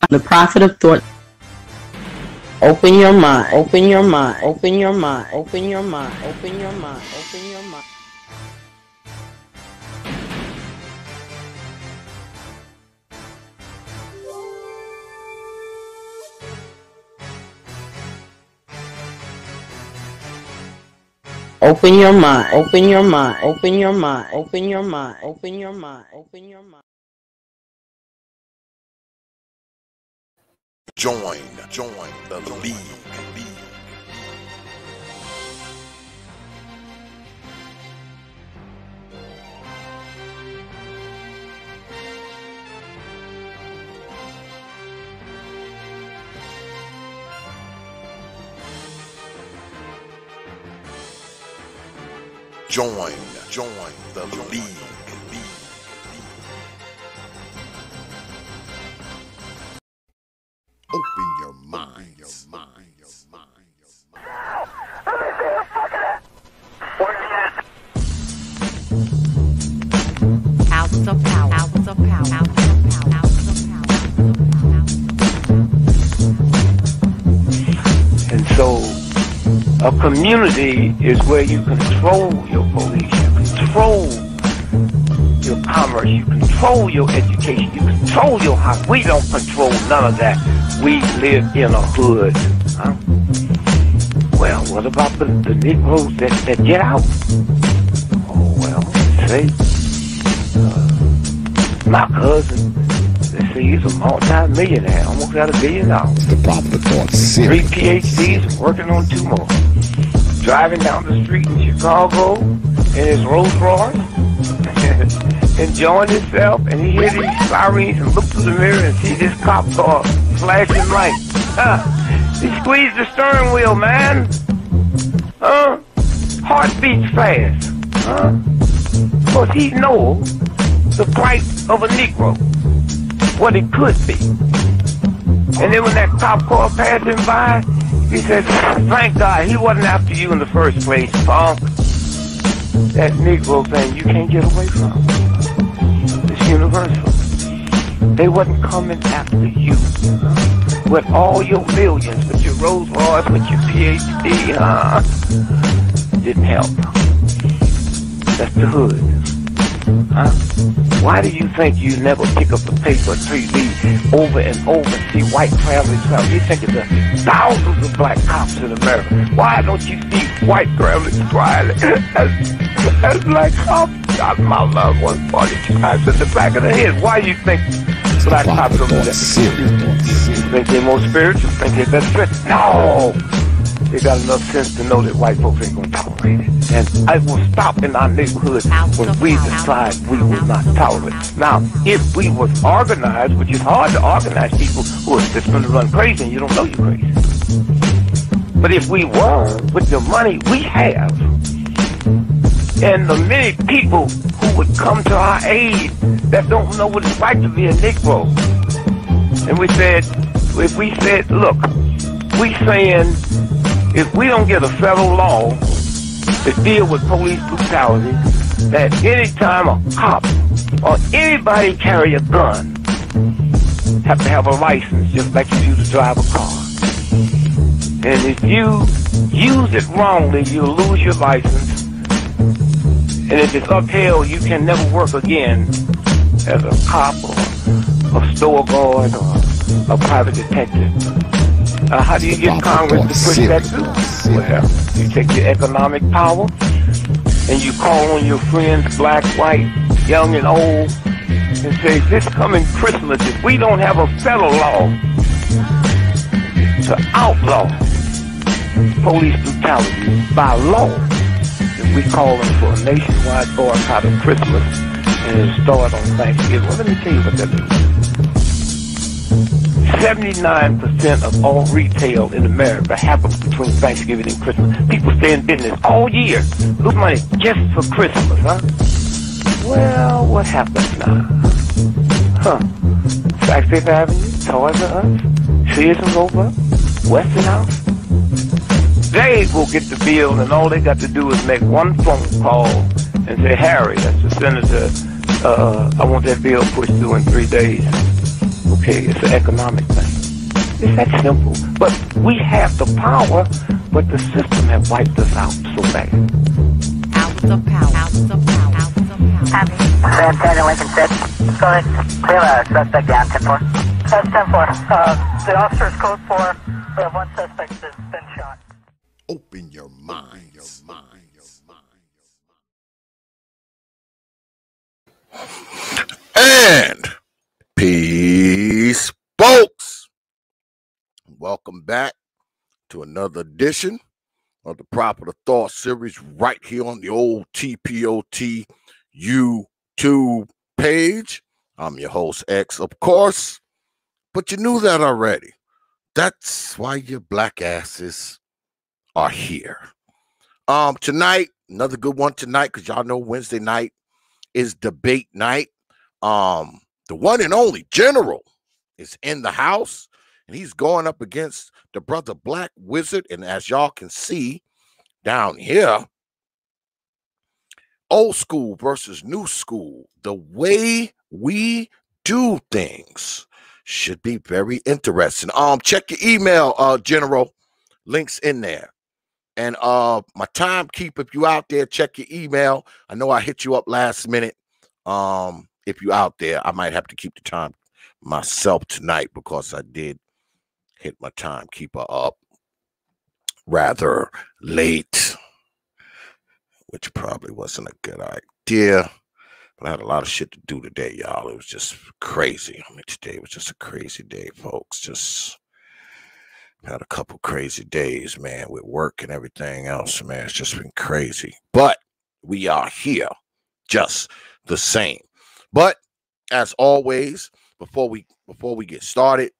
The prophet of thought. Open your mind, open your mind, open your mind, open your mind, open your mind, open your mind. Open your mind, open your mind, open your mind, open your mind, open your mind, open your mind. Join the league. Join the league. Open your minds. House of power, house of power, house of power, house of power. And so a community is where you control your police, you control your commerce, you control your education, you control your house. We don't control none of that. We live in a hood. Huh? Well, what about the Negroes that get out? Oh, well, say, my cousin, they say he's a multi-millionaire, almost got $1 billion. The prophet of thought. 3 PhDs, working on 2 more. Driving down the street in Chicago in his Rolls Royce, enjoying himself, and he hears these sirens and looks through the mirror and sees this cop car flashing lights. He squeezed the steering wheel, man. Heart beats fast. Because he knows the plight of a Negro, what it could be. And then when that cop car passed him by, he said, thank God he wasn't after you in the first place, punk. That Negro thing you can't get away from. It's universal. They wasn't coming after you. With all your millions, with your Rolls Royce, with your PhD, didn't help. That's the hood. Why do you think you never pick up the paper 3D over and over and see white families travel? You think there's thousands of black cops in America. Why don't you see white families crying as black cops shot my loved one 42 times in the back of the head? Why do you think black cops don't do that? You think they're more spiritual? Think they're better? No! They got enough sense to know that white folks ain't gonna tolerate it. And I will stop in our neighborhood when we decide we will not tolerate it. Now, if we was organized, which is hard to organize people who are just gonna run crazy and you don't know you're crazy. But if we were, with the money we have, and the many people who would come to our aid that don't know what it's like to be a Negro, and we said, if we said, look, we saying, if we don't get a federal law to deal with police brutality, that anytime a cop or anybody carry a gun, have to have a license just like you do to drive a car. And if you use it wrongly, you'll lose your license. And if it's upheld, you can never work again as a cop or a store guard or a private detective. How do you get Congress to push that through? Well, you take your economic power and you call on your friends, black, white, young and old, and say, this coming Christmas, if we don't have a federal law to outlaw police brutality by law, then we calling for a nationwide boycott of Christmas and it'll start on Thanksgiving. Well, let me tell you what that means. 79% of all retail in America happens between Thanksgiving and Christmas. People stay in business all year, lose money just for Christmas, huh? Well, what happens now? Sac Fifth Avenue, Toys R Us, Sears and Roebuck, Westinghouse. They will get the bill, and all they got to do is make one phone call and say, Harry, that's the senator, I want that bill pushed through in 3 days. Okay, it's an economic thing. It's that simple. But we have the power, but the system has wiped us out so bad. Hours of power. Hours of power. Hours of power. Santana Lincoln 6. Go ahead. Clear a suspect down, 10-4. That's 10-4. The officer's code 4. We have one suspect that's been shot. Open your minds. And peace, folks. Welcome back to another edition of the Proper Thought series right here on the old T.P.O.T. YouTube page. I'm your host, X, of course, but you knew that already. That's why your black asses are here. Tonight, another good one tonight, because y'all know Wednesday night is debate night. The one and only General is in the house, and he's going up against the brother Black Wizard. And as y'all can see down here, old school versus new school. The way we do things should be very interesting. Check your email, General. Links in there. And my timekeeper, if you out there, check your email. I know I hit you up last minute. If you out there, I might have to keep the time myself tonight because I did hit my timekeeper up rather late, which probably wasn't a good idea. But I had a lot of shit to do today, y'all. It was just crazy. I mean, today was just a crazy day, folks. Just had a couple crazy days, man, with work and everything else, man. It's just been crazy. But we are here just the same. But as always, before we get started,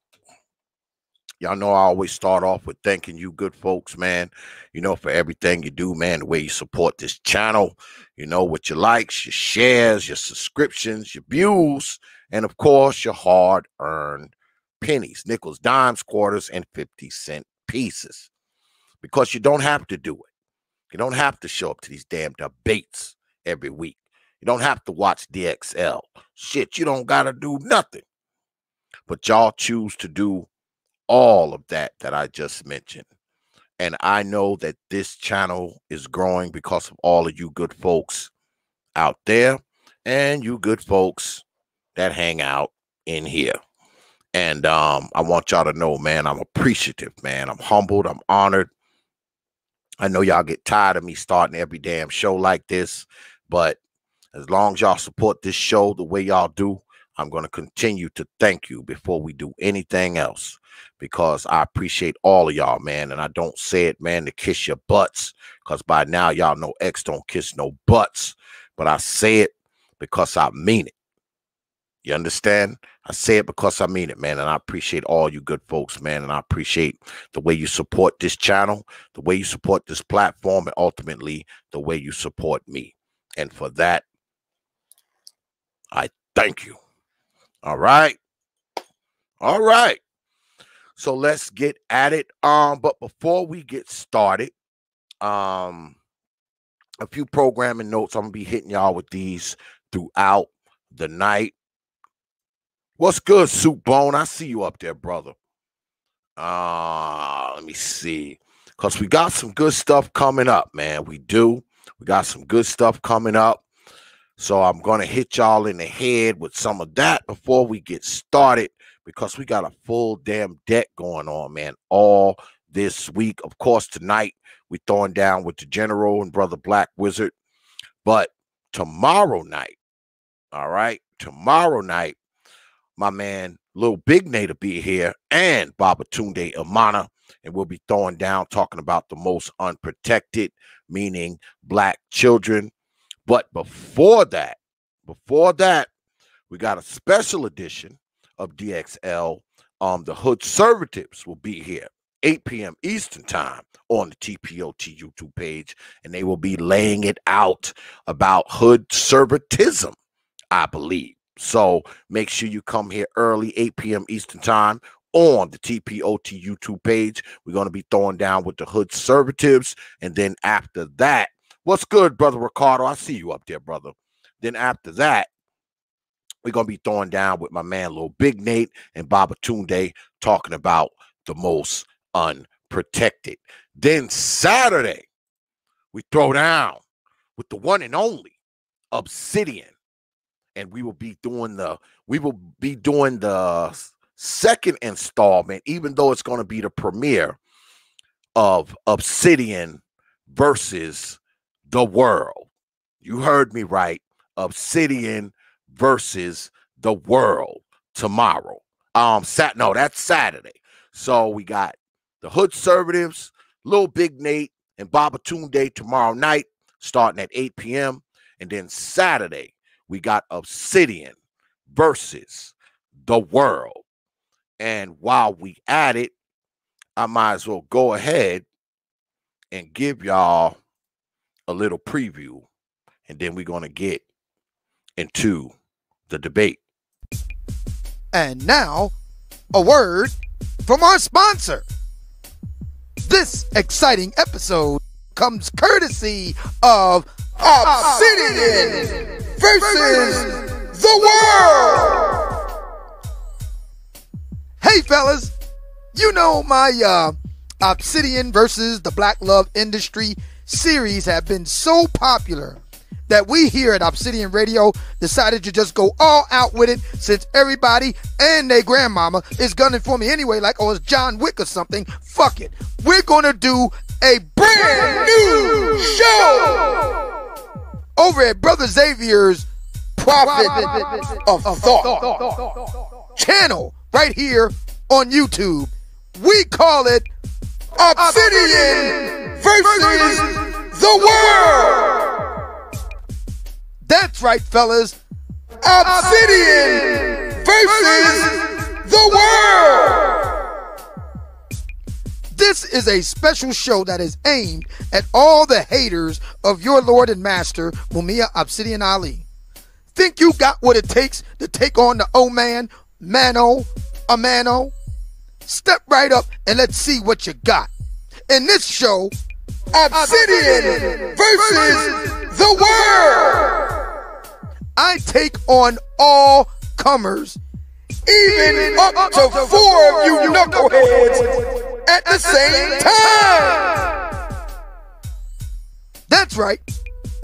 y'all know I always start off with thanking you good folks, man, you know, for everything you do, man, the way you support this channel, you know, with your likes, your shares, your subscriptions, your views, and of course, your hard-earned pennies, nickels, dimes, quarters, and 50-cent pieces. Because you don't have to do it. You don't have to show up to these damn debates every week. You don't have to watch DXL. Shit, you don't got to do nothing. But y'all choose to do all of that I just mentioned. And I know that this channel is growing because of all of you good folks out there and you good folks that hang out in here. And I want y'all to know, man, I'm appreciative, man. I'm humbled. I'm honored. I know y'all get tired of me starting every damn show like this, but as long as y'all support this show the way y'all do, I'm going to continue to thank you before we do anything else, because I appreciate all of y'all, man. And I don't say it, man, to kiss your butts, because by now y'all know X don't kiss no butts, but I say it because I mean it. You understand? I say it because I mean it, man. And I appreciate all you good folks, man. And I appreciate the way you support this channel, the way you support this platform, and ultimately the way you support me. And for that, I thank you. All right. All right. So let's get at it. But before we get started, a few programming notes. I'm gonna be hitting y'all with these throughout the night. What's good, Soup Bone? I see you up there, brother. Let me see. Because we got some good stuff coming up, man. We do. We got some good stuff coming up. So I'm going to hit y'all in the head with some of that before we get started, because we got a full damn deck going on, man, all this week. Of course, tonight we throwing down with the General and brother Black Wizard. But tomorrow night, all right, tomorrow night, my man Lil Big Nate will be here, and Babatunde Amana, and we'll be throwing down talking about the most unprotected, meaning black children. But before that, we got a special edition of DXL. The Hood Conservatives will be here 8 p.m. Eastern time on the T.P.O.T. YouTube page, and they will be laying it out about hood conservatism, I believe. So make sure you come here early, 8 p.m. Eastern time on the T.P.O.T. YouTube page. We're going to be throwing down with the Hood Conservatives, and then after that, what's good, brother Ricardo? I see you up there, brother. Then after that, we're going to be throwing down with my man, Lil Big Nate and Baba Tunde, talking about the most unprotected. Then Saturday, we throw down with the one and only Obsidian. And we will be doing the second installment, even though it's going to be the premiere of Obsidian versus the world. You heard me right. Obsidian versus the world tomorrow. That's Saturday. So we got the Hood Conservatives, Lil Big Nate, and Baba Tunde tomorrow night, starting at 8 p.m. And then Saturday, we got Obsidian versus the world. And while we at it, I might as well go ahead and give y'all a little preview. And then we're going to get into the debate. And now, a word from our sponsor. This exciting episode comes courtesy of Obsidian versus the world. Hey fellas, you know my Obsidian versus the Black Love Industry series have been so popular that we here at Obsidian Radio decided to just go all out with it, since everybody and their grandmama is gunning for me anyway, like, oh, it's John Wick or something. Fuck it. We're gonna do a brand new show over at Brother Xavier's Prophet of Thought channel right here on YouTube. We call it Obsidian versus the world. That's right, fellas. Obsidian versus the world. This is a special show that is aimed at all the haters of your Lord and Master, Mumia Obsidian Ali. Think you got what it takes to take on the O-Man, Mano, Amano? Step right up and let's see what you got. In this show, Obsidian versus the world. I take on all comers, even up to 4 of you knuckleheads at the same time. That's right.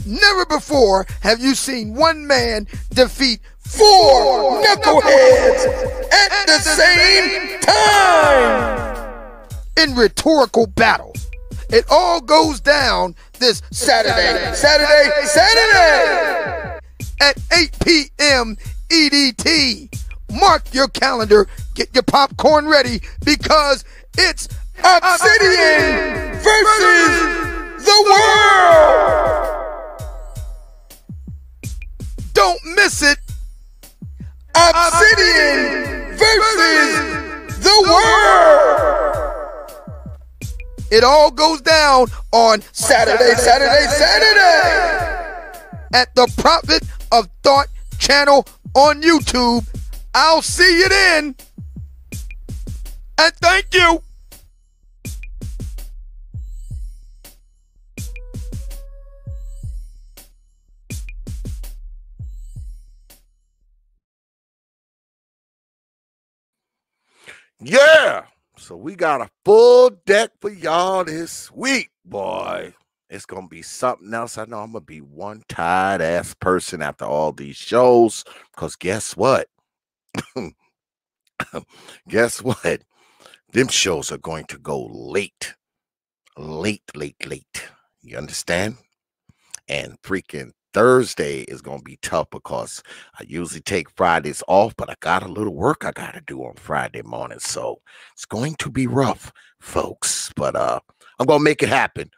Never before have you seen one man defeat 4 knuckleheads at the same time in rhetorical battle. It all goes down this Saturday at 8 p.m. EDT. Mark your calendar, get your popcorn ready, because it's Obsidian versus the world. Don't miss it. Obsidian versus the world. It all goes down on Saturday at the Prophet of Thought channel on YouTube. I'll see you then. And thank you. Yeah. So we got a full deck for y'all this week, boy. It's going to be something else. I know I'm going to be one tired ass person after all these shows, because guess what? Guess what? Them shows are going to go late. You understand? And freaking Thursday is going to be tough, because I usually take Fridays off, but I got a little work I got to do on Friday morning. So it's going to be rough, folks. But I'm going to make it happen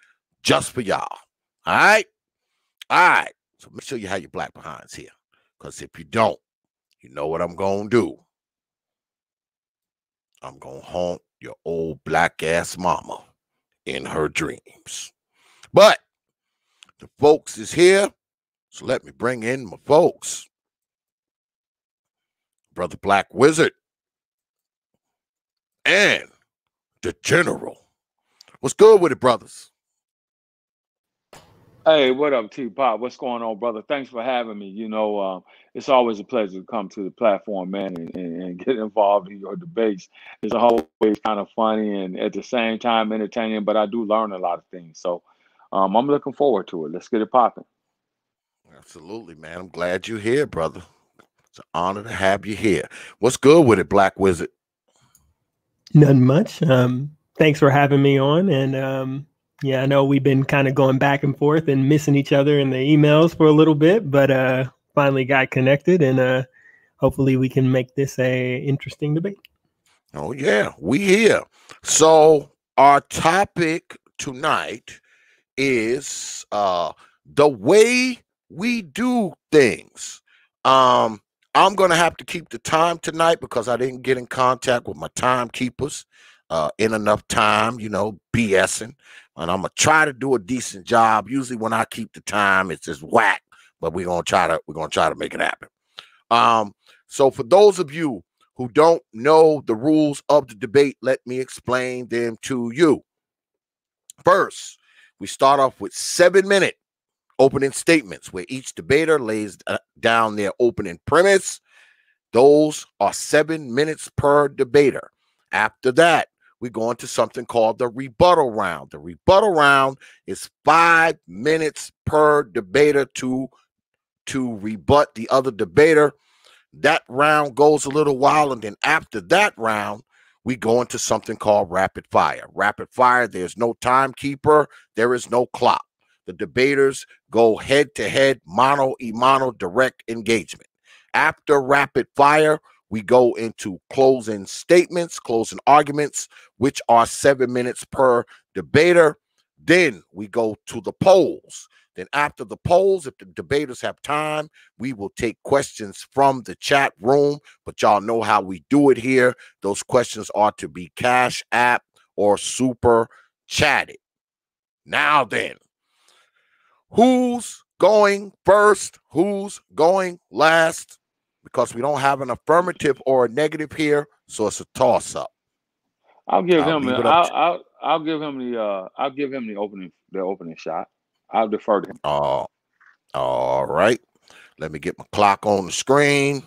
just for y'all. All right? All right. So make sure you have your black behinds here, because if you don't, you know what I'm going to do. I'm going to haunt your old black ass mama in her dreams. But the folks is here, so let me bring in my folks. Brother Black Wizard and the General. What's good with it, brothers? Hey, what up, T.P.O.T? What's going on, brother? Thanks for having me. You know, it's always a pleasure to come to the platform, man, and get involved in your debates. It's always kind of funny and at the same time entertaining, but I do learn a lot of things. So I'm looking forward to it. Let's get it popping. Absolutely, man. I'm glad you're here, brother. It's an honor to have you here. What's good with it, Black Wizard? Nothing much. Thanks for having me on. And yeah, I know we've been kind of going back and forth and missing each other in the emails for a little bit, but finally got connected, and hopefully we can make this a interesting debate. Oh, yeah, we here. So our topic tonight is the way we do things. I'm going to have to keep the time tonight because I didn't get in contact with my timekeepers in enough time, you know, BSing. And I'm going to try to do a decent job. Usually when I keep the time, it's just whack, but we're going to try to make it happen. So for those of you who don't know the rules of the debate, let me explain them to you. First, we start off with 7-minute opening statements where each debater lays down their opening premise. Those are 7 minutes per debater. After that, we go into something called the rebuttal round. The rebuttal round is 5 minutes per debater to rebut the other debater. That round goes a little while, and then after that round, we go into something called rapid fire. Rapid fire, there's no timekeeper, there is no clock. The debaters go head-to-head, mano-a-mano, direct engagement. After rapid fire, we go into closing statements, closing arguments, which are 7 minutes per debater. Then we go to the polls. Then after the polls, if the debaters have time, we will take questions from the chat room. But y'all know how we do it here. Those questions are to be Cash App or Super Chatted. Now then, who's going first? Who's going last? Because we don't have an affirmative or a negative here, so it's a toss-up. I'll give him the opening shot. I'll defer to him. All right. Let me get my clock on the screen.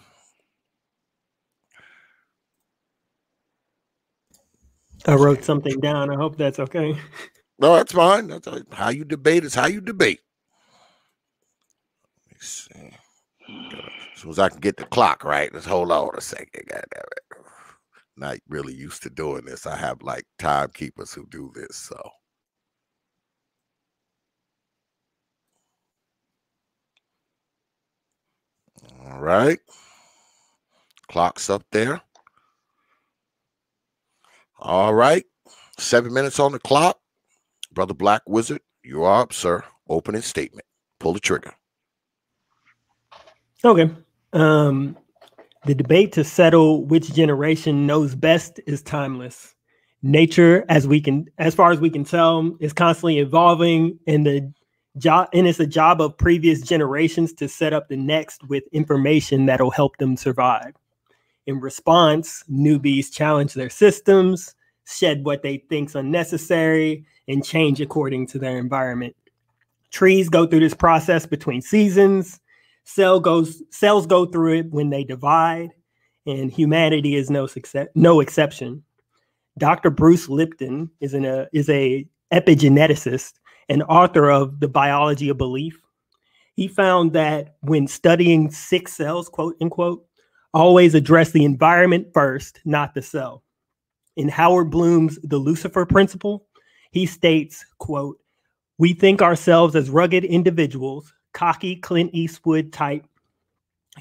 I wrote something down. I hope that's okay. No, that's fine. That's how you debate is how you debate. Let me see. As soon as I can get the clock right, let's hold on a second. Not really used to doing this. I have like timekeepers who do this, so. All right. Clock's up there. All right. 7 minutes on the clock. Brother Black Wizard, you are up, sir. Opening statement. Pull the trigger. Okay. The debate to settle which generation knows best is timeless. Nature, as far as we can tell, is constantly evolving, and it's a job of previous generations to set up the next with information that'll help them survive. In response, newbies challenge their systems, shed what they think's unnecessary, and change according to their environment. Trees go through this process between seasons. Cells go through it when they divide, and humanity is no exception. Dr. Bruce Lipton is a epigeneticist and author of The Biology of Belief. He found that when studying sick cells, quote unquote, always address the environment first, not the cell. In Howard Bloom's The Lucifer Principle, he states, quote, "We think ourselves as rugged individuals, cocky Clint Eastwood type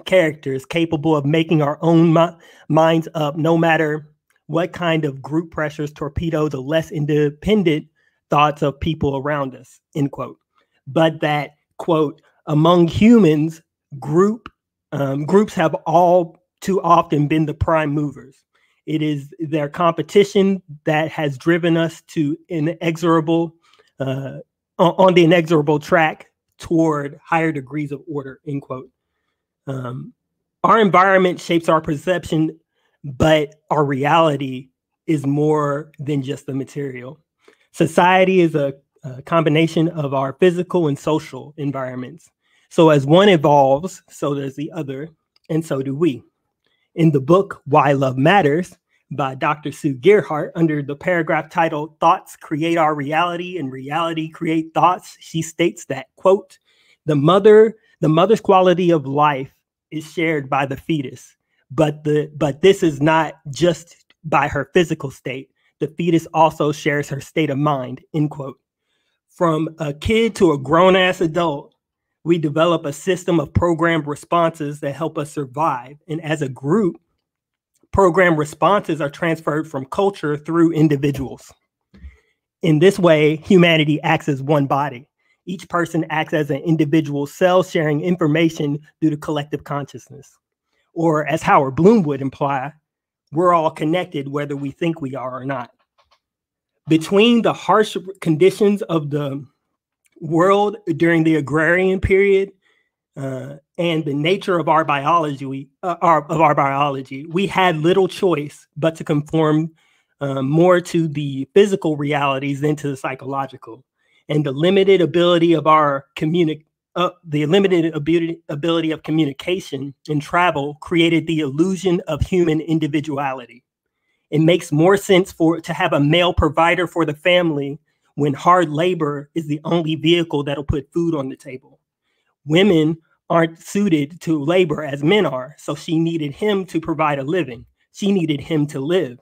characters capable of making our own minds up no matter what kind of group pressures torpedo the less independent thoughts of people around us," end quote. But that, quote, "among humans, groups have all too often been the prime movers. It is their competition that has driven us to on the inexorable track toward higher degrees of order," end quote. Our environment shapes our perception, but our reality is more than just the material. Society is a combination of our physical and social environments. So as one evolves, so does the other. and so do we. In the book, Why Love Matters, by Dr. Sue Gerhardt, under the paragraph titled Thoughts Create Our Reality and Reality Create Thoughts, she states that, quote, the mother's quality of life is shared by the fetus, but this is not just by her physical state. The fetus also shares her state of mind, end quote. From a kid to a grown-ass adult, we develop a system of programmed responses that help us survive. And as a group, programmed responses are transferred from culture through individuals. In this way, humanity acts as one body. Each person acts as an individual cell sharing information through the collective consciousness. Or as Howard Bloom would imply, we're all connected whether we think we are or not. Between the harsh conditions of the world during the agrarian period and the nature of our biology, we had little choice but to conform more to the physical realities than to the psychological. And the limited ability of ability of communication and travel created the illusion of human individuality. It makes more sense to have a male provider for the family when hard labor is the only vehicle that'll put food on the table. Women aren't suited to labor as men are, so she needed him to provide a living. She needed him to live.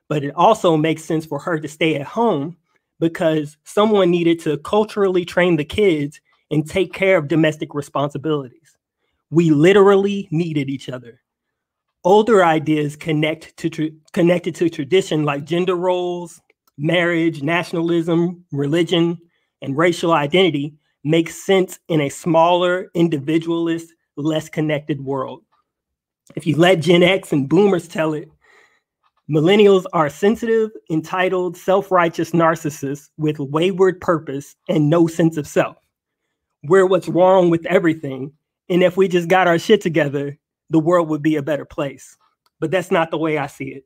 But it also makes sense for her to stay at home because someone needed to culturally train the kids and take care of domestic responsibilities. We literally needed each other. Older ideas connected to tradition like gender roles, marriage, nationalism, religion, and racial identity make sense in a smaller, individualist, less connected world. If you let Gen X and boomers tell it, millennials are sensitive, entitled, self-righteous narcissists with wayward purpose and no sense of self. We're what's wrong with everything, and if we just got our shit together, the world would be a better place. But that's not the way I see it.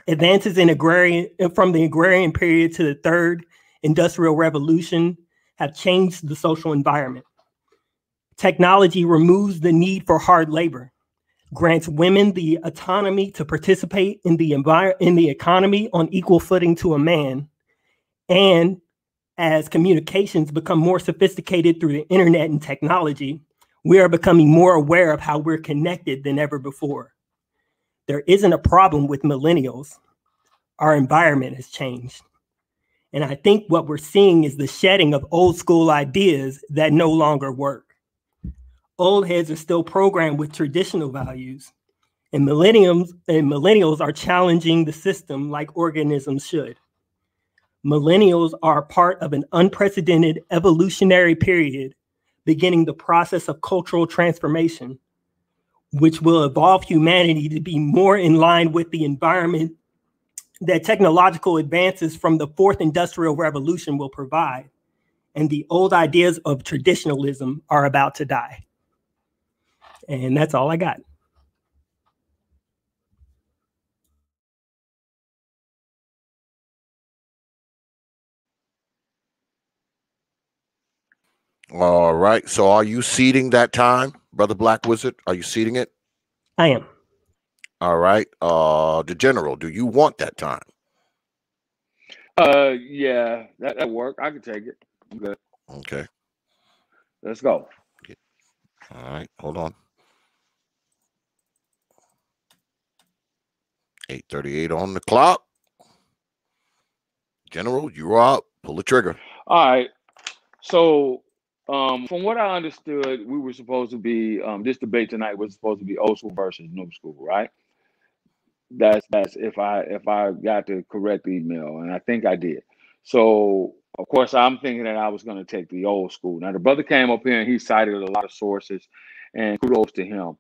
Advances from the agrarian period to the third industrial revolution have changed the social environment. Technology removes the need for hard labor, grants women the autonomy to participate in the economy on equal footing to a man, and as communications become more sophisticated through the internet and technology, we are becoming more aware of how we're connected than ever before. There isn't a problem with millennials. Our environment has changed. And I think what we're seeing is the shedding of old school ideas that no longer work. Old heads are still programmed with traditional values, and millennials are challenging the system like organisms should. Millennials are part of an unprecedented evolutionary period beginning the process of cultural transformation, which will evolve humanity to be more in line with the environment that technological advances from the fourth industrial revolution will provide. And the old ideas of traditionalism are about to die. And that's all I got. All right. So are you seeding that time, Brother Black Wizard? Are you seeding it? I am. All right. The general, do you want that time? Yeah, that work. I can take it. I'm good. Okay. Let's go. All right. Hold on. 8:38 on the clock. General, you're up. Pull the trigger. All right. So, from what I understood, we were supposed to be this debate tonight was supposed to be old school versus new school, right? That's if I got the correct email, and I think I did. So, of course, I'm thinking that I was going to take the old school. Now, the brother came up here and he cited a lot of sources, and kudos to him.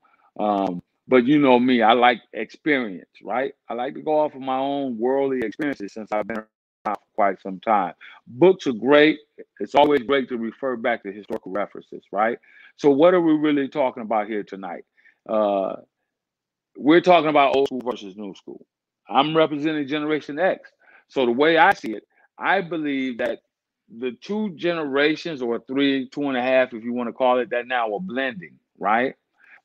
But you know me, I like experience, right? I like to go off of my own worldly experiences since I've been around for quite some time. Books are great. It's always great to refer back to historical references, right? So what are we really talking about here tonight? We're talking about old school versus new school. I'm representing Generation X. So the way I see it, I believe that the two generations, or three, 2.5, if you want to call it that now, are blending, right?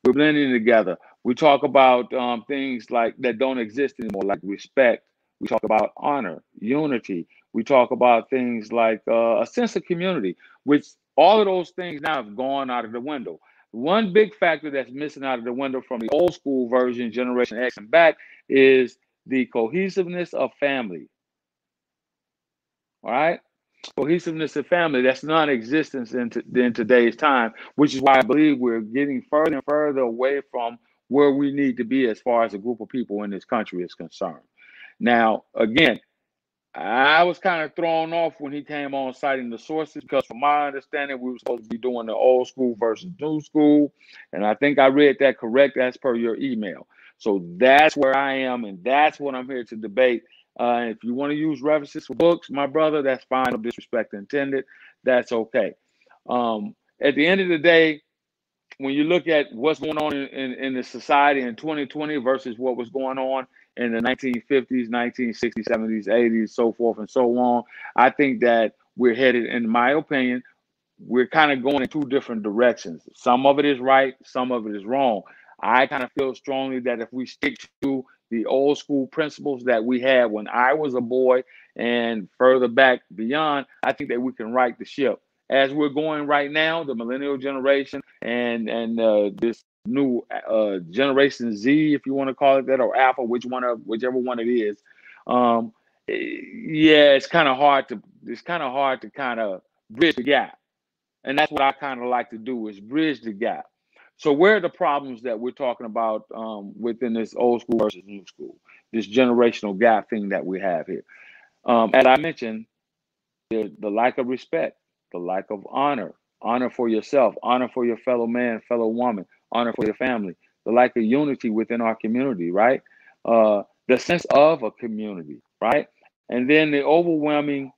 We're blending together. We talk about things like that don't exist anymore, like respect. We talk about honor, unity. We talk about things like a sense of community, which all of those things now have gone out of the window. One big factor that's missing out of the window from the old school version, Generation X and back, is the cohesiveness of family. All right? Cohesiveness of family, that's non-existent in today's time, which is why I believe we're getting further and further away from where we need to be as far as a group of people in this country is concerned. Now, again, I was kind of thrown off when he came on citing the sources because, from my understanding, we were supposed to be doing the old school versus new school. And I think I read that correct as per your email. So that's where I am, and that's what I'm here to debate. If you want to use references for books, my brother, that's fine. No disrespect intended. That's okay. At the end of the day, when you look at what's going on in the society in 2020 versus what was going on in the 1950s, 1960s, 70s, 80s, so forth and so on, I think that we're headed, in my opinion, we're kind of going in two different directions. Some of it is right, some of it is wrong. I kind of feel strongly that if we stick to the old school principles that we had when I was a boy and further back beyond, I think that we can right the ship. As we're going right now, the millennial generation and this new generation Z, if you want to call it that, or Alpha, whichever one it is, yeah, it's kind of hard to kind of bridge the gap. And that's what I kind of like to do, is bridge the gap. So where are the problems that we're talking about within this old school versus new school, this generational gap thing that we have here? As I mentioned, the lack of respect, the lack of honor for yourself, honor for your fellow man, fellow woman, honor for your family, the lack of unity within our community, right? The sense of a community, right? And then the overwhelming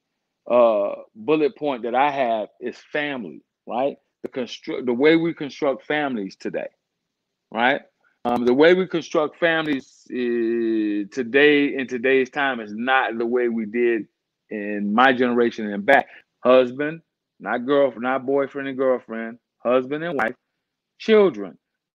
bullet point that I have is family, right? The way we construct families today, right? The way we construct families today, in today's time, is not the way we did in my generation and back. Husband, not girlfriend, not boyfriend and girlfriend, husband and wife, children.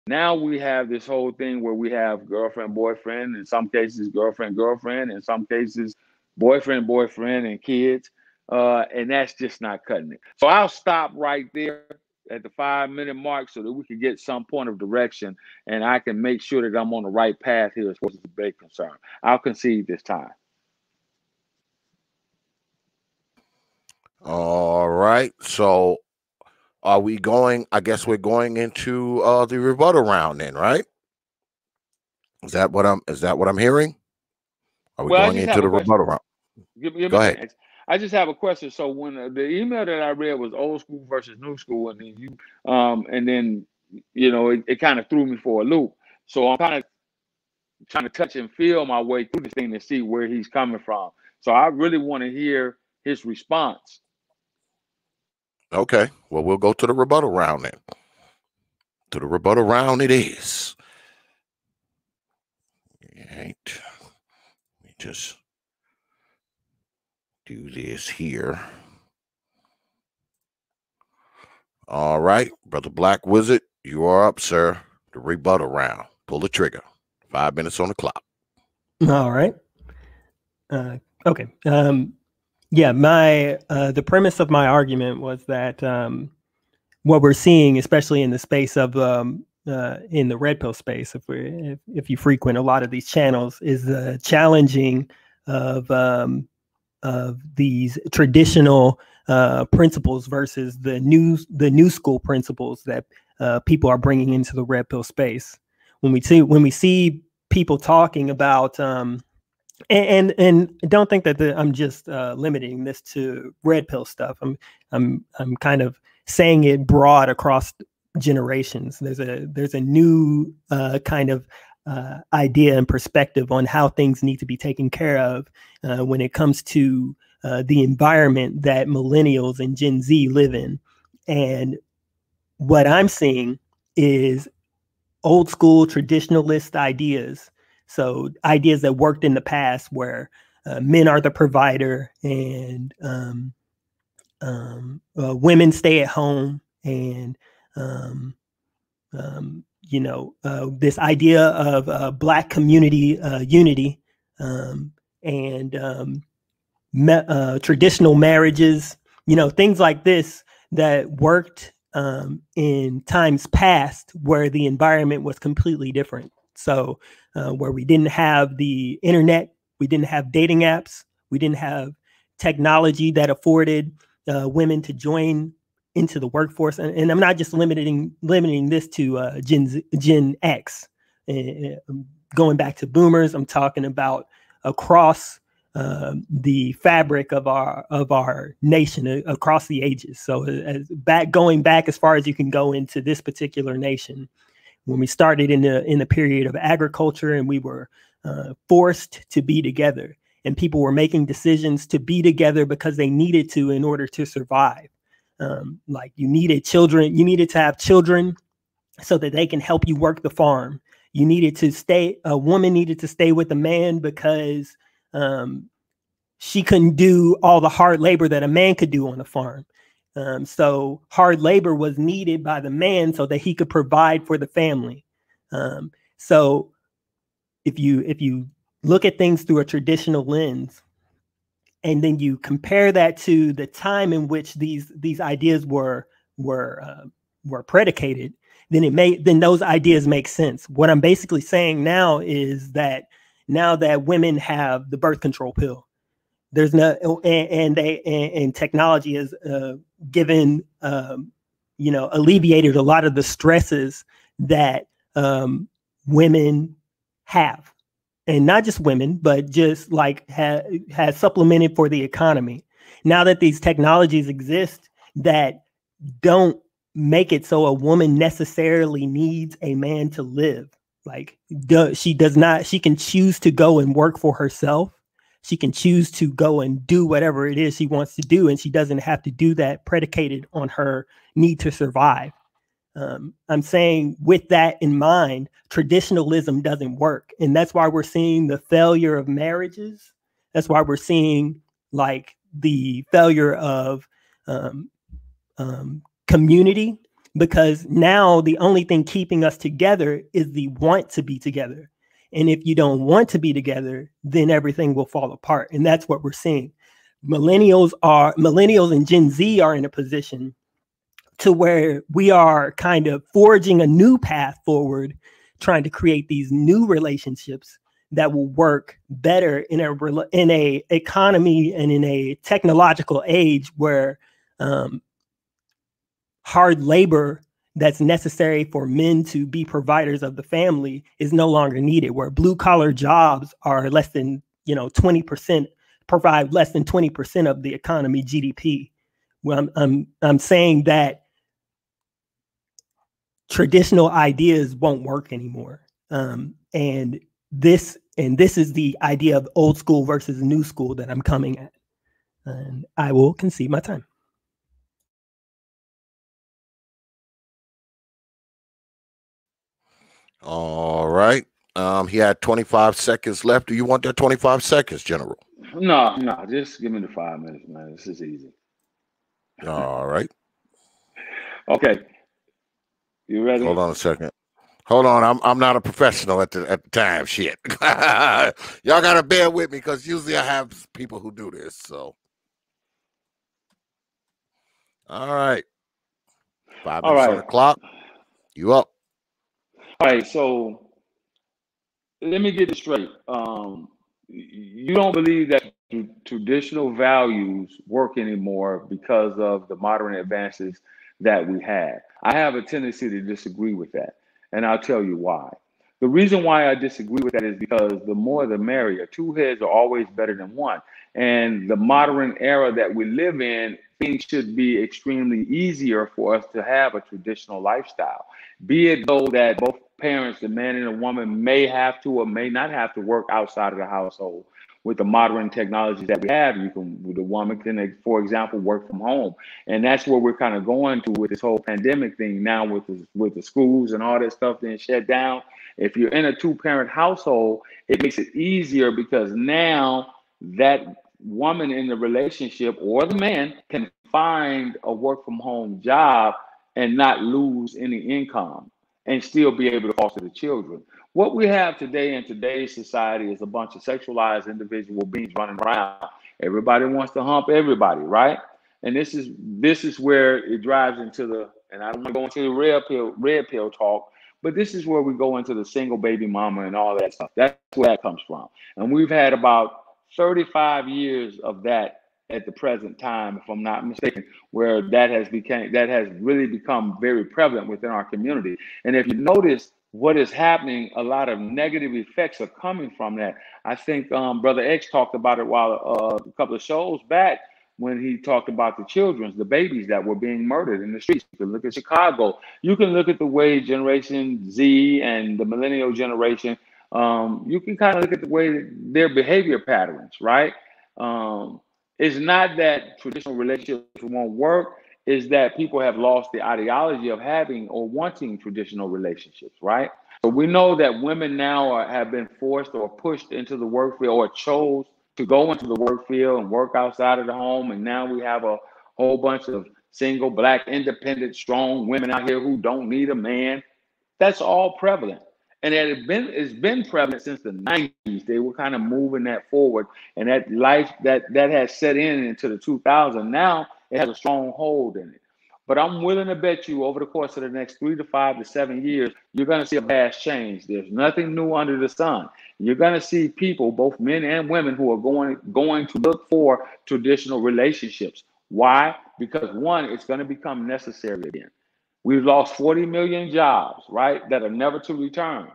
Now we have this whole thing where we have girlfriend, boyfriend, in some cases girlfriend, girlfriend, in some cases boyfriend, boyfriend, and kids. And that's just not cutting it. So I'll stop right there at the 5-minute mark so that we can get some point of direction and I can make sure that I'm on the right path here as far as the debate concerned. I'll concede this time. All right. So are we going? I guess we're going into the rebuttal round then, right? Is that what I'm hearing? Are we going into the rebuttal round? Go ahead. I just have a question. So when the email that I read was old school versus new school, and then it kind of threw me for a loop. So I'm kind of trying to touch and feel my way through this thing to see where he's coming from. So I really want to hear his response. Okay. Well, we'll go to the rebuttal round then. To the rebuttal round it is. Right. Let me just do this here. All right, Brother Black Wizard, you are up, sir. The rebuttal round. Pull the trigger. 5 minutes on the clock. All right. Okay. Yeah, the premise of my argument was that what we're seeing, especially in the space of in the red pill space, if you frequent a lot of these channels, is the challenging of these traditional principles versus the new school principles that people are bringing into the red pill space. When we see people talking about and don't think that I'm just limiting this to red pill stuff. I'm kind of saying it broad across generations. There's a new kind of idea and perspective on how things need to be taken care of when it comes to the environment that millennials and Gen Z live in. And what I'm seeing is old school traditionalist ideas. So ideas that worked in the past where men are the provider and women stay at home and this idea of Black community unity, and traditional marriages, things like this that worked in times past where the environment was completely different. So where we didn't have the internet, we didn't have dating apps, we didn't have technology that afforded women to join into the workforce. And I'm not just limiting this to Gen X. Going back to boomers, I'm talking about across the fabric of our nation, across the ages. So going back as far as you can go into this particular nation, when we started in the period of agriculture, and we were forced to be together, and people were making decisions to be together because they needed to in order to survive. Like you needed to have children so that they can help you work the farm. A woman needed to stay with a man because she couldn't do all the hard labor that a man could do on the farm. So hard labor was needed by the man so that he could provide for the family. So if you look at things through a traditional lens, and then you compare that to the time in which these ideas were predicated, then those ideas make sense. What I'm basically saying now is that now that women have the birth control pill, there's no, and technology has given alleviated a lot of the stresses that women have. And not just women, but just like has supplemented for the economy. Now that these technologies exist that don't make it so a woman necessarily needs a man to live. Like she can choose to go and work for herself. She can choose to go and do whatever it is she wants to do. And she doesn't have to do that predicated on her need to survive. I'm saying with that in mind, traditionalism doesn't work. And that's why we're seeing the failure of marriages. That's why we're seeing like the failure of community, because now the only thing keeping us together is the want to be together. And if you don't want to be together, then everything will fall apart. And that's what we're seeing. Millennials and Gen Z are in a position to where we are kind of forging a new path forward, trying to create these new relationships that will work better in a economy and in a technological age where hard labor that's necessary for men to be providers of the family is no longer needed, where blue collar jobs are less than 20%, provide less than 20% of the economy GDP. Well, I'm saying that traditional ideas won't work anymore. And this is the idea of old school versus new school that I'm coming at. And I will concede my time. All right. He had 25 seconds left. Do you want that 25 seconds, General? No, just give me the 5 minutes, man. This is easy. All right. Okay. You ready? Hold on a second. Hold on. I'm not a professional at the time. Shit. Y'all gotta bear with me because usually I have people who do this. So all right. 5 minutes on the clock. You up. All right, so let me get it straight. You don't believe that traditional values work anymore because of the modern advances that we had. I have a tendency to disagree with that, and I'll tell you why. The reason why I disagree with that is because the more the merrier. Two heads are always better than one. And the modern era that we live in, things should be extremely easier for us to have a traditional lifestyle. Be it though that both parents, the man and the woman, may have to or may not have to work outside of the household. With the modern technology that we have, the woman can, for example, work from home, and that's where we're kind of going to with this whole pandemic thing now, with the schools and all that stuff being shut down. If you're in a two-parent household, it makes it easier because now that woman in the relationship or the man can find a work from home job and not lose any income. and still be able to foster the children. What we have today in today's society is a bunch of sexualized individual beings running around. Everybody wants to hump everybody, right? And this is where it drives into the, and I don't want to go into the red pill talk, but this is where we go into the single baby mama and all that stuff. That's where that comes from. And we've had about 35 years of that at the present time, if I'm not mistaken, where that has really become very prevalent within our community. And if you notice what is happening, a lot of negative effects are coming from that. I think Brother X talked about it a couple of shows back when he talked about the babies that were being murdered in the streets. You can look at Chicago. You can look at the way Generation Z and the millennial generation, you can kind of look at the way their behavior patterns, right? It's not that traditional relationships won't work, it's that people have lost the ideology of having or wanting traditional relationships, right? So we know that women now have been forced or pushed into the work field or chose to go into the work field and work outside of the home. And now we have a whole bunch of single, Black, independent, strong women out here who don't need a man. That's all prevalent. And it's been prevalent since the 90s. They were kind of moving that forward. And that life that has set into the 2000s, now it has a strong hold in it. But I'm willing to bet you over the course of the next 3 to 5 to 7 years, you're going to see a vast change. There's nothing new under the sun. You're going to see people, both men and women, who are going to look for traditional relationships. Why? Because one, it's going to become necessary again. We've lost 40 million jobs, right, that are never to return.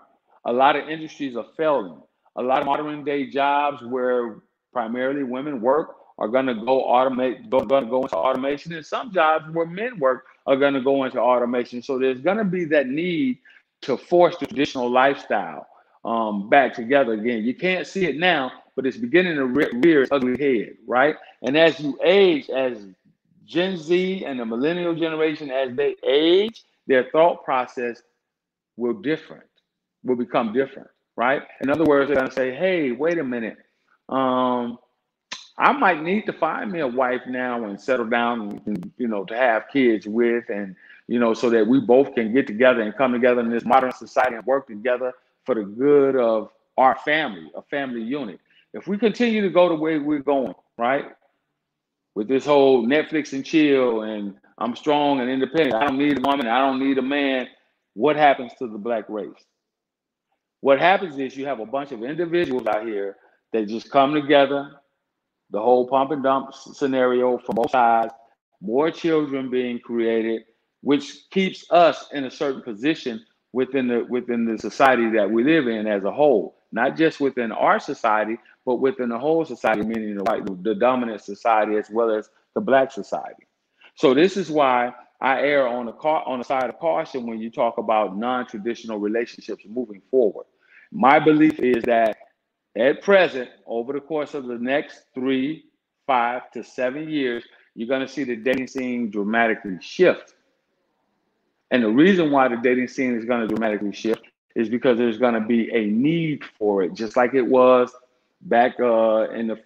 A lot of industries are failing. A lot of modern day jobs where primarily women work are going to go into automation, and some jobs where men work are going to go into automation. So there's going to be that need to force the traditional lifestyle back together again. You can't see it now, but it's beginning to rear its ugly head, right? And as you age, as Gen Z and the millennial generation, as they age, their thought process will become different, right? In other words, they're going to say, hey, wait a minute. I might need to find me a wife now and settle down and, to have kids with, and, so that we both can get together and come together in this modern society and work together for the good of our family, a family unit. If we continue to go the way we're going, right, with this whole Netflix and chill and I'm strong and independent, I don't need a woman, I don't need a man, what happens to the Black race? What happens is you have a bunch of individuals out here that just come together, the whole pump and dump scenario from both sides, more children being created, which keeps us in a certain position within the society that we live in as a whole, not just within our society, but within the whole society, meaning the dominant society as well as the Black society. So this is why I err on the side of caution when you talk about non-traditional relationships moving forward. My belief is that at present, over the course of the next 3, 5 to 7 years, you're going to see the dating scene dramatically shift. And the reason why the dating scene is going to dramatically shift is because there's going to be a need for it, just like it was back in the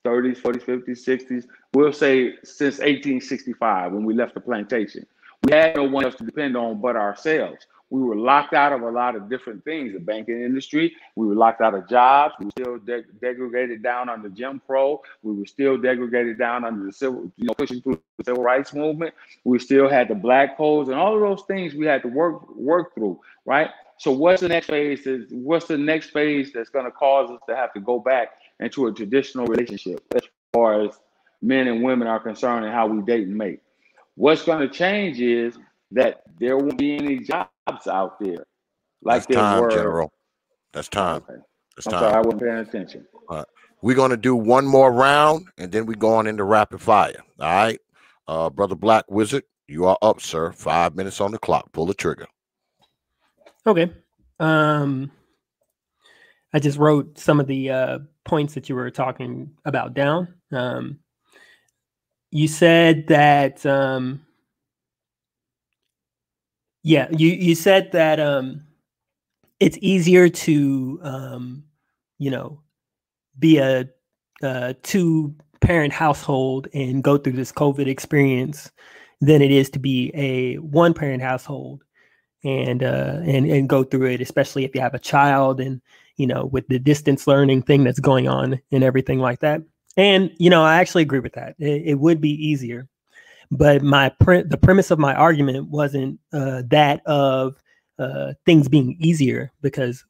30s, 40s, 50s, 60s. We'll say since 1865 when we left the plantation. We had no one else to depend on but ourselves. We were locked out of a lot of different things, the banking industry. We were locked out of jobs. We were still degraded down under Jim Crow. We were still degraded down under the pushing through the civil rights movement. We still had the black codes and all of those things we had to work through, right? So what's the next phase? What's the next phase that's going to cause us to have to go back into a traditional relationship as far as men and women are concerned and how we date and mate? What's going to change is that there won't be any jobs out there like there were. General. That's time. Okay. That's I'm time. sorry, I wasn't paying attention. All right. We're going to do one more round, and then we're going into rapid fire. All right. Brother Black Wizard, you are up, sir. 5 minutes on the clock. Pull the trigger. Okay. I just wrote some of the points that you were talking about down. You said that, you said that it's easier to, be a 2-parent household and go through this COVID experience than it is to be a 1-parent household. and go through it, especially if you have a child and, you know, with the distance learning thing that's going on and everything like that. And, you know, I actually agree with that. It would be easier. But the premise of my argument wasn't that of things being easier, because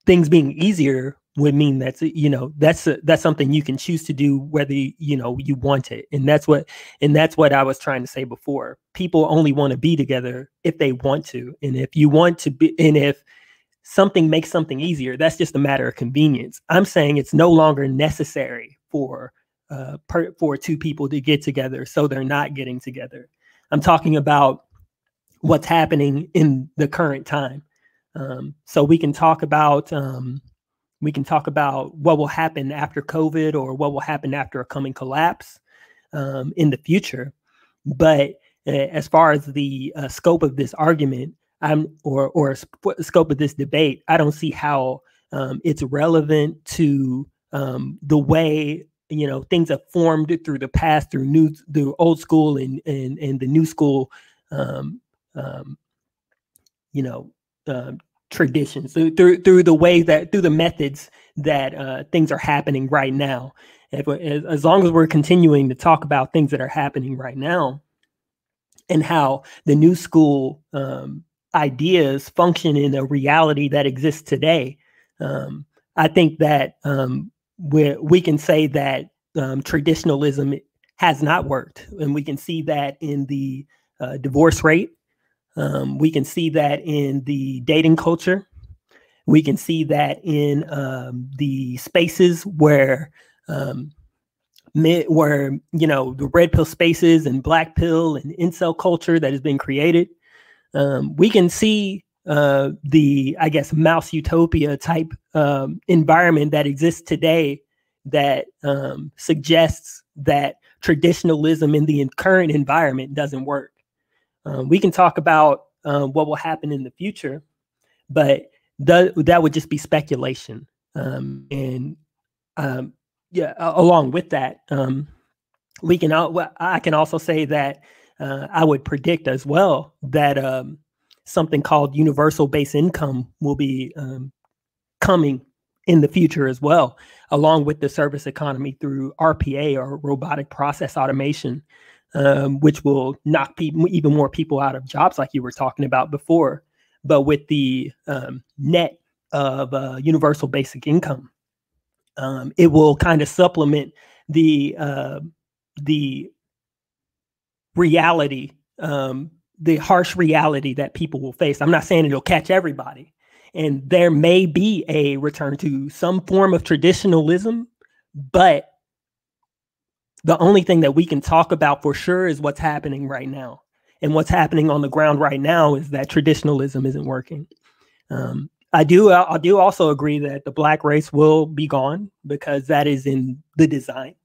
things being easier would mean that's, you know, that's something you can choose to do whether you know you want it, and that's what I was trying to say before. People only want to be together if they want to, and if you want to be, and if something makes something easier, that's just a matter of convenience. I'm saying it's no longer necessary for two people to get together, so they're not getting together. I'm talking about what's happening in the current time. So we can talk about what will happen after COVID, or what will happen after a coming collapse in the future. But as far as the scope of this argument, scope of this debate, I don't see how it's relevant to the way, you know, things have formed through the past, through old school and the new school, you know, traditions, through the way that, through the methods that things are happening right now. As long as we're continuing to talk about things that are happening right now and how the new school ideas function in a reality that exists today, I think that we can say that traditionalism has not worked, and we can see that in the divorce rate. We can see that in the dating culture. We can see that in the spaces where, you know, the red pill spaces and black pill and incel culture that has been created. We can see the, I guess, mouse utopia type environment that exists today that suggests that traditionalism in the current environment doesn't work. We can talk about what will happen in the future, but that would just be speculation. Along with that, I can also say that I would predict as well that something called universal base income will be coming in the future as well, along with the service economy through RPA, or robotic process automation, which will knock even more people out of jobs, like you were talking about before. But with the net of universal basic income, it will kind of supplement the reality, the harsh reality that people will face. I'm not saying it'll catch everybody, and there may be a return to some form of traditionalism, but the only thing that we can talk about for sure is what's happening right now. And what's happening on the ground right now is that traditionalism isn't working. I do also agree that the black race will be gone, because that is in the design.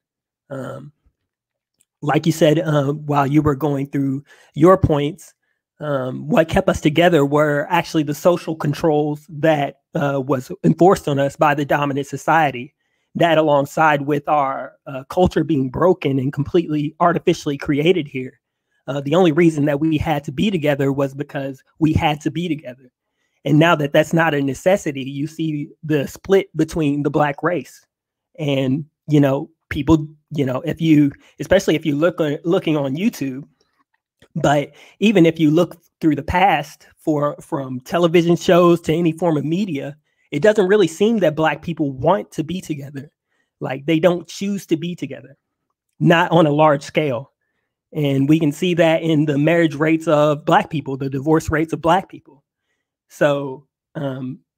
Like you said, while you were going through your points, what kept us together were actually the social controls that was enforced on us by the dominant society. That, alongside with our culture being broken and completely artificially created here. The only reason that we had to be together was because we had to be together. And now that that's not a necessity, you see the split between the black race. And, you know, people, you know, especially if you looking on YouTube, but even if you look through the past from television shows to any form of media, it doesn't really seem that black people want to be together. Like, they don't choose to be together, not on a large scale. And we can see that in the marriage rates of black people, the divorce rates of black people. So,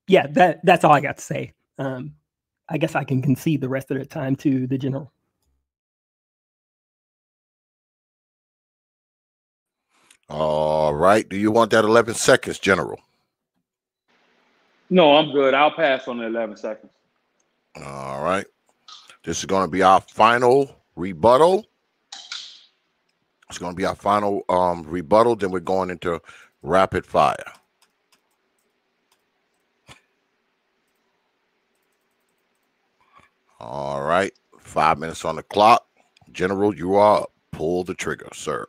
yeah, that's all I got to say. I guess I can concede the rest of the time to the general. All right. Do you want that 11 seconds, General? No, I'm good. I'll pass on the 11 seconds. All right. This is going to be our final rebuttal. It's going to be our final rebuttal. Then we're going into rapid fire. All right. 5 minutes on the clock. General, you are up. Pull the trigger, sir.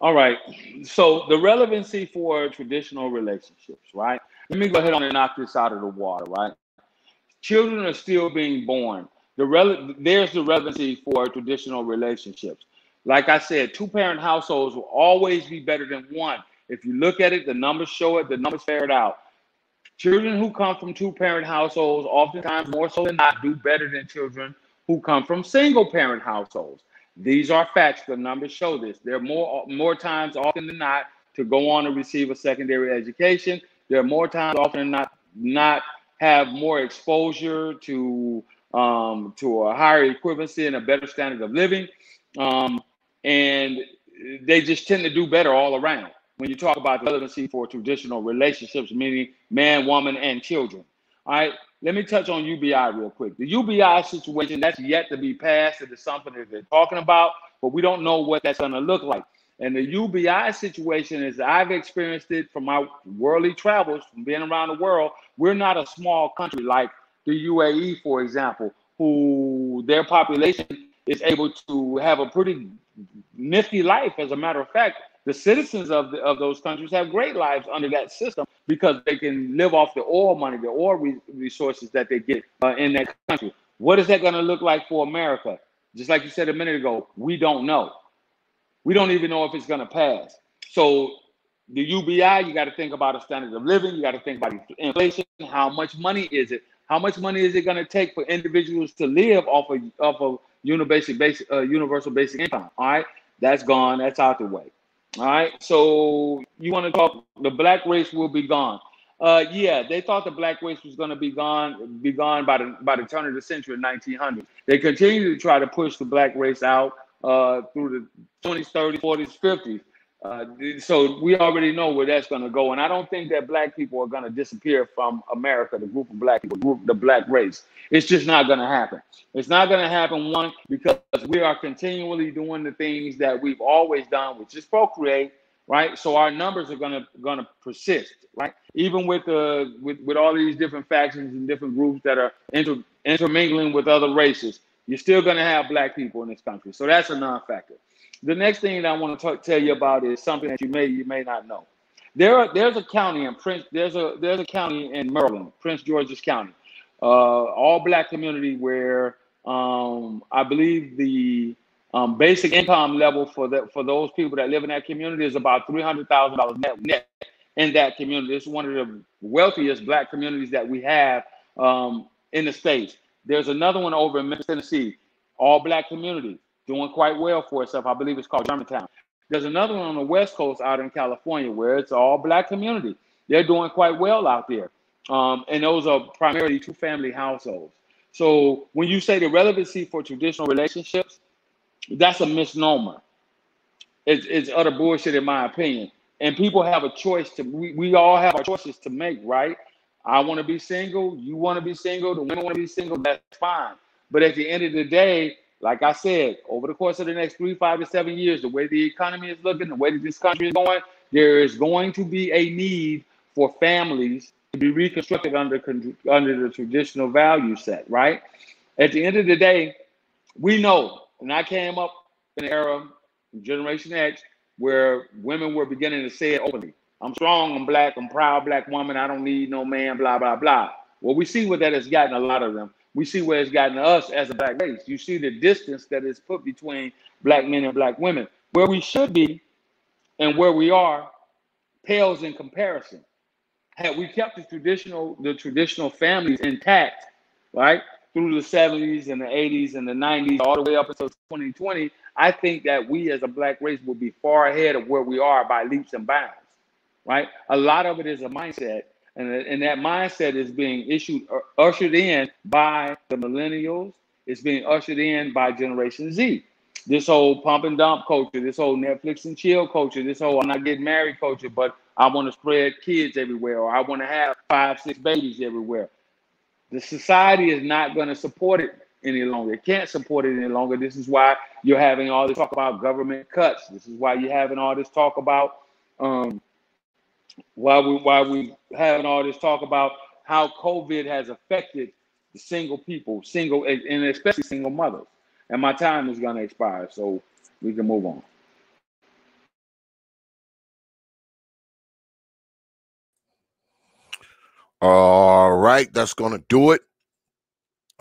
All right. So the relevancy for traditional relationships, right? Let me go ahead on and knock this out of the water, right? Children are still being born. There's the relevancy for traditional relationships. Like I said, two-parent households will always be better than one. If you look at it, the numbers show it, the numbers bear it out. Children who come from two-parent households, oftentimes more so than not, do better than children who come from single-parent households. These are facts. The numbers show this. There are more times often than not to go on and receive a secondary education. There are more times often than not have more exposure to a higher equivalency and a better standard of living, and they just tend to do better all around. When you talk about the relevancy for traditional relationships, meaning man, woman, and children. All right, let me touch on UBI real quick. The UBI situation, that's yet to be passed. It is something that they're talking about, but we don't know what that's going to look like. And the UBI situation, as I've experienced it from my worldly travels, from being around the world, we're not a small country like the UAE, for example, who their population is able to have a pretty nifty life. As a matter of fact, the citizens of those countries have great lives under that system because they can live off the oil money, the oil resources that they get in that country. What is that going to look like for America? Just like you said a minute ago, we don't know. We don't even know if it's going to pass. So the UBI, you got to think about a standard of living. You got to think about inflation. How much money is it? How much money is it going to take for individuals to live off of universal basic income? All right, that's gone. That's out the way. All right. So you want to talk? The black race will be gone. Yeah, they thought the black race was going to be gone by the turn of the century, 1900. They continue to try to push the black race out through the 20s, 30s, 40s, 50s. So we already know where that's going to go. And I don't think that black people are going to disappear from America, the group of black people, the black race. It's just not going to happen. It's not going to happen, one, because we are continually doing the things that we've always done, which is procreate, right? So our numbers are going to persist, right? Even with all these different factions and different groups that are intermingling with other races, you're still going to have black people in this country. So that's a non-factor. The next thing that I want to tell you about is something that you may not know. There's a county in there's a county in Maryland, Prince George's County, all black community where I believe the basic income level for those people that live in that community is about $300,000 net in that community. It's one of the wealthiest black communities that we have in the States. There's another one over in Memphis, Tennessee, all black community, doing quite well for itself. I believe it's called Germantown. There's another one on the West Coast out in California where it's all black community. They're doing quite well out there. And those are primarily two-family households. So when you say the relevancy for traditional relationships, that's a misnomer. It's utter bullshit in my opinion. And people have a choice we all have our choices to make, right? I want to be single. You want to be single. The women want to be single. That's fine. But at the end of the day, like I said, over the course of the next 3, 5 to 7 years, the way the economy is looking, the way that this country is going, there is going to be a need for families to be reconstructed under the traditional value set, right? At the end of the day, we know, and I came up in an era, Generation X, where women were beginning to say it openly. I'm strong, I'm black, I'm proud black woman, I don't need no man, blah, blah, blah. Well, we see what that has gotten a lot of them. We see where it's gotten us as a black race. You see the distance that is put between black men and black women. Where we should be and where we are pales in comparison. Had we kept the traditional families intact, right, through the 70s and the 80s and the 90s, all the way up until 2020, I think that we as a black race will be far ahead of where we are by leaps and bounds, right? A lot of it is a mindset. And that mindset is being ushered in by the millennials. It's being ushered in by Generation Z. This whole pump and dump culture, this whole Netflix and chill culture, this whole I'm not getting married culture, but I want to spread kids everywhere, or I want to have 5, 6 babies everywhere. The society is not going to support it any longer. It can't support it any longer. This is why you're having all this talk about government cuts. This is why you're having all this talk about why we having all this talk about how COVID has affected the single people, and especially single mothers. And my time is going to expire, so we can move on. All right, that's going to do it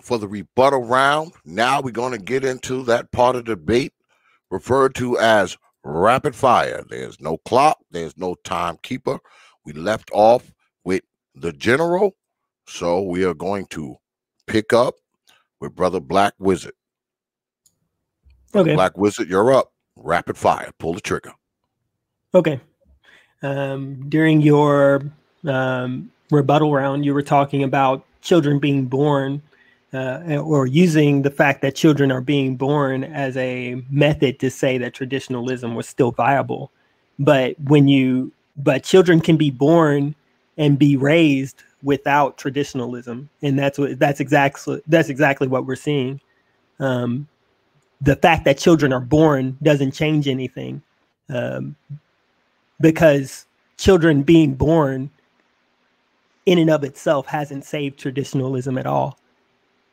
for the rebuttal round. Now we're going to get into that part of the debate referred to as rapid fire. There's no clock, there's no timekeeper. We left off with the general, so we are going to pick up with Brother Black Wizard. Brother Okay. Black Wizard, you're up. Rapid fire. Pull the trigger. Okay. During your rebuttal round, you were talking about children being born or using the fact that children are being born as a method to say that traditionalism was still viable. But children can be born and be raised without traditionalism. And that's exactly what we're seeing. The fact that children are born doesn't change anything. Because children being born in and of itself hasn't saved traditionalism at all.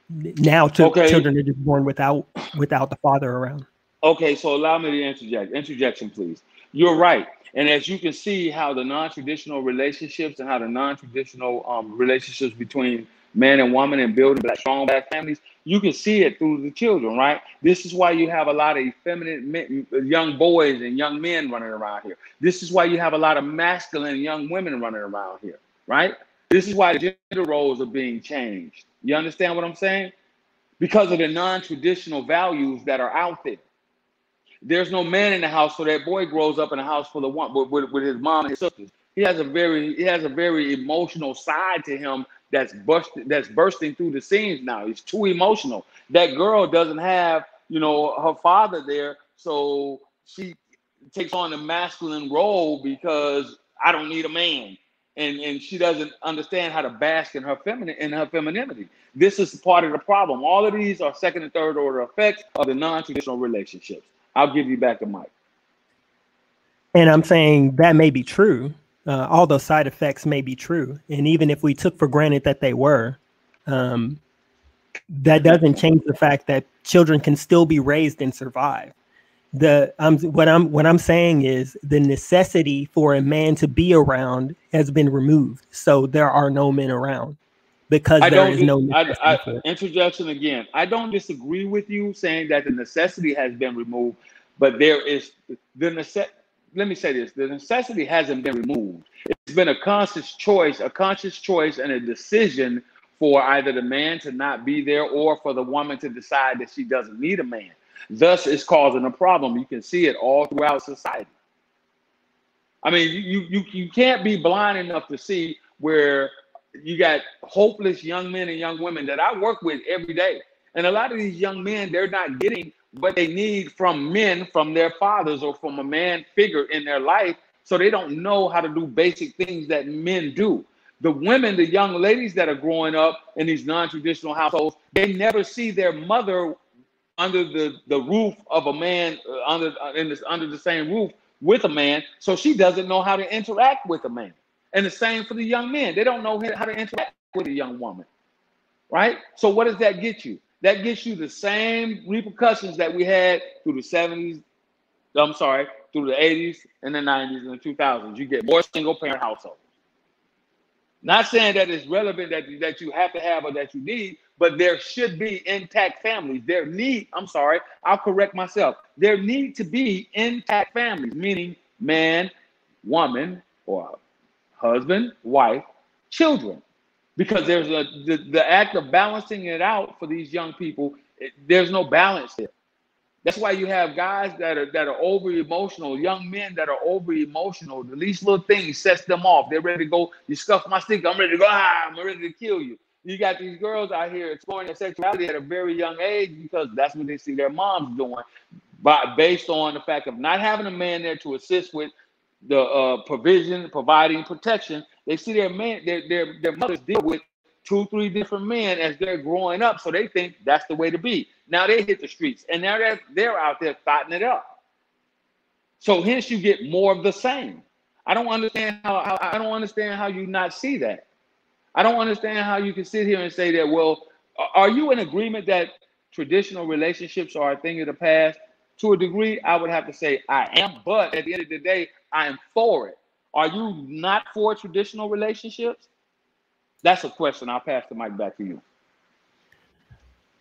Now children are just born without the father around. Okay, so allow me to interject. Interjection, please. You're right. And as you can see how the non-traditional relationships and how the non-traditional relationships between man and woman and building strong black families, you can see it through the children, right? This is why you have a lot of effeminate young boys and young men running around here. This is why you have a lot of masculine young women running around here, right? This is why the gender roles are being changed. You understand what I'm saying? Because of the non-traditional values that are out there. There's no man in the house, so that boy grows up in a house full of one with his mom and his sisters. He has a very emotional side to him that's bursting through the seams now. He's too emotional. That girl doesn't have, her father there, so she takes on the masculine role because I don't need a man. And she doesn't understand how to bask in her femininity. This is part of the problem. All of these are second and third order effects of the non-traditional relationships. I'll give you back the mic. And I'm saying that may be true. All those side effects may be true. And even if we took for granted that they were, that doesn't change the fact that children can still be raised and survive. What I'm saying is the necessity for a man to be around has been removed. So there are no men around because there is no necessity for it. Interjection again. I don't disagree with you saying that the necessity has been removed, but there is the necessity. Let me say this: the necessity hasn't been removed. It's been a conscious choice and a decision for either the man to not be there or for the woman to decide that she doesn't need a man. Thus, it's causing a problem. You can see it all throughout society. I mean, you can't be blind enough to see where you got hopeless young men and young women that I work with every day. And a lot of these young men, they're not getting what they need from men, from their fathers, or from a man figure in their life. So they don't know how to do basic things that men do. The women, the young ladies that are growing up in these non-traditional households, they never see their mother under the roof of a man, under the same roof with a man. So she doesn't know how to interact with a man. And the same for the young men. They don't know how to interact with a young woman, right? So what does that get you? That gets you the same repercussions that we had through the 70s, through the 80s and the 90s and the 2000s. You get more single parent households. Not saying that it's relevant that you have to have or that you need, but there should be intact families. I'll correct myself. There need to be intact families, meaning man, woman, or husband, wife, children. Because there's the act of balancing it out for these young people, there's no balance there. That's why you have guys that are over emotional, young men that are over emotional. The least little thing sets them off. They're ready to go. You scuff my stick, I'm ready to go. I'm ready to kill you. You got these girls out here exploring their sexuality at a very young age because that's what they see their moms doing, based on the fact of not having a man there to assist with the providing protection. They see their mothers deal with 2-3 different men as they're growing up, so they think that's the way to be. Now they hit the streets, and now they're out there thotting it up. So hence you get more of the same. I don't understand how you not see that. I don't understand how you can sit here and say that. Well, are you in agreement that traditional relationships are a thing of the past? To a degree, I would have to say I am, but at the end of the day, I am for it. Are you not for traditional relationships? That's a question. I'll pass the mic back to you.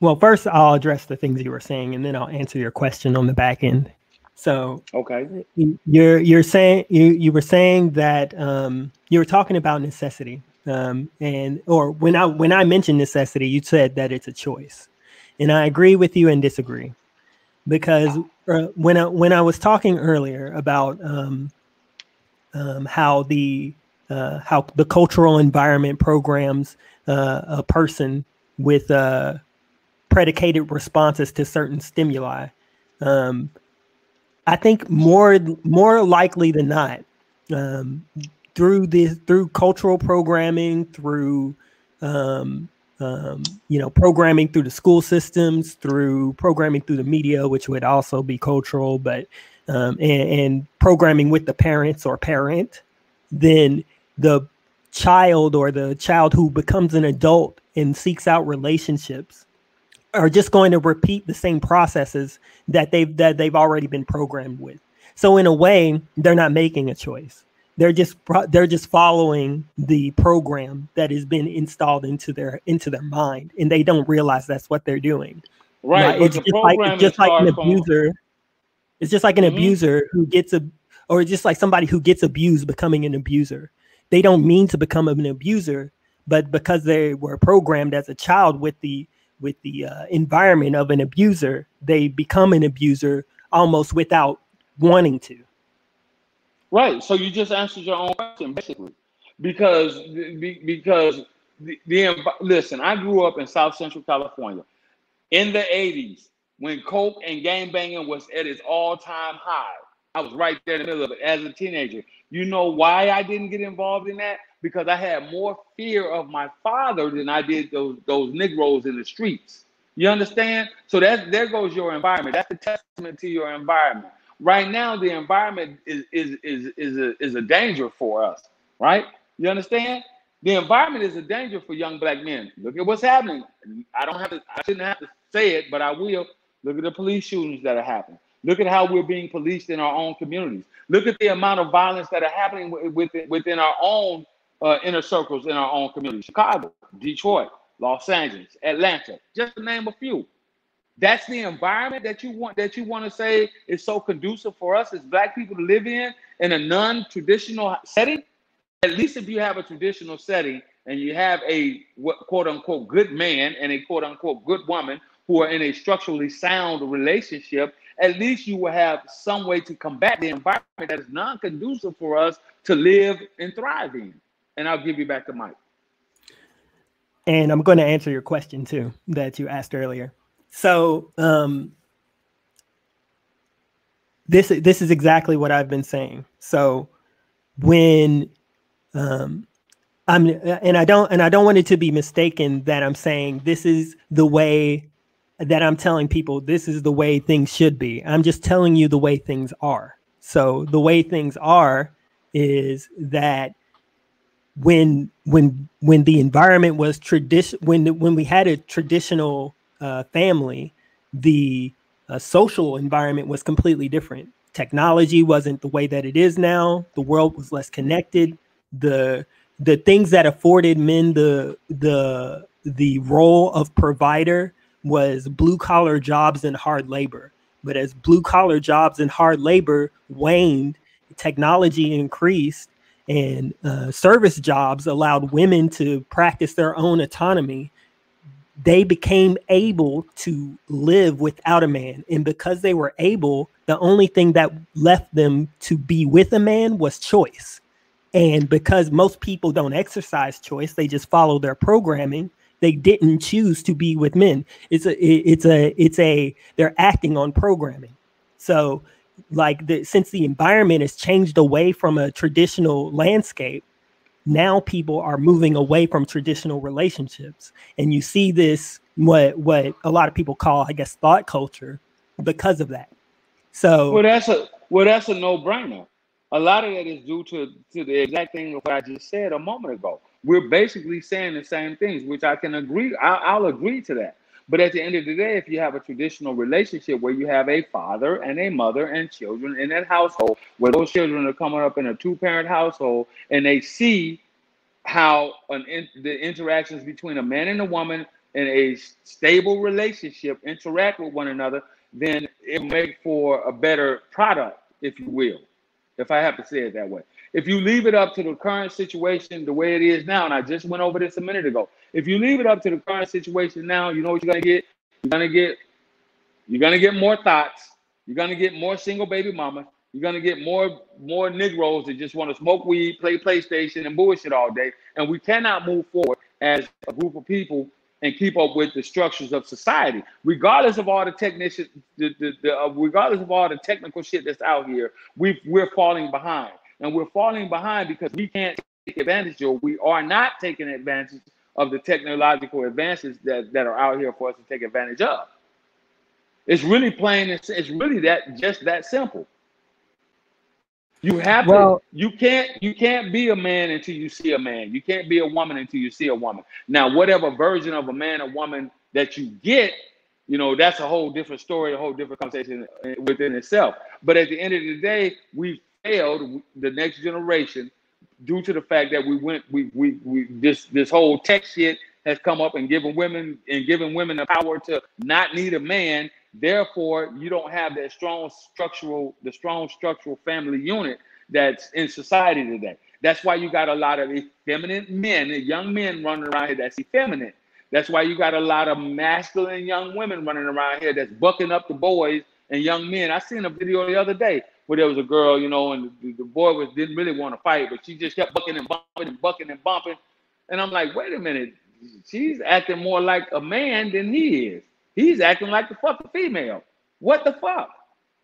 Well, first I'll address the things you were saying, and then I'll answer your question on the back end. So, Okay. you're saying you were saying that you were talking about necessity, and or when I mentioned necessity, you said that it's a choice, and I agree with you and disagree, because when I was talking earlier about how the cultural environment programs a person with predicated responses to certain stimuli. I think more likely than not, through cultural programming, through programming through the school systems, through programming through the media, which would also be cultural, but and programming with the parents or parent, then the child who becomes an adult and seeks out relationships are just going to repeat the same processes that they've already been programmed with. So in a way, they're not making a choice. They're just following the program that has been installed into their mind, and they don't realize that's what they're doing. Right, but It's just like an abuser. It's just like an abuser who gets or just like somebody who gets abused becoming an abuser. They don't mean to become an abuser, but because they were programmed as a child with the environment of an abuser, they become an abuser almost without wanting to. Right. So you just answered your own question, basically, because listen, I grew up in South Central California in the '80s when coke and gang banging was at its all-time high. I was right there in the middle of it as a teenager. You know why I didn't get involved in that? Because I had more fear of my father than I did those Negroes in the streets. You understand? So there goes your environment. That's a testament to your environment. Right now, the environment is a danger for us. Right? You understand? The environment is a danger for young black men. Look at what's happening. I shouldn't have to say it, but I will. Look at the police shootings that are happening. Look at how we're being policed in our own communities. Look at the amount of violence that are happening within our own inner circles in our own communities. Chicago, Detroit, Los Angeles, Atlanta, just to name a few. That's the environment that you want to say is so conducive for us as black people to live in a non-traditional setting. At least if you have a traditional setting and you have a quote unquote good man and a quote unquote good woman who are in a structurally sound relationship, at least you will have some way to combat the environment that is non-conducive for us to live and thrive in. And I'll give you back the mic. And I'm going to answer your question too that you asked earlier. So this is exactly what I've been saying. So when I don't want it to be mistaken that I'm saying this is the way that I'm telling people this is the way things should be. I'm just telling you the way things are. So the way things are is that when the environment was when we had a traditional family, the social environment was completely different. Technology wasn't the way that it is now. The world was less connected. The things that afforded men the role of provider was blue collar jobs and hard labor. But as blue collar jobs and hard labor waned, technology increased, and service jobs allowed women to practice their own autonomy. They became able to live without a man. And because they were able, the only thing that left them to be with a man was choice. And because most people don't exercise choice, they just follow their programming. They didn't choose to be with men. They're acting on programming. So since the environment has changed away from a traditional landscape, now people are moving away from traditional relationships. And you see this, what a lot of people call, I guess, thought culture because of that. So Well, that's a no-brainer. A lot of that is due to the exact thing of what I just said a moment ago. We're basically saying the same things, which I can agree. I'll agree to that. But at the end of the day, if you have a traditional relationship where you have a father and a mother and children in that household, where those children are coming up in a two-parent household and they see how the interactions between a man and a woman in a stable relationship interact with one another, then it will make for a better product, if you will, if I have to say it that way. If you leave it up to the current situation the way it is now, and I just went over this a minute ago, if you leave it up to the current situation now, you know what you're gonna get? You're gonna get more thoughts. You're gonna get more single baby mamas. You're gonna get more Negroes that just want to smoke weed, play PlayStation, and bullshit all day. And we cannot move forward as a group of people and keep up with the structures of society, regardless of all the technicians, regardless of all the technical shit that's out here. We're falling behind, and we're falling behind because we can't take advantage, or we are not taking advantage of the technological advances that are out here for us to take advantage of. It's really plain. It's really just that simple. You have to. You can't be a man until you see a man. You can't be a woman until you see a woman. Now, whatever version of a man or woman that you get, you know, that's a whole different story, a whole different conversation within itself. But at the end of the day, we failed the next generation due to the fact that this whole tech shit has come up and given women the power to not need a man. Therefore, you don't have that strong structural family unit that's in society today. That's why you got a lot of effeminate men, young men running around here that's effeminate. That's why you got a lot of masculine young women running around here that's bucking up the boys and young men. I seen a video the other day where there was a girl, you know, and the boy didn't really want to fight, but she just kept bucking and bumping and bucking and bumping. And I'm like, wait a minute, she's acting more like a man than he is. He's acting like the fucking female. What the fuck?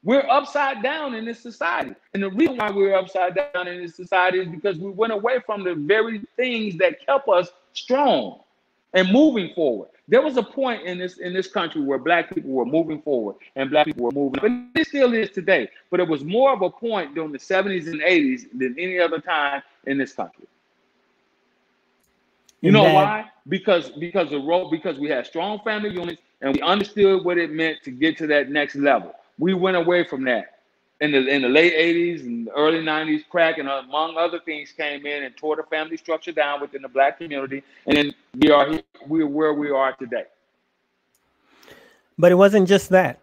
We're upside down in this society. And the reason why we're upside down in this society is because we went away from the very things that kept us strong and moving forward. There was a point in this country where black people were moving forward and black people were moving, but it still is today. But it was more of a point during the 70s and 80s than any other time in this country. You know why? Because we had strong family units and we understood what it meant to get to that next level. We went away from that in the late 80s and early 90s. Crack and among other things came in and tore the family structure down within the black community, and then we're where we are today. But it wasn't just that.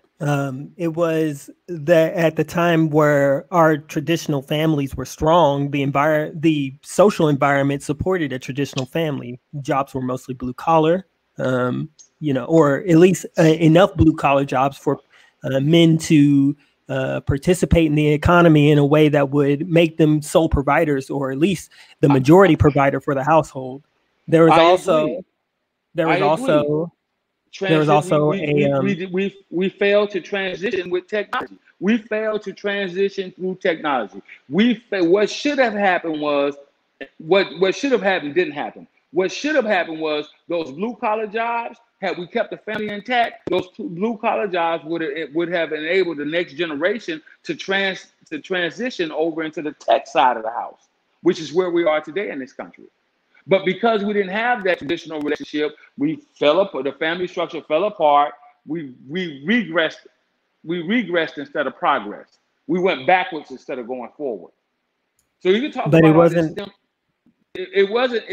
It was that at the time where our traditional families were strong, the social environment supported a traditional family. Jobs were mostly blue collar, or at least enough blue collar jobs for men to participate in the economy in a way that would make them sole providers, or at least the majority provider for the household. There was also we failed to transition with technology. We failed to transition through technology. What should have happened was what should have happened didn't happen. What should have happened was those blue collar jobs. Had we kept the family intact, those blue collar jobs would have enabled the next generation to transition over into the tech side of the house, which is where we are today in this country. But because we didn't have that traditional relationship, we fell apart. The family structure fell apart. We regressed. We regressed instead of progress. We went backwards instead of going forward. So you can talk about. But it wasn't. It wasn't.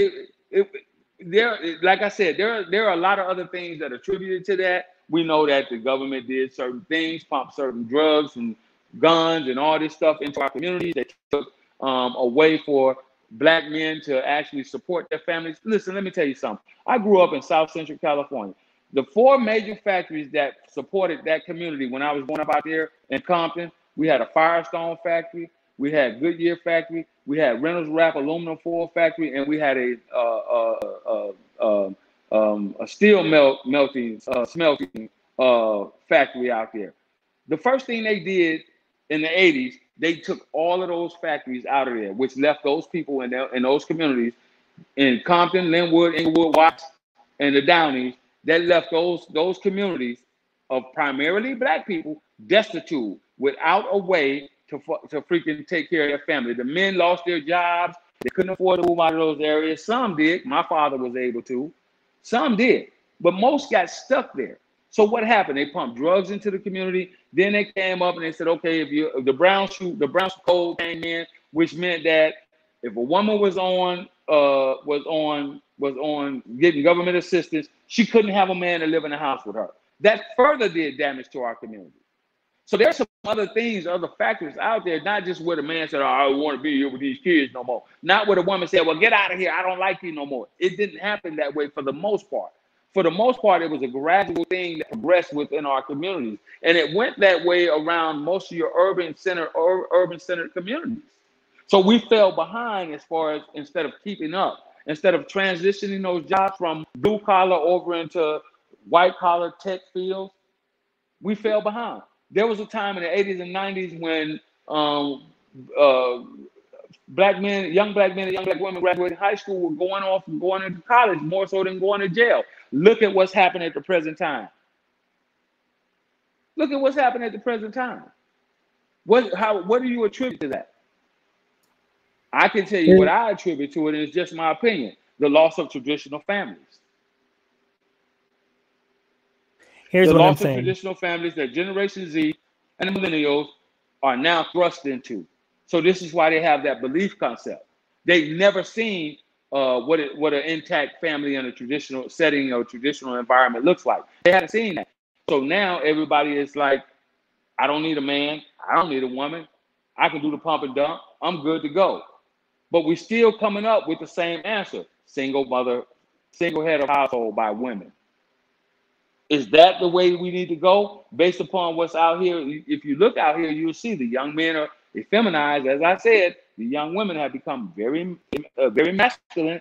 Like I said, there are a lot of other things that are attributed to that. We know that the government did certain things, pumped certain drugs and guns and all this stuff into our communities. They took away for black men to actually support their families. Listen, let me tell you something. I grew up in South Central California. The 4 major factories that supported that community when I was growing up out there in Compton, we had a Firestone factory, we had Goodyear factory, we had Reynolds Wrap aluminum foil factory, and we had a steel smelting factory out there. The first thing they did in the 80s, they took all of those factories out of there, which left those people in those communities in Compton, Linwood, Inglewood, Watts, and the Downies. That left those communities of primarily black people destitute, without a way to freaking take care of their family. The men lost their jobs. They couldn't afford to move out of those areas. Some did. My father was able to. Some did. But most got stuck there. So what happened? They pumped drugs into the community. Then they came up and they said, okay, if the brown shoe code came in, which meant that if a woman was on was on getting government assistance, she couldn't have a man to live in the house with her. That further did damage to our community. So there's some other things, other factors out there, not just where the man said, oh, I don't want to be here with these kids no more. Not where the woman said, well, get out of here. I don't like you no more. It didn't happen that way for the most part. For the most part, it was a gradual thing that progressed within our communities. And it went that way around most of your urban-centered communities. So we fell behind as far as instead of keeping up, instead of transitioning those jobs from blue collar over into white collar tech fields, we fell behind. There was a time in the 80s and 90s when black men, young black men and young black women graduating high school were going off and going into college more so than going to jail. Look at what's happening at the present time. Look at what's happening at the present time. What do you attribute to that? I can tell you what I attribute to it, and it's just my opinion. The loss of traditional families. Here's what I'm saying. The loss of traditional families that Generation Z and the millennials are now thrust into. So this is why they have that belief concept. They've never seen what an intact family in a traditional setting or traditional environment looks like. They haven't seen that. So now everybody is like, I don't need a man. I don't need a woman. I can do the pump and dump. I'm good to go. But we're still coming up with the same answer. Single mother, single head of household by women. Is that the way we need to go? Based upon what's out here, if you look out here, you'll see the young men are effeminized. As I said, the young women have become very masculine.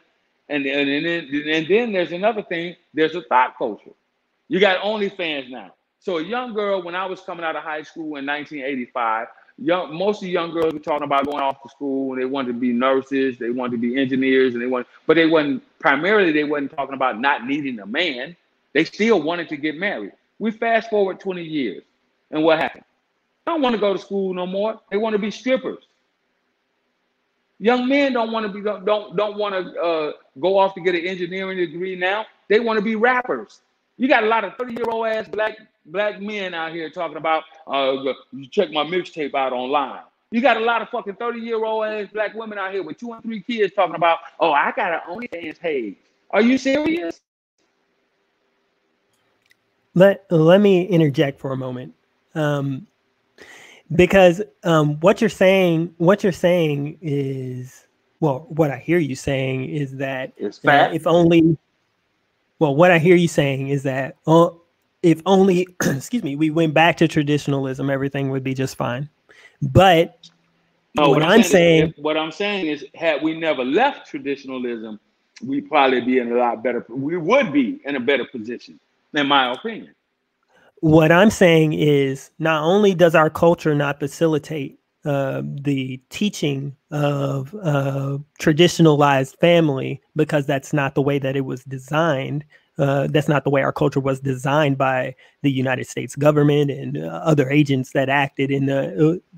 And then there's another thing. There's a thought culture. You got OnlyFans now. So a young girl, when I was coming out of high school in 1985, most of the young girls were talking about going off to school and they wanted to be nurses, they wanted to be engineers, but they wasn't talking about not needing a man. They still wanted to get married. We fast forward 20 years, and what happened? They don't want to go to school no more. They want to be strippers. Young men don't want to go off to get an engineering degree now. They want to be rappers. You got a lot of 30-year-old ass black men out here talking about you check my mixtape out online. You got a lot of fucking 30-year-old ass black women out here with 2 and 3 kids talking about, oh, I got an OnlyFans page. Are you serious? Let me interject for a moment, because what you're saying is, well, what I hear you saying is that what I hear you saying is that if only excuse me, we went back to traditionalism, everything would be just fine. But what I'm saying is, had we never left traditionalism, we'd probably be in a lot better. We would be in a better position. In my opinion. What I'm saying is not only does our culture not facilitate the teaching of traditionalized family, because that's not the way that it was designed. That's not the way our culture was designed by the United States government and other agents that acted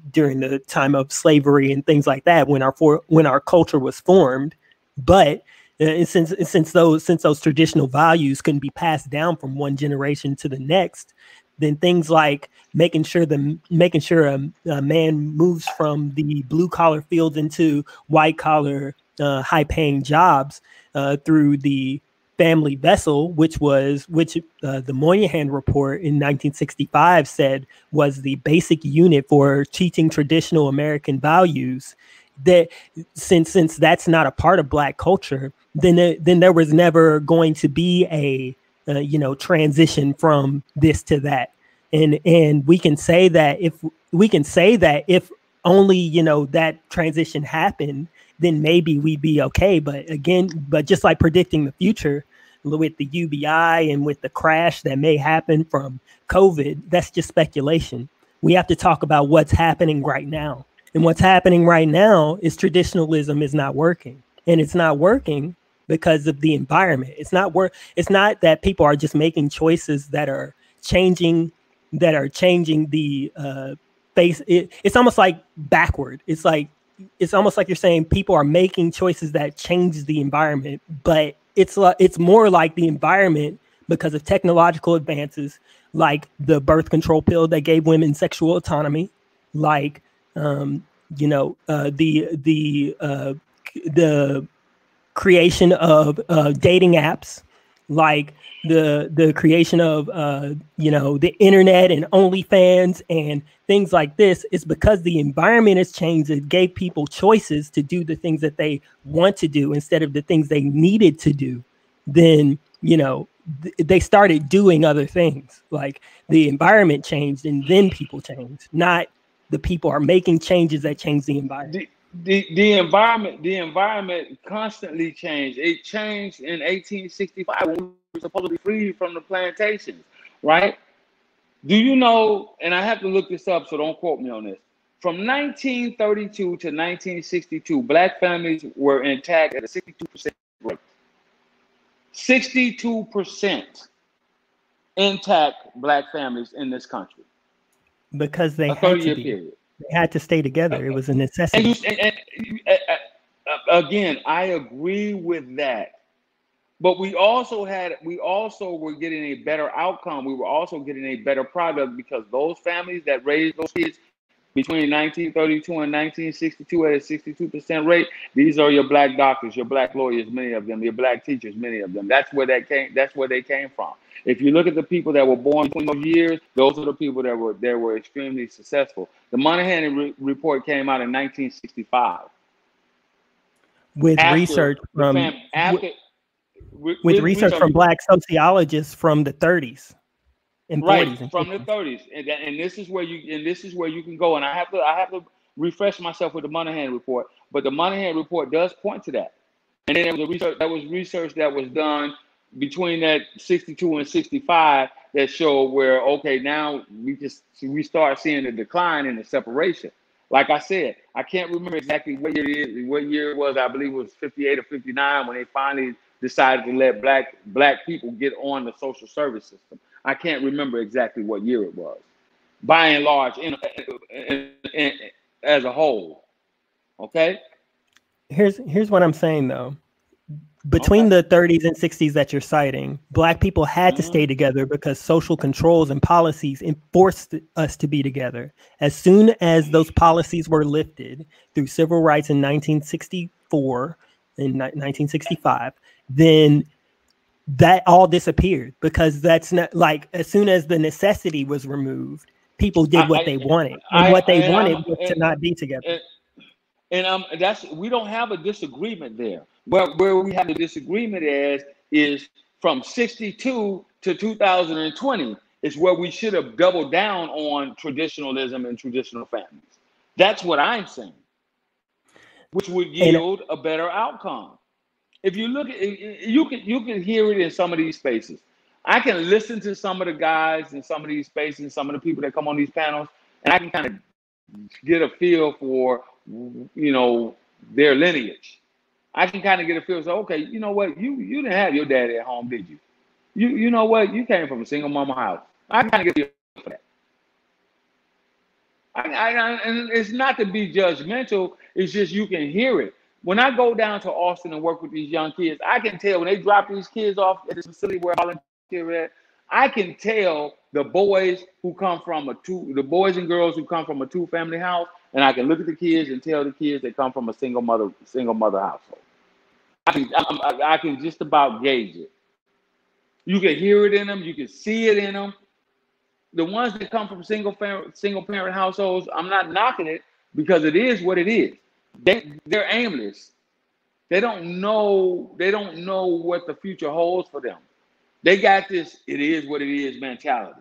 during the time of slavery and things like that when our culture was formed. But since those traditional values couldn't be passed down from one generation to the next, then things like making sure a man moves from the blue collar fields into white collar high paying jobs through the family vessel, which the Moynihan report in 1965 said was the basic unit for teaching traditional American values. That since that's not a part of Black culture, then there was never going to be a transition from this to that, and we can say that if only that transition happened, then maybe we'd be okay. But just like predicting the future with the UBI and with the crash that may happen from COVID, that's just speculation. We have to talk about what's happening right now. And what's happening right now is traditionalism is not working. And it's not working because of the environment. It's not that people are just making choices that are changing the face. It's almost like backward. It's almost like you're saying people are making choices that change the environment, but it's more like the environment because of technological advances, like the birth control pill that gave women sexual autonomy, like the creation of dating apps, like the creation of the internet and OnlyFans and things like this, is because the environment has changed. It gave people choices to do the things that they want to do instead of the things they needed to do. Then they started doing other things. Like the environment changed and then people changed, not the people are making changes that change the environment. The environment constantly changed. It changed in 1865 when we were supposed to be free from the plantations, right? Do you know, and I have to look this up, so don't quote me on this. From 1932 to 1962, black families were intact at a 62% rate. 62% intact black families in this country. Because they a had 30-year to be. period. They had to stay together. It was a necessity. Again, I agree with that. But we also were getting a better outcome. We were also getting a better product because those families that raised those kids between 1932 and 1962 at a 62% rate, these are your black doctors, your black lawyers, many of them, your black teachers, many of them. That's where they came from. If you look at the people that were born between those years, those are the people that were extremely successful. The Monahan report came out in 1965. With research from black sociologists from the 30s and 40s and from 50s. The 30s, and this is where you can go. And I have to refresh myself with the Monahan report, but the Monahan report does point to that. And then there was research that was done between that 62 and 65 that showed where now we start seeing the decline in the separation. Like I said, I can't remember exactly what year it was. I believe it was 58 or 59 when they finally decided to let black people get on the social service system. I can't remember exactly what year it was. By and large, as a whole, okay. Here's what I'm saying though. Between the 30s and 60s that you're citing, black people had to stay together because social controls and policies enforced us to be together. As soon as those policies were lifted through civil rights in 1964 and 1965, then that all disappeared because that's not like as soon as the necessity was removed, people did what they wanted. And what they wanted was to not be together. And we don't have a disagreement there. Where we have the disagreement is from 62 to 2020 is where we should have doubled down on traditionalism and traditional families. That's what I'm saying, which would yield a better outcome. If you look at you can hear it in some of these spaces. I can listen to some of the guys in some of these spaces, some of the people that come on these panels, and I can kind of get a feel for their lineage. I can kind of get a feel. So, okay, you know what? You didn't have your daddy at home, did you? You know what? You came from a single mama house. I can kind of get a feel for that. And it's not to be judgmental. It's just you can hear it. When I go down to Austin and work with these young kids, I can tell when they drop these kids off at this facility where I volunteer at, I can tell the boys who come from the boys and girls who come from a two-family house, and I can look at the kids and tell the kids they come from a single mother household. I can just about gauge it. You can hear it in them. You can see it in them. The ones that come from single parent households, I'm not knocking it because it is what it is. They're aimless. They don't know what the future holds for them. They got this "it is what it is" mentality.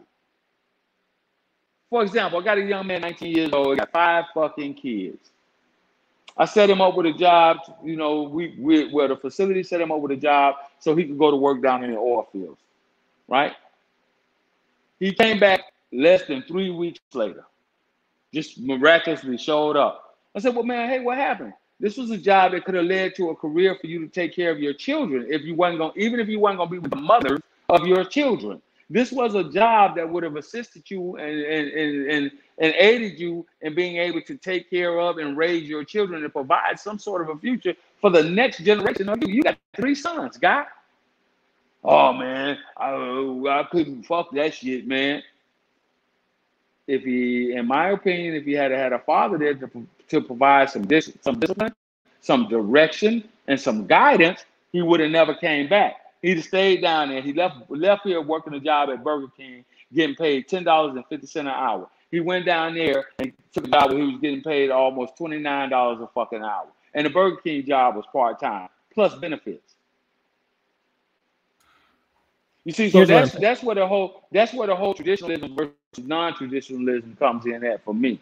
For example, I got a young man, 19 years old, he got 5 fucking kids. I set him up with a job, where the facility set him up with a job so he could go to work down in the oil fields, right? He came back less than 3 weeks later, just miraculously showed up. I said, well, man, hey, what happened? This was a job that could have led to a career for you to take care of your children even if you weren't going to be with the mothers of your children. This was a job that would have assisted you and aided you in being able to take care of and raise your children and provide some sort of a future for the next generation of you. You got 3 sons, guy. Oh, man, I couldn't fuck that shit, man. In my opinion, if he had had a father there to provide some discipline, some direction, and some guidance, he would have never came back. He'd have stayed down there. He left here working a job at Burger King, getting paid $10.50 an hour. He went down there and took a job where he was getting paid almost $29 a fucking hour. And the Burger King job was part-time, plus benefits. You see, so that's where the whole traditionalism versus non-traditionalism comes in at for me.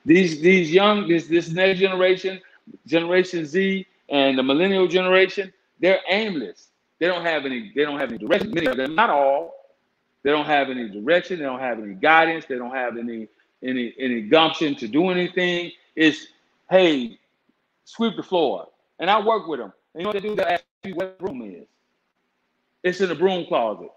This next generation, Generation Z, and the millennial generation, they're aimless. They don't have any direction. Many of them, not all. They don't have any direction. They don't have any guidance. They don't have any gumption to do anything. It's, hey, sweep the floor. And I work with them. And you know what they do? They ask you where the room is. It's in the broom closet.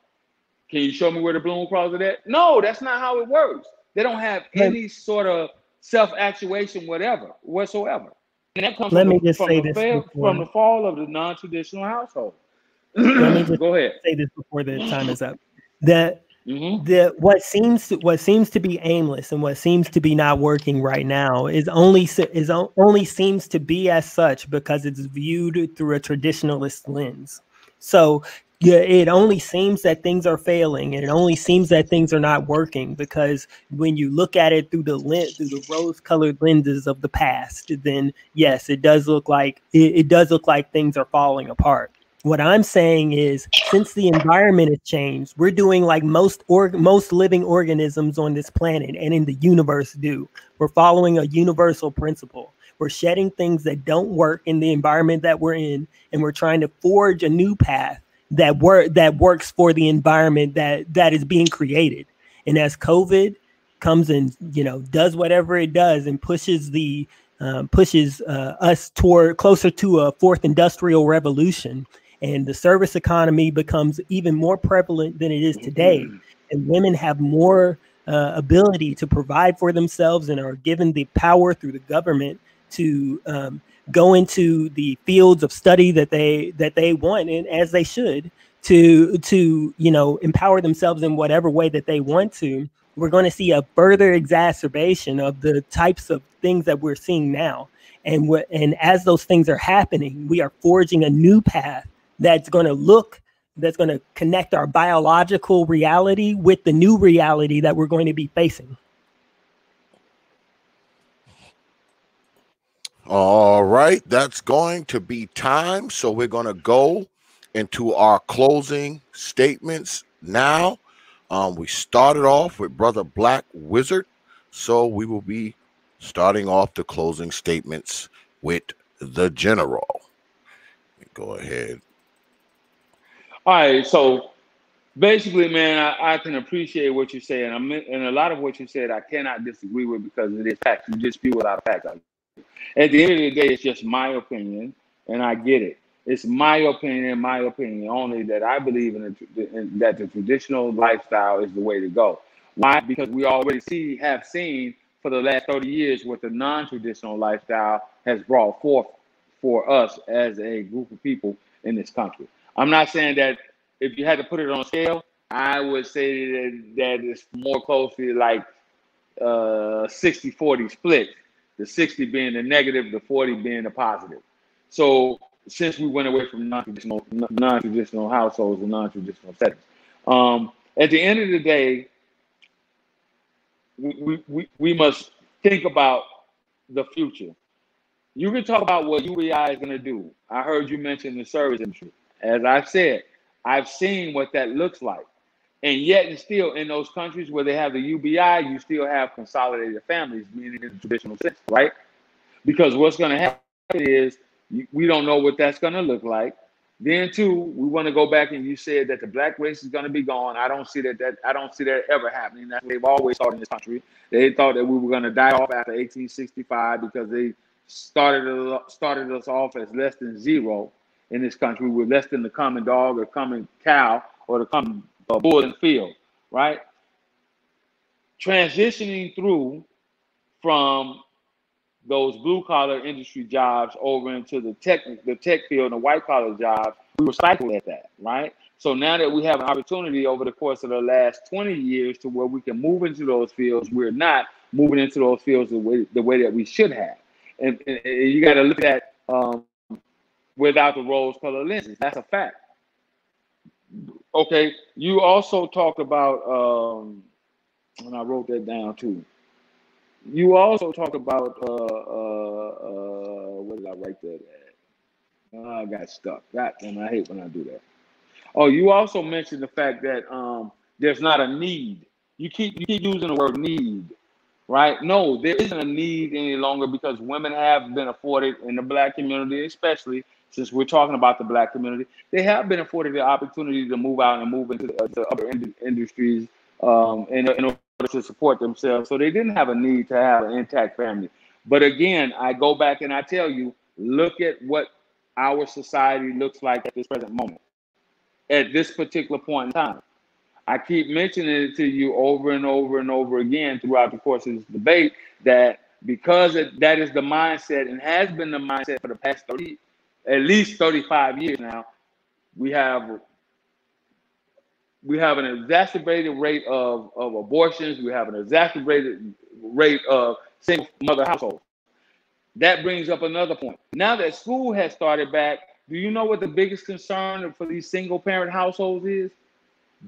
Can you show me where the broom closet is? No, that's not how it works. They don't have any sort of self-actuation, whatsoever. And that comes from the fall of the non-traditional household. Let me just go ahead. Say this before the time is up. That what seems to be aimless and what seems to be not working right now is only seems to be as such because it's viewed through a traditionalist lens. So yeah, it only seems that things are failing, and it only seems that things are not working because when you look at it through the rose-colored lenses of the past, then yes, it does look like things are falling apart. What I'm saying is, since the environment has changed, we're doing like most living organisms on this planet and in the universe do. We're following a universal principle. We're shedding things that don't work in the environment that we're in, and we're trying to forge a new path that works for the environment that is being created. And as COVID comes and does whatever it does and pushes us toward closer to a fourth industrial revolution, and the service economy becomes even more prevalent than it is today, and women have more ability to provide for themselves and are given the power through the government to go into the fields of study that they want, and as they should, to empower themselves in whatever way that they want to. We're going to see a further exacerbation of the types of things that we're seeing now, and as those things are happening, we are forging a new path that's going to connect our biological reality with the new reality that we're going to be facing. All right, that's going to be time. So we're going to go into our closing statements now. We started off with Brother Black Wizard, so we will be starting off the closing statements with the General. Go ahead. All right, so basically, man, I can appreciate what you're saying. And a lot of what you said, I cannot disagree with because it is facts. You just speak without facts. At the end of the day, it's just my opinion, and I get it. It's my opinion only, that I believe that the traditional lifestyle is the way to go. Why? Because we already have seen for the last 30 years what the non-traditional lifestyle has brought forth for us as a group of people in this country. I'm not saying that if you had to put it on a scale, I would say that it's more closely like 60-40 split. The 60 being the negative, the 40 being the positive. So since we went away from non-traditional households and non-traditional settings, at the end of the day, we must think about the future. You can talk about what UBI is going to do. I heard you mention the service industry. As I've said, I've seen what that looks like. And yet, and still, in those countries where they have the UBI, you still have consolidated families, meaning in the traditional sense, right? Because what's going to happen is we don't know what that's going to look like. Then, too, we want to go back, and you said that the black race is going to be gone. I don't see that ever happening. That's what they've always thought in this country. They thought that we were going to die off after 1865 because they started us off as less than zero in this country. We're less than the common dog or common cow or the common bull in the field, right? Transitioning through from those blue-collar industry jobs over into the tech field and the white-collar jobs, we were cycled at that, right? So now that we have an opportunity over the course of the last 20 years to where we can move into those fields, we're not moving into those fields the way that we should have. And you got to look at without the rose-colored lenses. That's a fact. Okay, you also talked about, and I wrote that down too. You also talked about, what did I write that at? I got stuck. And I hate when I do that. Oh, you also mentioned the fact that there's not a need. You keep using the word need, right? No, there isn't a need any longer because women have been afforded in the Black community, especially since we're talking about the Black community, they have been afforded the opportunity to move out and move into other industries in order to support themselves. So they didn't have a need to have an intact family. But again, I go back and I tell you, look at what our society looks like at this present moment, at this particular point in time. I keep mentioning it to you over and over and over again throughout the course of this debate that because that is the mindset and has been the mindset for the past at least 35 years now, we have an exacerbated rate of abortions. We have an exacerbated rate of single mother households. That brings up another point. Now that school has started back, do you know what the biggest concern for these single parent households is?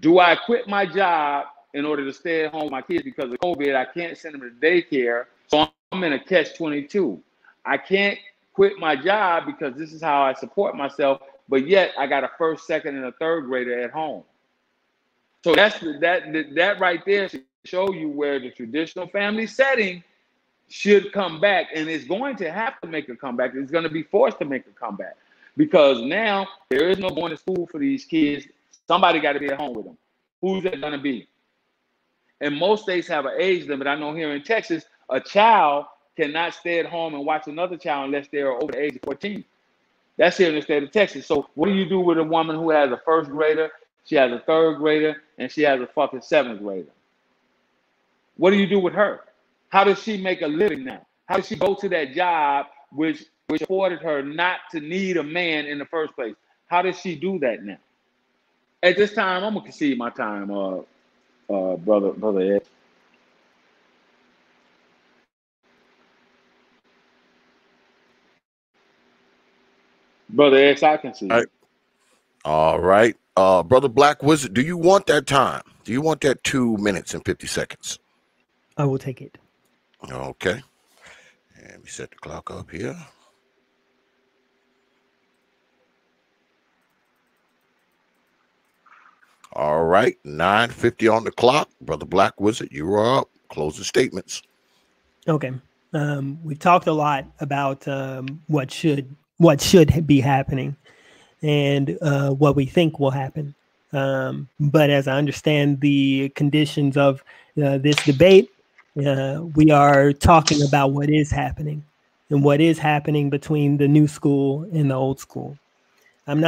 Do I quit my job in order to stay at home with my kids because of COVID? I can't send them to daycare, so I'm in a catch-22. I can't quit my job because this is how I support myself, but yet I got a first, second, and a third grader at home. So that right there should show you where the traditional family setting should come back, and it's going to have to make a comeback. It's going to be forced to make a comeback because now there is no going to school for these kids. Somebody got to be at home with them. Who's that going to be? And most states have an age limit. I know here in Texas, a child cannot stay at home and watch another child unless they're over the age of 14. That's here in the state of Texas. So what do you do with a woman who has a first grader, she has a third grader, and she has a fucking seventh grader? What do you do with her? How does she make a living now? How does she go to that job which afforded her not to need a man in the first place? How does she do that now? At this time, I'm gonna concede my time, brother Ed. Brother Ed, I concede. All right. Brother Black Wizard, do you want that time? Do you want that 2 minutes and 50 seconds? I will take it. Okay. And let me set the clock up here. All right, 9:50 on the clock. Brother Black Wizard, you are up. Closing statements. Okay. We've talked a lot about what should be happening and what we think will happen. But as I understand the conditions of this debate, we are talking about what is happening and what is happening between the new school and the old school. I'm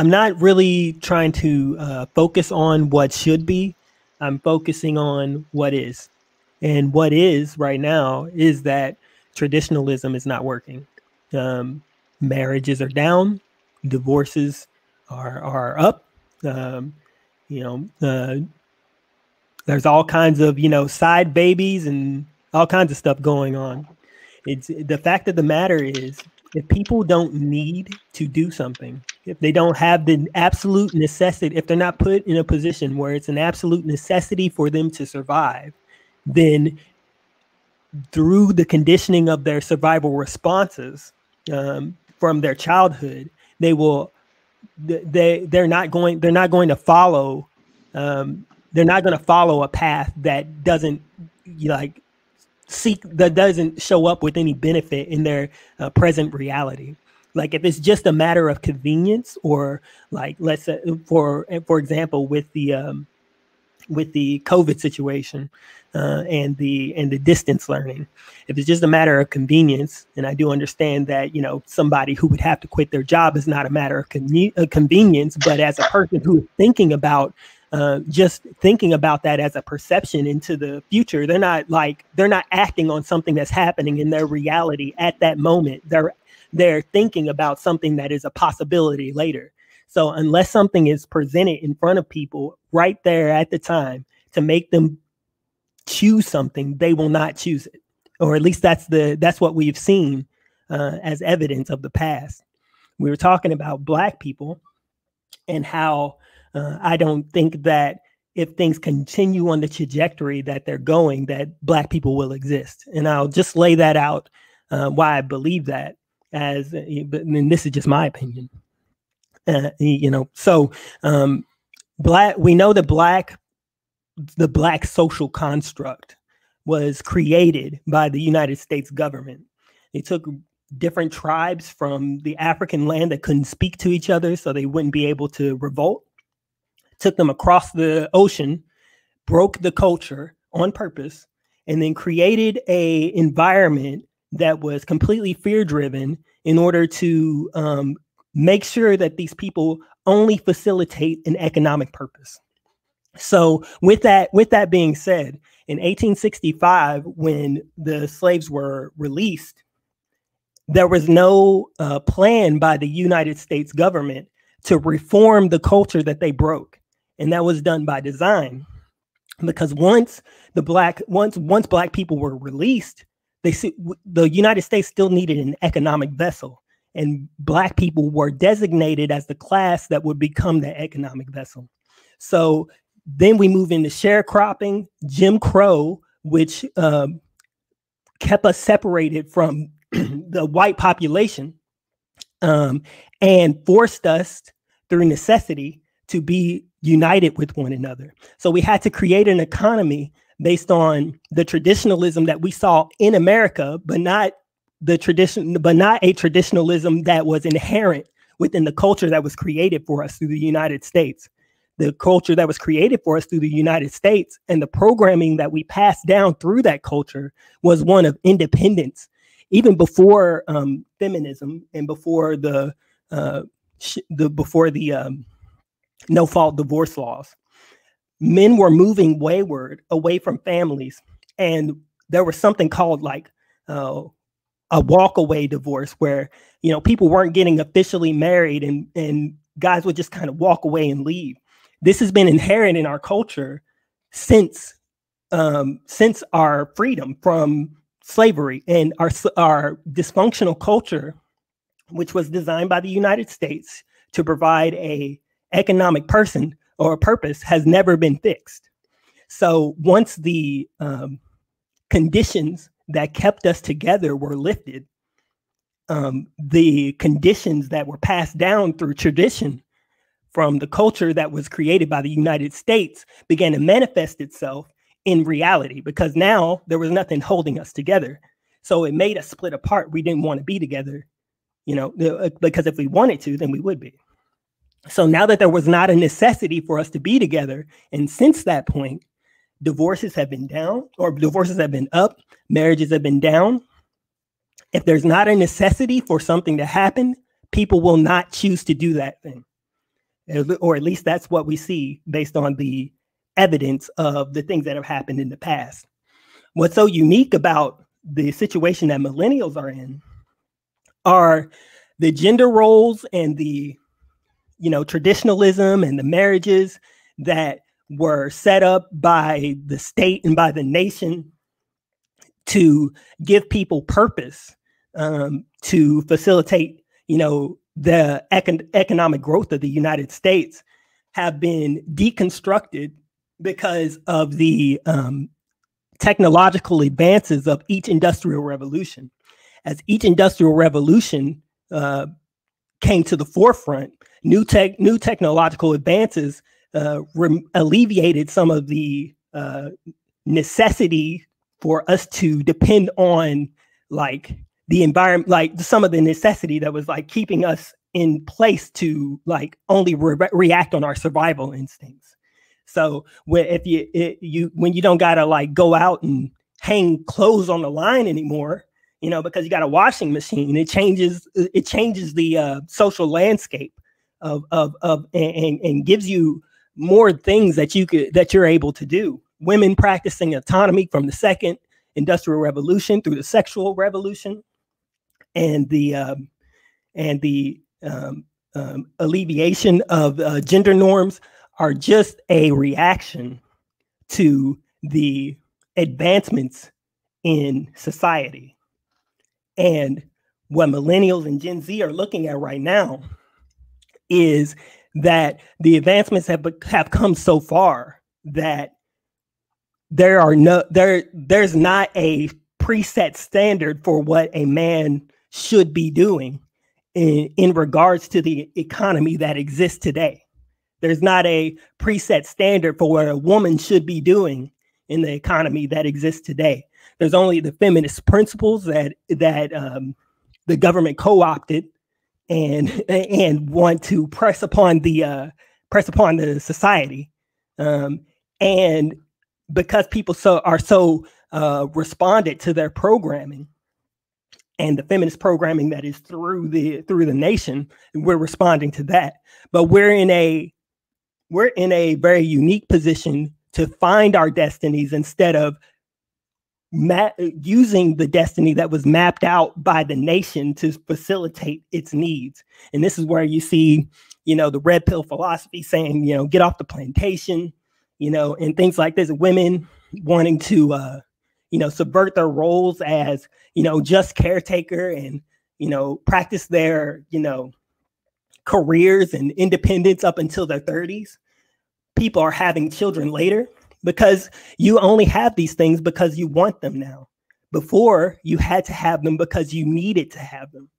not really trying to focus on what should be. I'm focusing on what is. And what is right now is that traditionalism is not working. Marriages are down. Divorces are up. There's all kinds of, side babies and all kinds of stuff going on. It's the fact of the matter is, if people don't need to do something, if they don't have the absolute necessity, if they're not put in a position where it's an absolute necessity for them to survive, then through the conditioning of their survival responses from their childhood, they're not going to follow a path that doesn't that doesn't show up with any benefit in their present reality. Like if it's just a matter of convenience, or like let's say for example with the COVID situation and the distance learning, if it's just a matter of convenience, and I do understand that somebody who would have to quit their job is not a matter of convenience, but as a person who is thinking about just thinking about that as a perception into the future, they're not acting on something that's happening in their reality at that moment. They're thinking about something that is a possibility later. So unless something is presented in front of people right there at the time to make them choose something, they will not choose it. Or at least that's what we've seen as evidence of the past. We were talking about Black people and how I don't think that if things continue on the trajectory that they're going, that Black people will exist. And I'll just lay that out why I believe that, and this is just my opinion. So we know that the Black social construct was created by the United States government. They took different tribes from the African land that couldn't speak to each other, so they wouldn't be able to revolt, took them across the ocean, broke the culture on purpose, and then created a environment that was completely fear-driven in order to make sure that these people only facilitate an economic purpose. So with that being said, in 1865, when the slaves were released, there was no plan by the United States government to reform the culture that they broke. And that was done by design, because once Black people were released, the United States still needed an economic vessel, and Black people were designated as the class that would become that economic vessel. So then we move into sharecropping, Jim Crow, which kept us separated from the white population, and forced us through necessity to be united with one another. So we had to create an economy based on the traditionalism that we saw in America, but not a traditionalism that was inherent within the culture that was created for us through the United States. The culture that was created for us through the United States and the programming that we passed down through that culture was one of independence. Even before feminism and before the no-fault divorce laws, men were moving wayward away from families, and there was something called like a walk-away divorce, where people weren't getting officially married, and guys would just kind of walk away and leave. This has been inherent in our culture since our freedom from slavery, and our dysfunctional culture, which was designed by the United States to provide a economic person or a purpose, has never been fixed. So once the conditions that kept us together were lifted, the conditions that were passed down through tradition from the culture that was created by the United States began to manifest itself in reality, because now there was nothing holding us together. So it made us split apart. We didn't want to be together, because if we wanted to, then we would be. So now that there was not a necessity for us to be together, and since that point, divorces have been down, or divorces have been up, marriages have been down. If there's not a necessity for something to happen, people will not choose to do that thing. Or at least that's what we see based on the evidence of the things that have happened in the past. What's so unique about the situation that millennials are in are the gender roles and the traditionalism and the marriages that were set up by the state and by the nation to give people purpose, to facilitate the economic growth of the United States, have been deconstructed because of the technological advances of each industrial revolution. As each industrial revolution came to the forefront, new technological advances alleviated some of the necessity for us to depend on like the environment, like some of the necessity that was like keeping us in place to like only react on our survival instincts. So when you don't gotta like go out and hang clothes on the line anymore, because you got a washing machine, it changes the social landscape and gives you more things that you're able to do. Women practicing autonomy from the second industrial revolution through the sexual revolution, and the alleviation of gender norms are just a reaction to the advancements in society. And what millennials and Gen Z are looking at right now is that the advancements have come so far that there's not a preset standard for what a man should be doing in regards to the economy that exists today. There's not a preset standard for what a woman should be doing in the economy that exists today. There's only the feminist principles that the government co-opted and want to press upon the society, and because people are so responded to their programming and the feminist programming that is through the nation, we're responding to that. But we're in a very unique position to find our destinies instead of using the destiny that was mapped out by the nation to facilitate its needs. And this is where you see, the red pill philosophy saying, get off the plantation, and things like this. Women wanting to, subvert their roles as, just caretaker and, practice their, careers and independence up until their 30s. People are having children later because you only have these things because you want them now. Before, you had to have them because you needed to have them.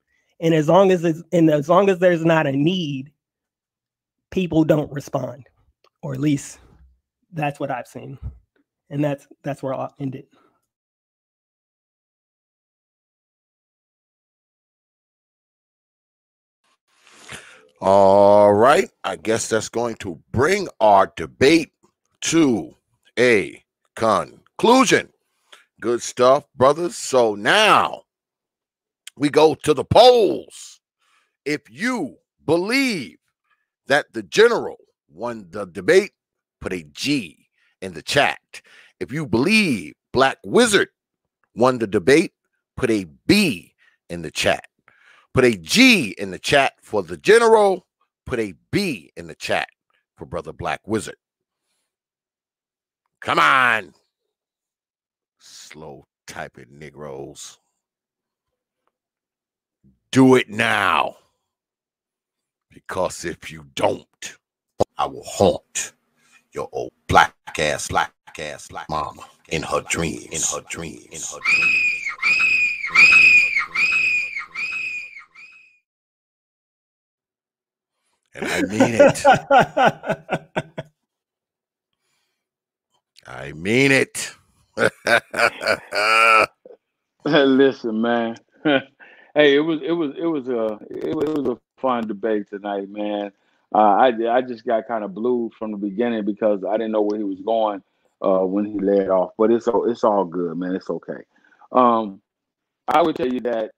And as long as there's not a need, people don't respond, or at least that's what I've seen. And that's where I'll end it. All right. I guess that's going to bring our debate to a conclusion. Good stuff, brothers. So now we go to the polls. If you believe that the general won the debate, put a G in the chat. If you believe Black Wizard won the debate, put a B in the chat. Put a G in the chat for the general. Put a B in the chat for Brother Black Wizard. Come on. Slow typing Negroes. Do it now. Because if you don't, I will haunt your old black ass mama in her dreams. And I mean it. I mean it. Listen, man. Hey, it was a fun debate tonight, man. I just got kind of blued from the beginning because I didn't know where he was going when he led off. But it's all good, man. It's okay. I would tell you that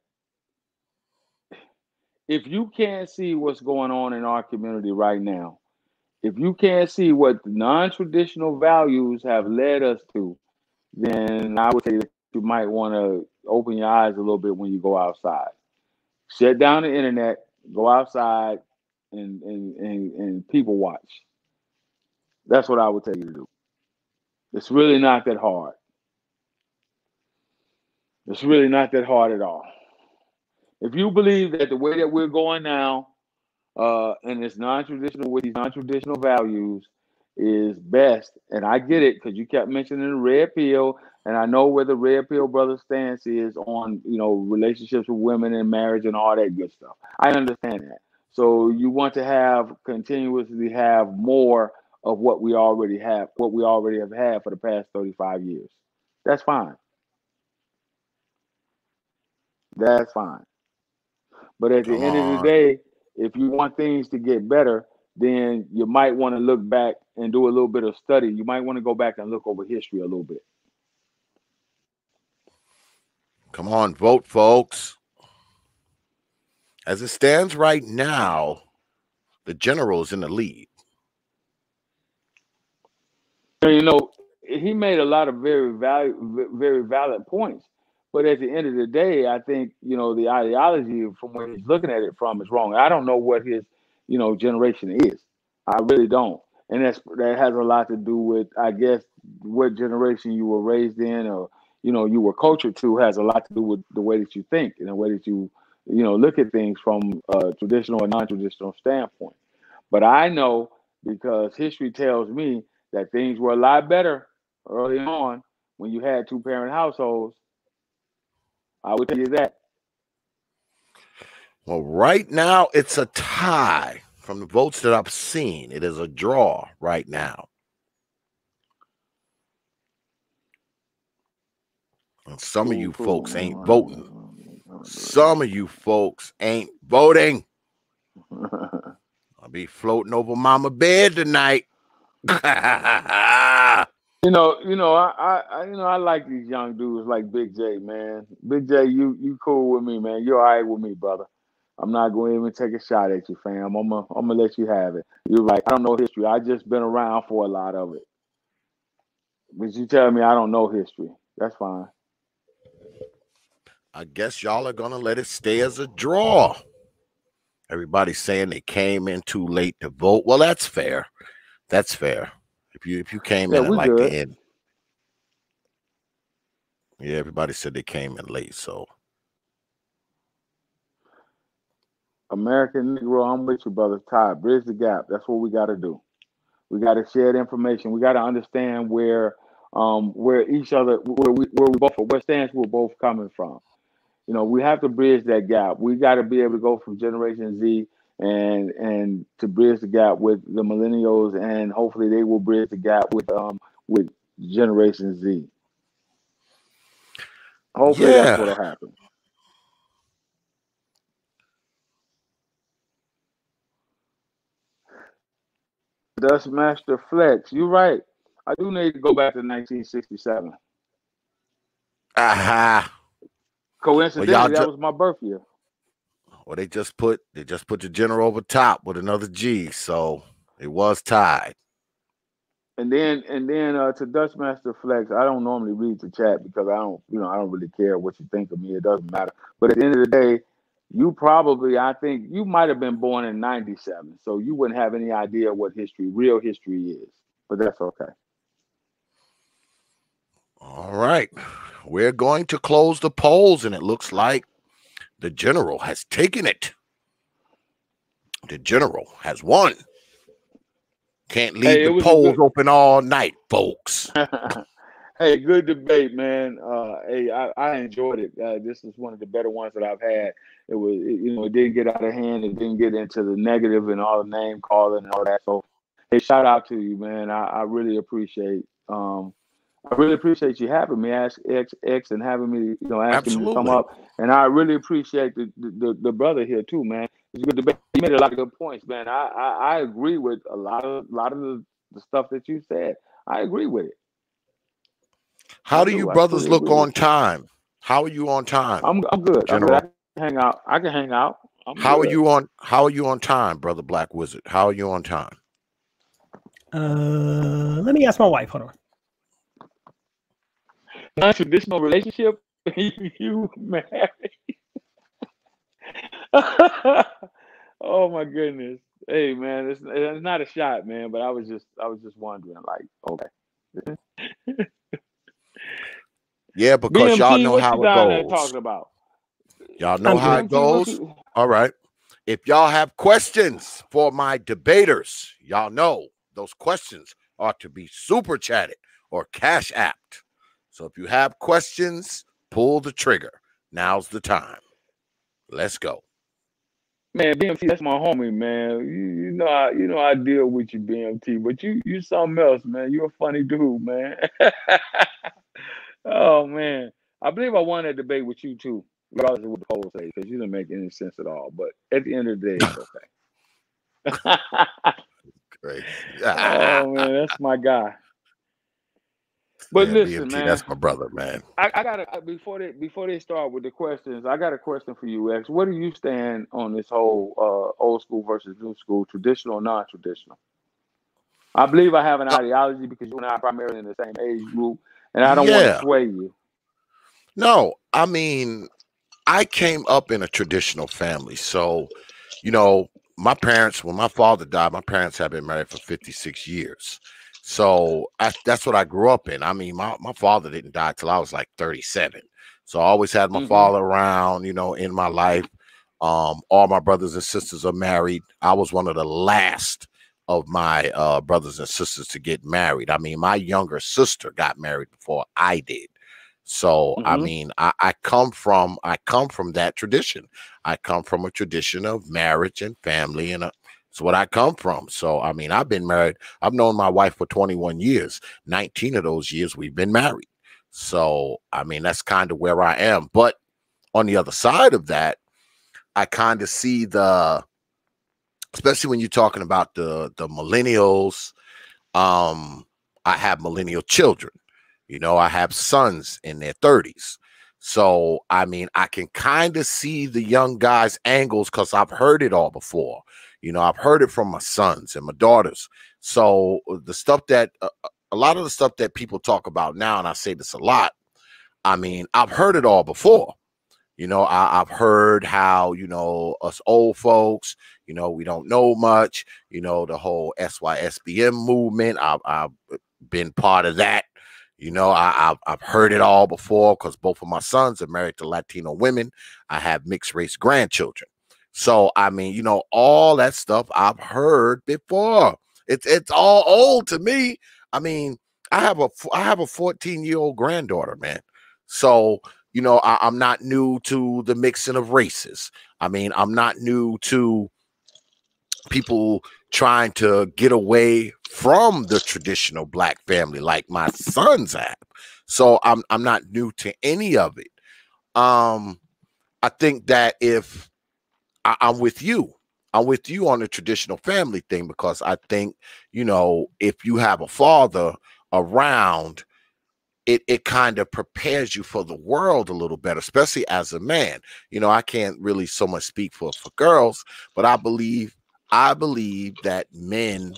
if you can't see what's going on in our community right now, if you can't see what non-traditional values have led us to, then I would say that you might want to open your eyes a little bit when you go outside. Shut down the internet, go outside, and people watch. That's what I would tell you to do. It's really not that hard. It's really not that hard at all. If you believe that the way that we're going now, and it's non-traditional with these non-traditional values is best, and I get it because you kept mentioning the red pill, and I know where the red pill brother stance is on relationships with women and marriage and all that good stuff. I understand that. So you want to continuously have more of what we already have had for the past 35 years. That's fine. That's fine. But at the end of the day, if you want things to get better, then you might want to look back and do a little bit of study. You might want to go back and look over history a little bit. Come on, vote, folks. As it stands right now, the general is in the lead. He made a lot of very valid points. But at the end of the day, I think, the ideology from where he's looking at it from is wrong. I don't know what his, generation is. I really don't. And that has a lot to do with, I guess, what generation you were raised in or, you were cultured to has a lot to do with the way that you think and the way that you look at things from a traditional or non-traditional standpoint. But I know, because history tells me, that things were a lot better early on when you had two-parent households. I would tell you that. Well, right now it's a tie. From the votes that I've seen, it is a draw right now. And some of you folks ain't voting. Some of you folks ain't voting. I'll be floating over mama bed tonight. I like these young dudes like Big J, man. Big J, you cool with me, man. You're all right with me, brother. I'm not going to even take a shot at you, fam. I'm gonna let you have it. You're like, I don't know history. I just been around for a lot of it. But you tell me I don't know history. That's fine. I guess y'all are gonna let it stay as a draw. Everybody's saying they came in too late to vote. Well, that's fair. That's fair. If you came in at like good. the end. Yeah, everybody said they came in late, so. American Negro, I'm with you, brother. Ty, bridge the gap. That's what we got to do. We got to share the information. We got to understand where each other, what stance we're both coming from. We have to bridge that gap. We got to be able to go from Generation Z and to bridge the gap with the millennials, and hopefully they will bridge the gap with Generation Z. Hopefully that's what'll happen. Dustmaster Flex, you're right. I do need to go back to 1967. Aha. Coincidentally, that was my birth year. Well, they just put the general over top with another G, so it was tied. And then to Dustmaster Flex, I don't normally read the chat because I don't really care what you think of me. It doesn't matter. But at the end of the day, I think you might have been born in 97, so you wouldn't have any idea what real history is. But that's okay. All right. We're going to close the polls, and it looks like the general has taken it. The general has won. Can't leave the polls open all night, folks. Hey, good debate, man. I enjoyed it. This is one of the better ones that I've had. It didn't get out of hand. It didn't get into the negative and all the name calling and all that. So, hey, shout out to you, man. I really appreciate. I really appreciate you having me, Ask X, and having me, asking me to come up. And I really appreciate the brother here too, man. It's a good debate. He made a lot of good points, man. I agree with a lot of the stuff that you said. I agree with it. How do you brothers look on time? How are you on time? I'm good. General. I can hang out. I can hang out. How are you on time, brother Black Wizard? How are you on time? Let me ask my wife. Hold on. Non-traditional relationship, you married. Oh my goodness. Hey man, it's not a shot, man, but I was just wondering, like, okay. Yeah, because BMT, y'all know how it goes. Talking about. Y'all know how it goes. All right. If y'all have questions for my debaters, y'all know those questions are to be super chatted or cash apped. So if you have questions, pull the trigger. Now's the time. Let's go. Man, BMT, that's my homie, man. You know I deal with you, BMT, but you something else, man. You're a funny dude, man. Oh man. I believe I won that debate with you too, regardless of what the polls say, because you didn't make any sense at all. But at the end of the day, it's okay. Great. Oh man, that's my guy. But yeah, listen, BMT, man, that's my brother, man. I gotta before they start with the questions, I got a question for you, X. Where do you stand on this whole old school versus new school, traditional or non-traditional? I believe I have an ideology because you and I are primarily in the same age group, and I don't want to sway you. No, I mean, I came up in a traditional family, so my parents, when my father died, my parents had been married for 56 years. So that's what I grew up in. I mean, my father didn't die till I was like 37. So I always had my father around, in my life. All my brothers and sisters are married. I was one of the last of my brothers and sisters to get married. I mean, my younger sister got married before I did. So I mean, I come from that tradition. I come from a tradition of marriage and family, and it's what I come from. So I mean, I've been married. I've known my wife for 21 years. 19 of those years we've been married. So I mean, that's kind of where I am. But on the other side of that, I kind of see especially when you're talking about the millennials. I have millennial children. You know, I have sons in their 30s. So, I mean, I can kind of see the young guys' angles because I've heard it all before. You know, I've heard it from my sons and my daughters. So the stuff that, a lot of the stuff that people talk about now, and I say this a lot, I mean, I've heard it all before. You know, I've heard how, you know, us old folks, you know, we don't know much, you know, the whole SYSBM movement. I've been part of that. You know, I've heard it all before because both of my sons are married to Latino women. I have mixed race grandchildren. So, I mean, you know, all that stuff I've heard before. It's all old to me. I mean, I have a 14-year-old granddaughter, man. So, you know, I'm not new to the mixing of races. I mean, I'm not new to people trying to get away from the traditional black family like my sons have. So I'm not new to any of it. I think that if I'm with you on the traditional family thing, because I think, you know, if you have a father around, it kind of prepares you for the world a little better, especially as a man. You know, I can't really so much speak for girls, but I believe that men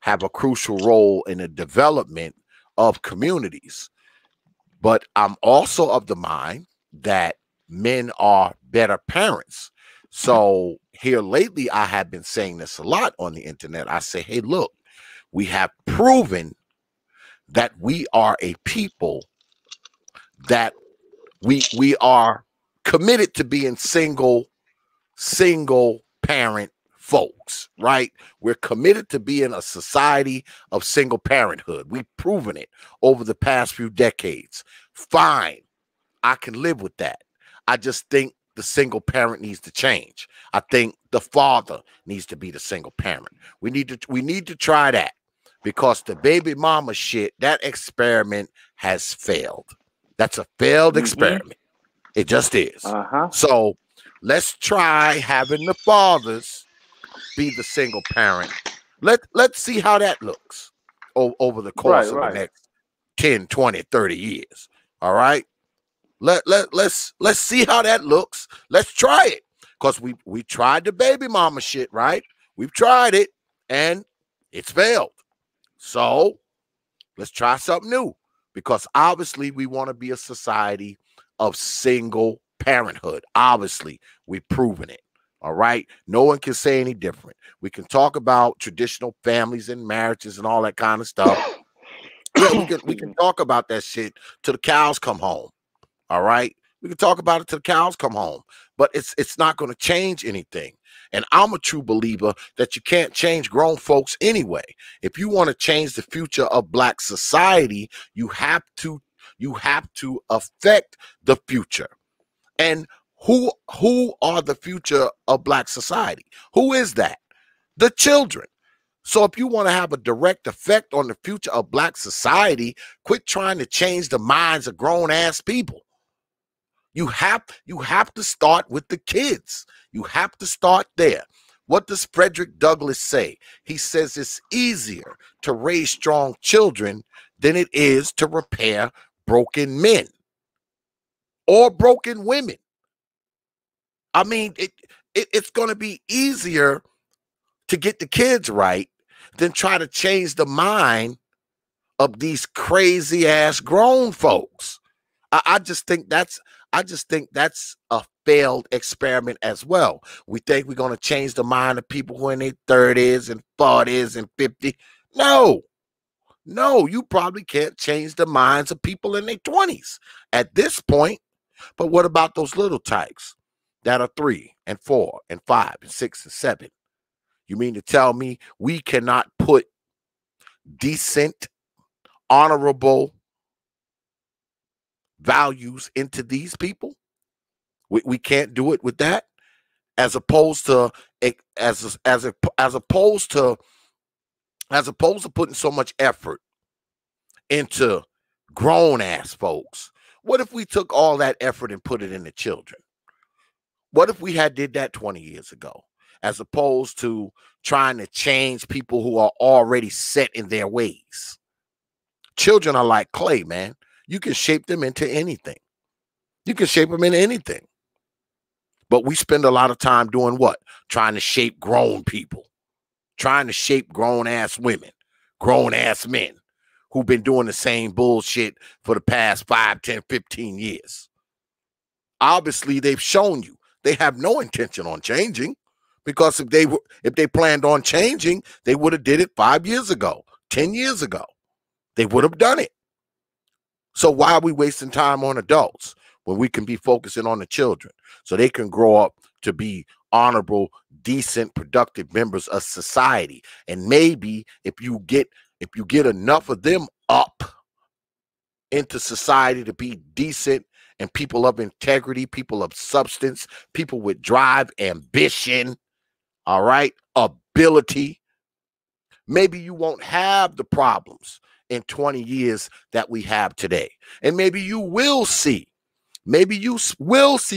have a crucial role in the development of communities. But I'm also of the mind that men are better parents. So here lately, I have been saying this a lot on the internet. I say, hey, look, we have proven that we are a people that we are committed to being single parent folks, right? We're committed to being a society of single parenthood. We've proven it over the past few decades. Fine, I can live with that. I just think the single parent needs to change. I think the father needs to be the single parent. We need to try that, because the baby mama shit, that experiment has failed. That's a failed experiment. It just is. So let's try having the fathers be the single parent. Let's see how that looks over the course of the next 10, 20, 30 years. All right. Let's see how that looks. Let's try it. Because we tried the baby mama shit, right? We've tried it and it's failed. So let's try something new, because obviously we want to be a society of single parenthood. Obviously, we've proven it. All right. No one can say any different. We can talk about traditional families and marriages and all that kind of stuff. Yeah, we can talk about that shit till the cows come home. All right. We can talk about it till the cows come home, but it's not going to change anything. And I'm a true believer that you can't change grown folks anyway. If you want to change the future of black society, you have to affect the future. And who are the future of black society? Who is that? The children. So if you want to have a direct effect on the future of black society, quit trying to change the minds of grown ass people. You have to start with the kids. You have to start there. What does Frederick Douglass say? He says it's easier to raise strong children than it is to repair broken men or broken women. I mean, it's going to be easier to get the kids right than try to change the mind of these crazy ass grown folks. I just think that's a failed experiment as well. We think we're going to change the mind of people who are in their 30s and 40s and 50s. No, you probably can't change the minds of people in their 20s at this point. But what about those little tykes? that are 3 and 4 and 5 and 6 and 7. You mean to tell me we cannot put decent, honorable values into these people? We can't do it with that, as opposed to putting so much effort into grown ass folks. What if we took all that effort and put it into children? What if we had did that 20 years ago, as opposed to trying to change people who are already set in their ways? Children are like clay, man. You can shape them into anything. You can shape them into anything. But we spend a lot of time doing what? Trying to shape grown people, trying to shape grown-ass women, grown-ass men who've been doing the same bullshit for the past 5, 10, 15 years. Obviously, they've shown you they have no intention on changing, because if they planned on changing, they would have did it 5 years ago, 10 years ago. They would have done it. So why are we wasting time on adults when we can be focusing on the children so they can grow up to be honorable, decent, productive members of society? And maybe if you get enough of them up into society to be decent and people of integrity, people of substance, people with drive, ambition, all right, ability, maybe you won't have the problems in 20 years that we have today. And maybe you will see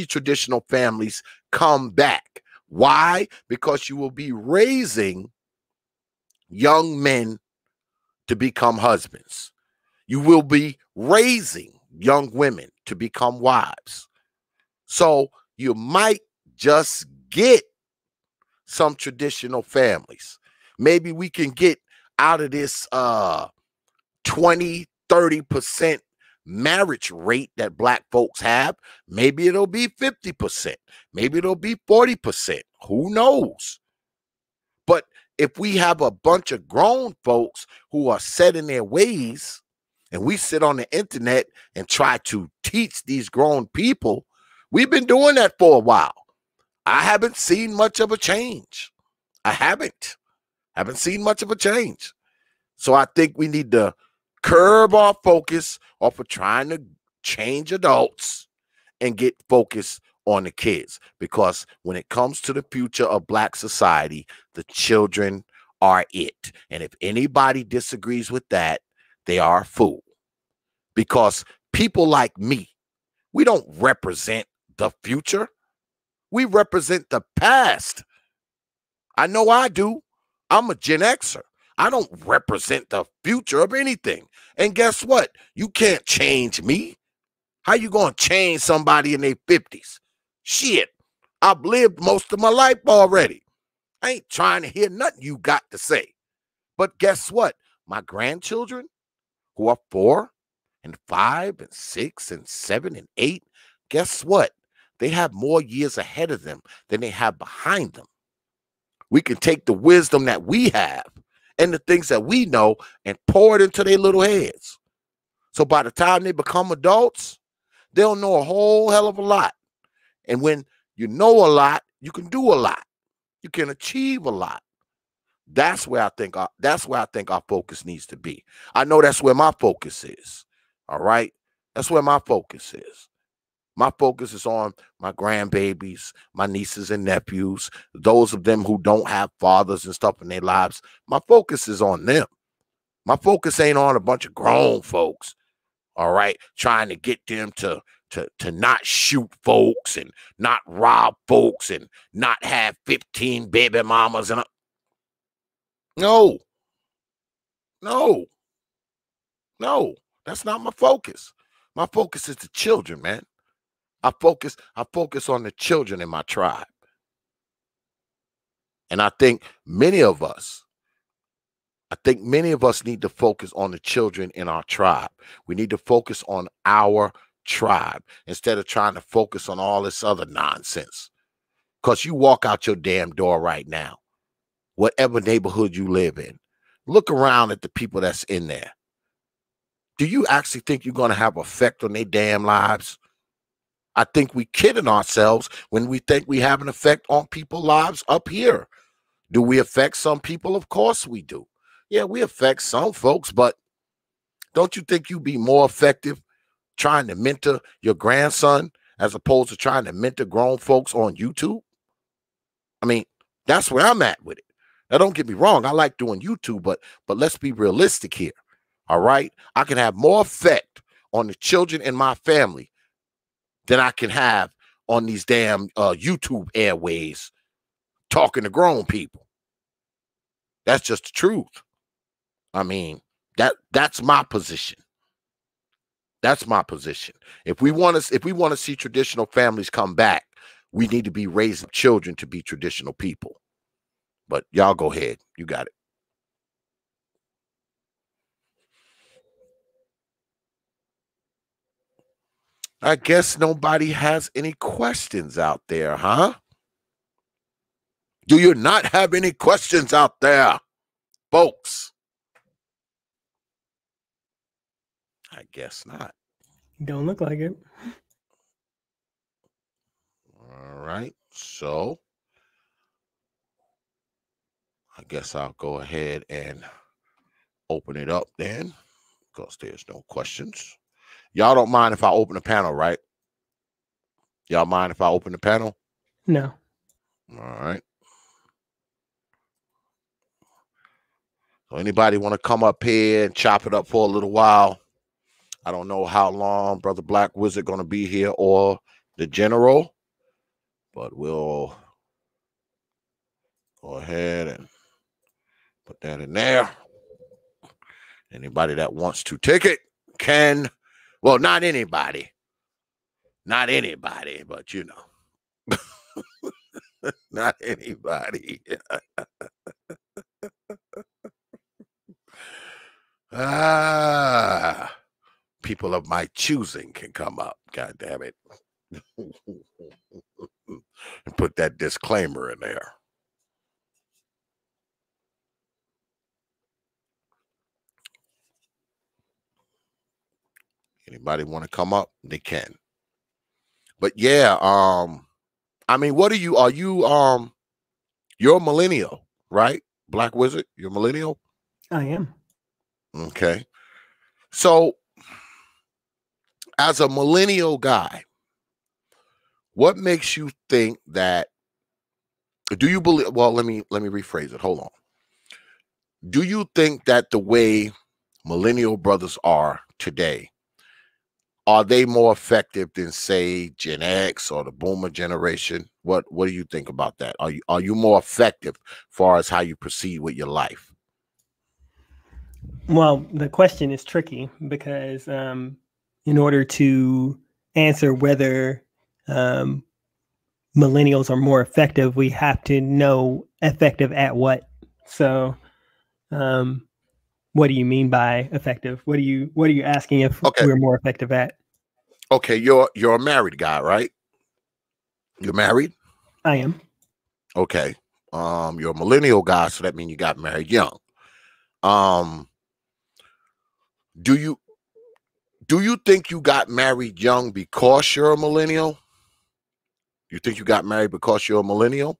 traditional families come back. Why? Because you will be raising young men to become husbands. You will be raising young women to become wives. So you might just get some traditional families. Maybe we can get out of this 20-30% marriage rate that black folks have. Maybe it'll be 50%. Maybe it'll be 40%. Who knows? But if we have a bunch of grown folks who are set in their ways, and we sit on the internet and try to teach these grown people, we've been doing that for a while. I haven't seen much of a change. I haven't seen much of a change. So I think we need to curb our focus off of trying to change adults and get focused on the kids. Because when it comes to the future of black society, the children are it. And if anybody disagrees with that, they are a fool. Because people like me, we don't represent the future. We represent the past. I know I do. I'm a Gen Xer. I don't represent the future of anything. And guess what? You can't change me. How you going to change somebody in their 50s? Shit, I've lived most of my life already. I ain't trying to hear nothing you got to say. But guess what? My grandchildren, who are 4 and 5 and 6 and 7 and 8, guess what? They have more years ahead of them than they have behind them. We can take the wisdom that we have and the things that we know and pour it into their little heads. So by the time they become adults, they'll know a whole hell of a lot. And when you know a lot, you can do a lot. You can achieve a lot. That's where I think our focus needs to be. I know that's where my focus is. All right? That's where my focus is. My focus is on my grandbabies, my nieces and nephews, those of them who don't have fathers and stuff in their lives. My focus is on them. My focus ain't on a bunch of grown folks, all right, trying to get them to not shoot folks and not rob folks and not have 15 baby mamas. And no, that's not my focus. My focus is the children, man. I focus on the children in my tribe. And I think many of us need to focus on the children in our tribe. We need to focus on our tribe instead of trying to focus on all this other nonsense. Because you walk out your damn door right now, whatever neighborhood you live in, look around at the people that's in there. Do you actually think you're going to have effect on their damn lives? I think we kidding ourselves when we think we have an effect on people's lives up here. Do we affect some people? Of course we do. Yeah, we affect some folks, but don't you think you'd be more effective trying to mentor your grandson as opposed to trying to mentor grown folks on YouTube? I mean, that's where I'm at with it. Now, don't get me wrong. I like doing YouTube, but let's be realistic here. All right. I can have more effect on the children in my family than I can have on these damn YouTube airways talking to grown people. That's just the truth. I mean, that's my position. That's my position. If we want to see traditional families come back, we need to be raising children to be traditional people. But y'all go ahead. You got it. I guess nobody has any questions out there, huh? Do you not have any questions out there, folks? I guess not. Don't look like it. All right. So I guess I'll go ahead and open it up then, because there's no questions. Y'all don't mind if I open the panel, right? Y'all mind if I open the panel? No. All right. So anybody want to come up here and chop it up for a little while? I don't know how long Brother Black Wizard going to be here or the General, but we'll go ahead and put that in there. Anybody that wants to take it can. Well, not anybody. Not anybody, but you know. Not anybody. People of my choosing can come up. God damn it. And put that disclaimer in there. Anybody want to come up? They can. But yeah, I mean, what are you you're a millennial, right? Black Wizard, you're a millennial? I am. Okay. So as a millennial guy, what makes you think that, do you believe, well, let me rephrase it. Hold on. Do you think that the way millennial brothers are today, are they more effective than, say, Gen X or the Boomer generation? What do you think about that? Are you more effective as far as how you proceed with your life? Well, the question is tricky because in order to answer whether millennials are more effective, we have to know effective at what. So what do you mean by effective? What are you asking if we're more effective at? Okay, you're a married guy, right? You're married? I am. Okay. You're a millennial guy, so that means you got married young. Do you think you got married young because you're a millennial? You think you got married because you're a millennial?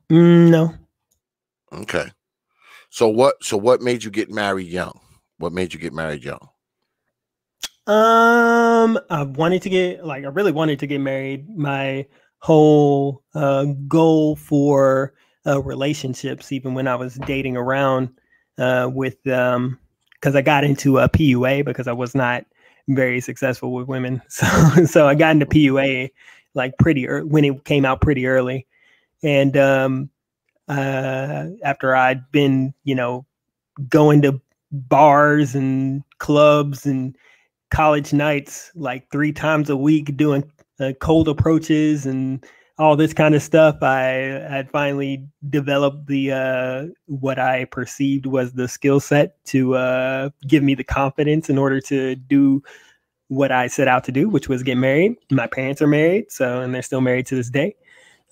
No. Okay. So what made you get married young? What made you get married young? I really wanted to get married. My whole goal for relationships, even when I was dating around with, because I got into a PUA because I was not very successful with women. So I got into PUA like pretty early, when it came out pretty early. And after I'd been, going to bars and clubs and college nights like 3 times a week, doing cold approaches and all this kind of stuff, I had finally developed the what I perceived was the skill set to give me the confidence in order to do what I set out to do, which was get married. My parents are married, and they're still married to this day.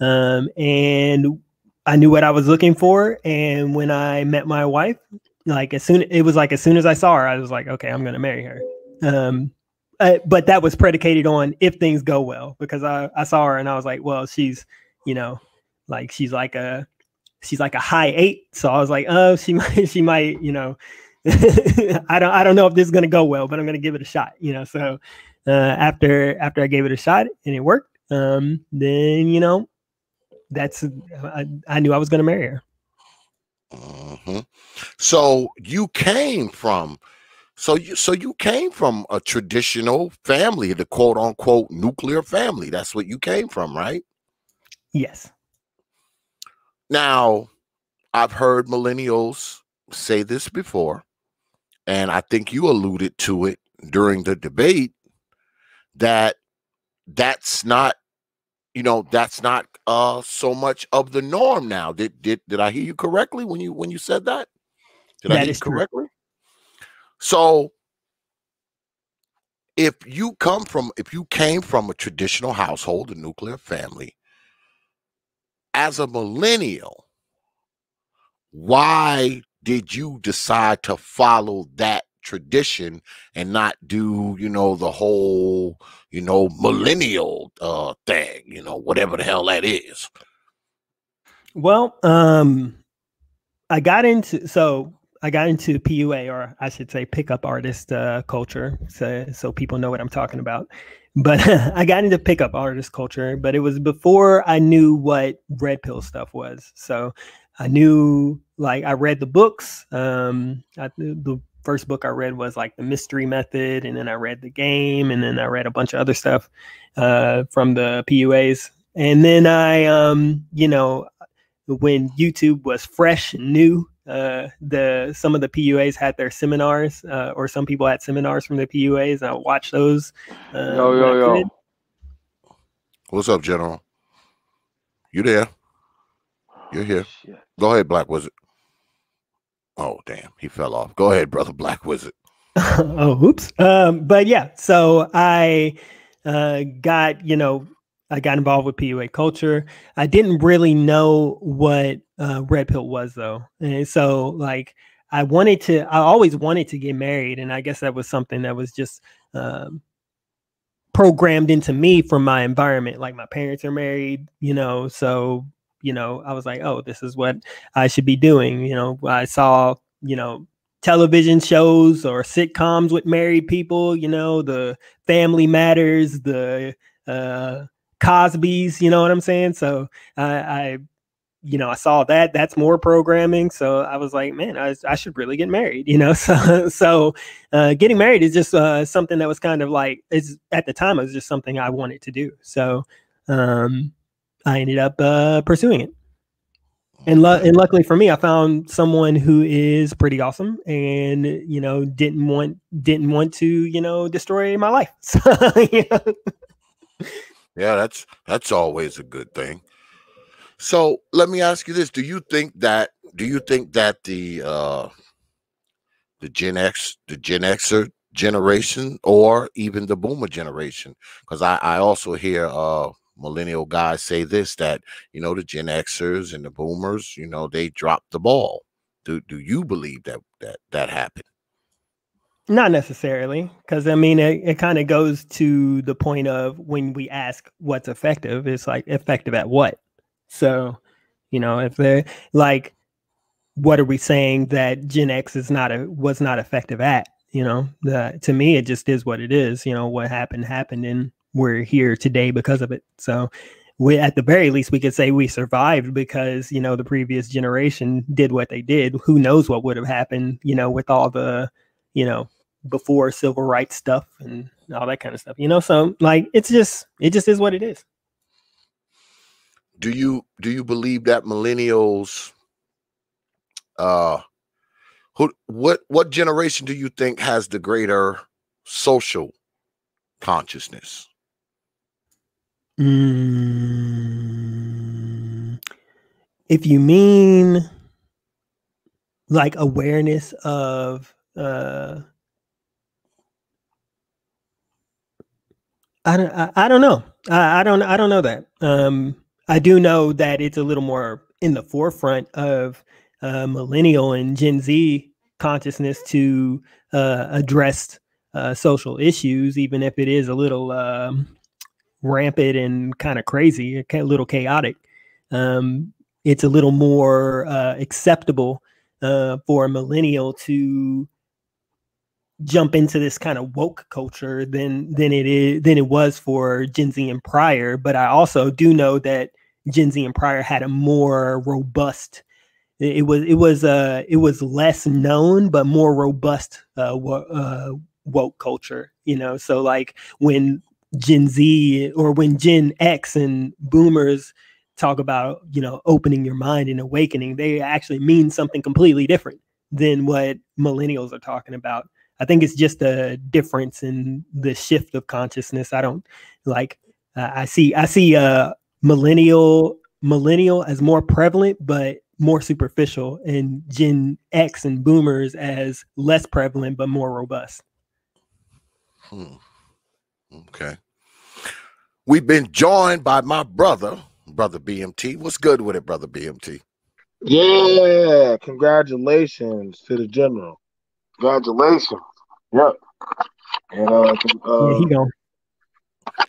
And I knew what I was looking for. And when I met my wife, as soon as I saw her, I was like, okay, I'm going to marry her. but that was predicated on if things go well, because I saw her and I was like, well, she's, you know, like she's like a high 8. So I was like, oh, she might, you know, I don't know if this is gonna go well, but I'm gonna give it a shot, you know. So after I gave it a shot and it worked, then you know, I knew I was gonna marry her. Mm-hmm. So you came from a traditional family, the quote unquote nuclear family. That's what you came from, right? Yes. Now, I've heard millennials say this before, and I think you alluded to it during the debate, that's not, you know, that's not so much of the norm now. Did I hear you correctly when you said that? Did I hear you correctly? True. So if you came from a traditional household, a nuclear family, as a millennial, why did you decide to follow that tradition and not do, you know, the whole, you know, millennial thing, you know, whatever the hell that is? Well, I got into PUA, or I should say pickup artist culture, so people know what I'm talking about. But I got into pickup artist culture, but it was before I knew what red pill stuff was. So I knew, like, I read the books. The first book I read was like The Mystery Method, and then I read The Game, and then I read a bunch of other stuff from the PUAs. And then I, you know, when YouTube was fresh and new, some of the PUAs had their seminars, or some people had seminars from the PUAs, and I watched those. Yo. What's up, General? You there? You're here. Shit. Go ahead, Black Wizard. Oh, damn, he fell off. Go ahead, brother Black Wizard. Oh, oops. But yeah, so I got involved with PUA culture. I didn't really know what red pill was, though. And so, like, I always wanted to get married. And I guess that was something that was just programmed into me from my environment. Like, my parents are married, you know, so, you know, I was like, oh, this is what I should be doing. You know, I saw, you know, television shows or sitcoms with married people, you know, the Family Matters, the Cosby's, you know what I'm saying? So I saw that's more programming. So I was like, man, I should really get married, you know? So getting married is just something that was kind of like, at the time, it was just something I wanted to do. So I ended up pursuing it. And luckily for me, I found someone who is pretty awesome, and, you know, didn't want to, you know, destroy my life. So, yeah. Yeah, that's always a good thing. So let me ask you this: Do you think that the Gen Xer generation, or even the Boomer generation, because I also hear millennial guys say this, that, you know, the Gen Xers and the Boomers, you know, they dropped the ball. Do you believe that happened? Not necessarily, because I mean, it kind of goes to the point of when we ask what's effective, it's like, effective at what? So, you know, if they're like, what are we saying that Gen X was not effective at? You know, to me, it just is what it is. You know, what happened, and we're here today because of it. So we, at the very least, we could say we survived because, you know, the previous generation did what they did. Who knows what would have happened, you know, with all the, you know, before civil rights stuff and all that kind of stuff, you know? So, like, it just is what it is. Do you believe that millennials, what generation do you think has the greater social consciousness? If you mean like awareness of I don't know. I don't know that. I do know that it's a little more in the forefront of millennial and Gen Z consciousness to address social issues, even if it is a little rampant and kind of crazy, a little chaotic. It's a little more acceptable for a millennial to jump into this kind of woke culture than it was for Gen Z and prior. But I also do know that Gen Z and prior had a more robust. It was less known but more robust woke culture. So like when Gen Z or when Gen X and Boomers talk about opening your mind and awakening, they actually mean something completely different than what millennials are talking about. I think it's just a difference in the shift of consciousness. I don't like. I see millennial as more prevalent, but more superficial, and Gen X and Boomers as less prevalent but more robust. Okay. We've been joined by my brother BMT. What's good with it, brother BMT? Yeah, congratulations to the general. Congratulations. Yep. And Yeah, he gone.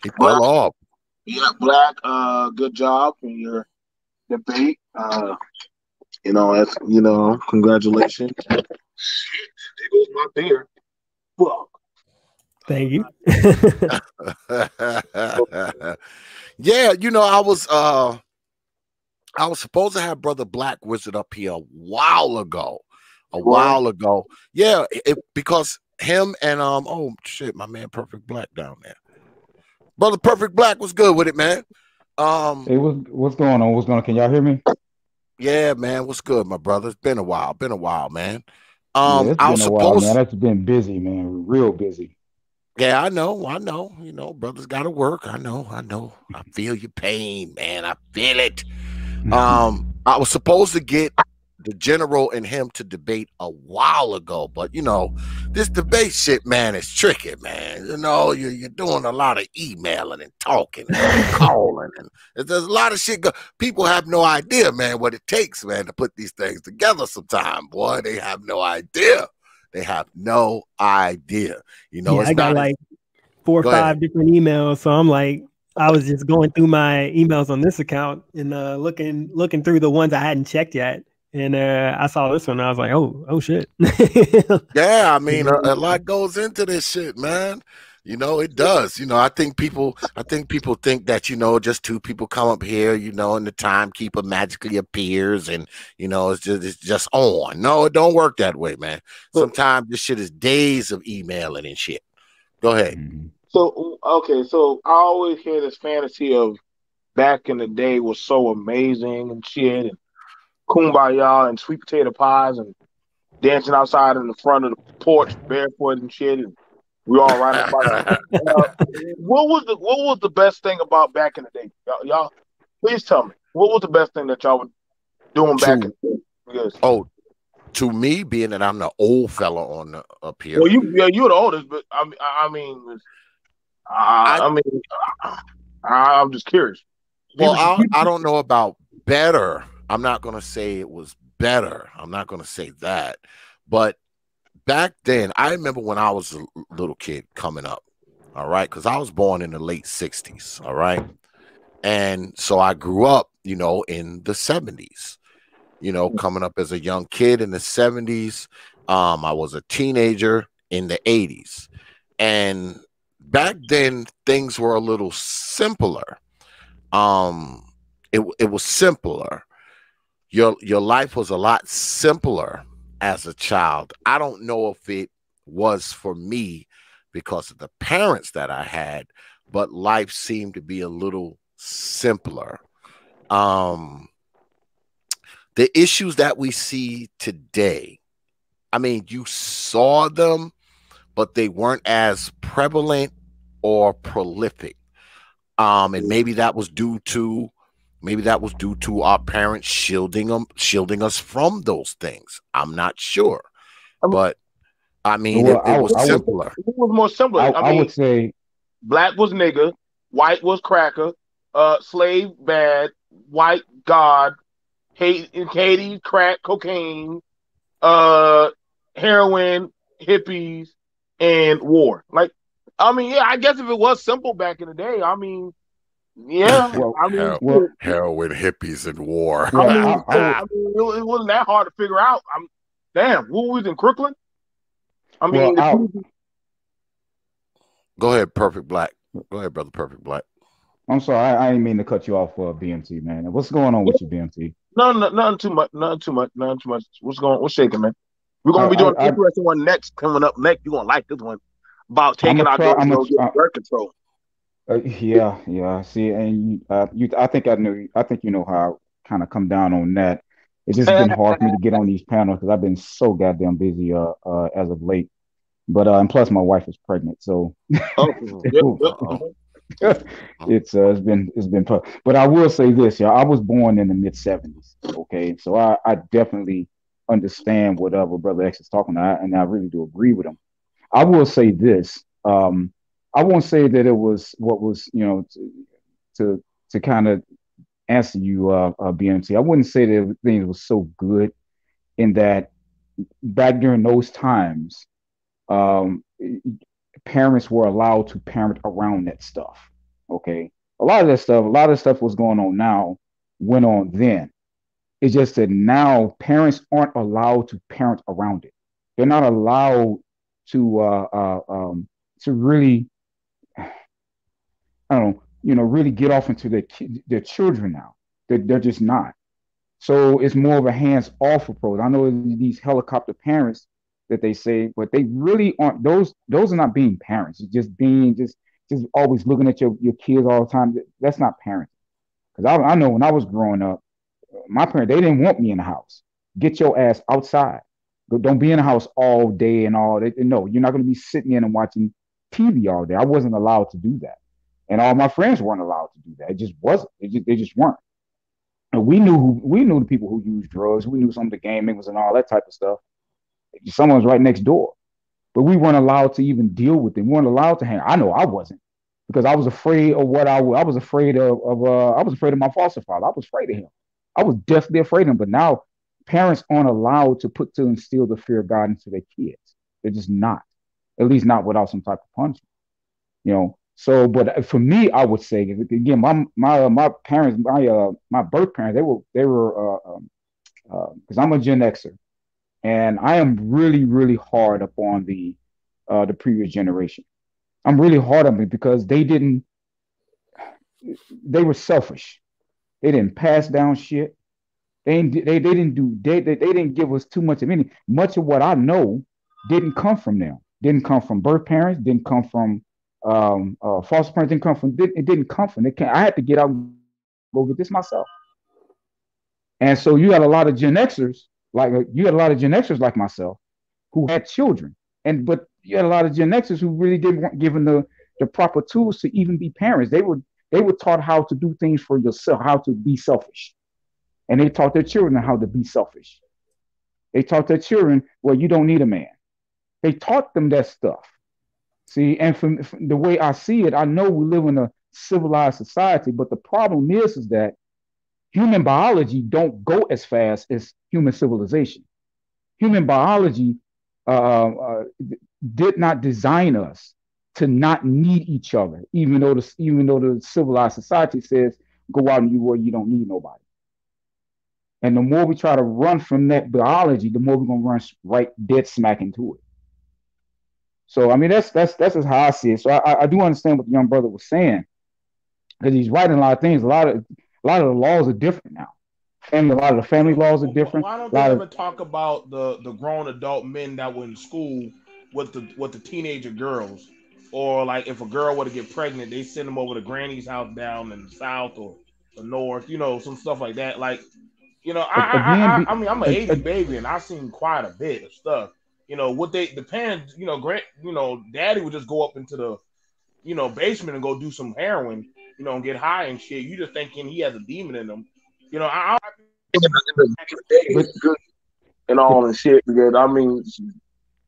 He fell off. Yeah, Black. Good job in your debate. Congratulations. Shit, there goes my beer. Fuck. Thank you. Yeah, I was supposed to have brother BLAQUIZARD up here a while ago. Yeah, because him and oh shit, my man Perfect Black down there. Brother Perfect Black was good with it, man. Hey, what's going on? Can y'all hear me? Yeah, man, what's good, my brother? It's been a while, man. Yeah, it's been a while, man. That's been busy, man. Real busy. Yeah, I know. Brothers gotta work. I know. I feel your pain, man. I feel it. I was supposed to get the general and him to debate a while ago, but this debate shit, man, is tricky, man. You're doing a lot of emailing and talking and calling, and there's a lot of shit. People have no idea, man, what it takes, man, to put these things together. Sometime, boy, they have no idea. Yeah, It's I got like 4 or 5 different emails, so I'm like, I was just going through my emails on this account and looking through the ones I hadn't checked yet. And I saw this one. And I was like, oh shit. Yeah, I mean, a lot goes into this shit, man. It does. I think people think that, just two people come up here, and the timekeeper magically appears and, it's just on. No, it don't work that way, man. Sometimes this shit is days of emailing and shit. Go ahead. So I always hear this fantasy of back in the day was so amazing and shit, and kumbaya and sweet potato pies and dancing outside in the front of the porch barefoot and shit, and we all riding about. What was the best thing about back in the day? Y'all, please tell me. What was the best thing that y'all were doing back in the day? Yes. Oh, to me, being that I'm the old fella up here. Well, you're the oldest, but I'm just curious. Well, I don't know about better. I'm not going to say it was better. I'm not going to say that. But back then, I remember when I was a little kid coming up, all right, because I was born in the late 60s, all right? And so I grew up, in the 70s, coming up as a young kid in the 70s. I was a teenager in the 80s. And back then, things were a little simpler. It was simpler. Your life was a lot simpler as a child. I don't know if it was for me because of the parents that I had, but life seemed to be a little simpler. The issues that we see today, I mean, you saw them, but they weren't as prevalent or prolific. And maybe that was due to our parents shielding us from those things. I'm not sure, but I mean, it was simpler. It was more simpler. I would say black was nigga, white was cracker, slave bad, white god, Haiti crack, cocaine, heroin, hippies, and war. Like, I mean, yeah, I guess if it was simple back in the day, I mean, yeah, I mean, heroin, hippies, and war. I mean, it wasn't that hard to figure out. Damn, who was in Crooklyn? I mean, go ahead, Perfect Black. Go ahead, brother, Perfect Black. I'm sorry, I didn't mean to cut you off, BMT, man. What's going on with you, BMT? Nothing too much. What's shaking, man? We're gonna be doing an interesting one coming up next. You're gonna like this one about taking our girls to get birth control. Yeah. See, and I think you know how I kind of come down on that. It's just been hard for me to get on these panels because I've been so goddamn busy as of late. But and plus my wife is pregnant, so it's been tough. But I will say this, y'all. I was born in the mid '70s. Okay, so I definitely understand what Brother X is talking about, and I really do agree with him. I will say this. I won't say that it was what was, to kind of answer you, BMT. I wouldn't say that things was so good in that back during those times, parents were allowed to parent around that stuff. Okay. A lot of that stuff was going on now, went on then. It's just that now parents aren't allowed to parent around it. They're not allowed to really, I don't know, really get off into their children now. They're just not. So it's more of a hands-off approach. I know these helicopter parents that they say, but they really aren't. Those are not being parents. It's just being just always looking at your kids all the time. That's not parenting. Because I know when I was growing up, my parents, they didn't want me in the house. Get your ass outside. Don't be in the house all day and all that. No, you're not going to be sitting in and watching TV all day. I wasn't allowed to do that. And all my friends weren't allowed to do that. It just wasn't. They just weren't. And we knew the people who used drugs. We knew some of the gang members and all that type of stuff. Someone was right next door, but we weren't allowed to even deal with them. We weren't allowed to hang. I know I wasn't, because I was afraid of what I was afraid of. I was afraid of my foster father. I was afraid of him. I was definitely afraid of him. But now parents aren't allowed to instill the fear of God into their kids. They're just not. At least not without some type of punishment. So, but for me, I would say again, my parents, my birth parents, they were because I'm a Gen Xer, and I am really, really hard upon the previous generation. I'm really hard on them because they were selfish. They didn't pass down shit. They didn't give us too much of anything. Much of what I know didn't come from them. Didn't come from birth parents. Didn't come from foster parents. It didn't come from. I had to get out and go get this myself. And so you had a lot of Gen Xers like myself who had children, but you had a lot of Gen Xers who really weren't given the proper tools to even be parents. They were taught how to do things for yourself, how to be selfish. And they taught their children how to be selfish. They taught their children, well, you don't need a man. They taught them that stuff. See, and from the way I see it, I know we live in a civilized society, but the problem is that human biology don't go as fast as human civilization. Human biology did not design us to not need each other, even though the civilized society says go out and you don't need nobody. And the more we try to run from that biology, the more we're gonna run right dead smack into it. So I mean that's just how I see it. So I do understand what the young brother was saying, because he's writing a lot of things. A lot of the laws are different now. And a lot of the family laws are different. Why don't they ever talk about the grown adult men that were in school with the teenager girls? Or like if a girl were to get pregnant, they send them over to granny's house down in the south or the north, some stuff like that. Like, I mean, I'm an 80 baby and I've seen quite a bit of stuff. What the parents, daddy would just go up into the, basement and go do some heroin, and get high and shit. You just thinking he has a demon in him. I and all and shit, because I mean,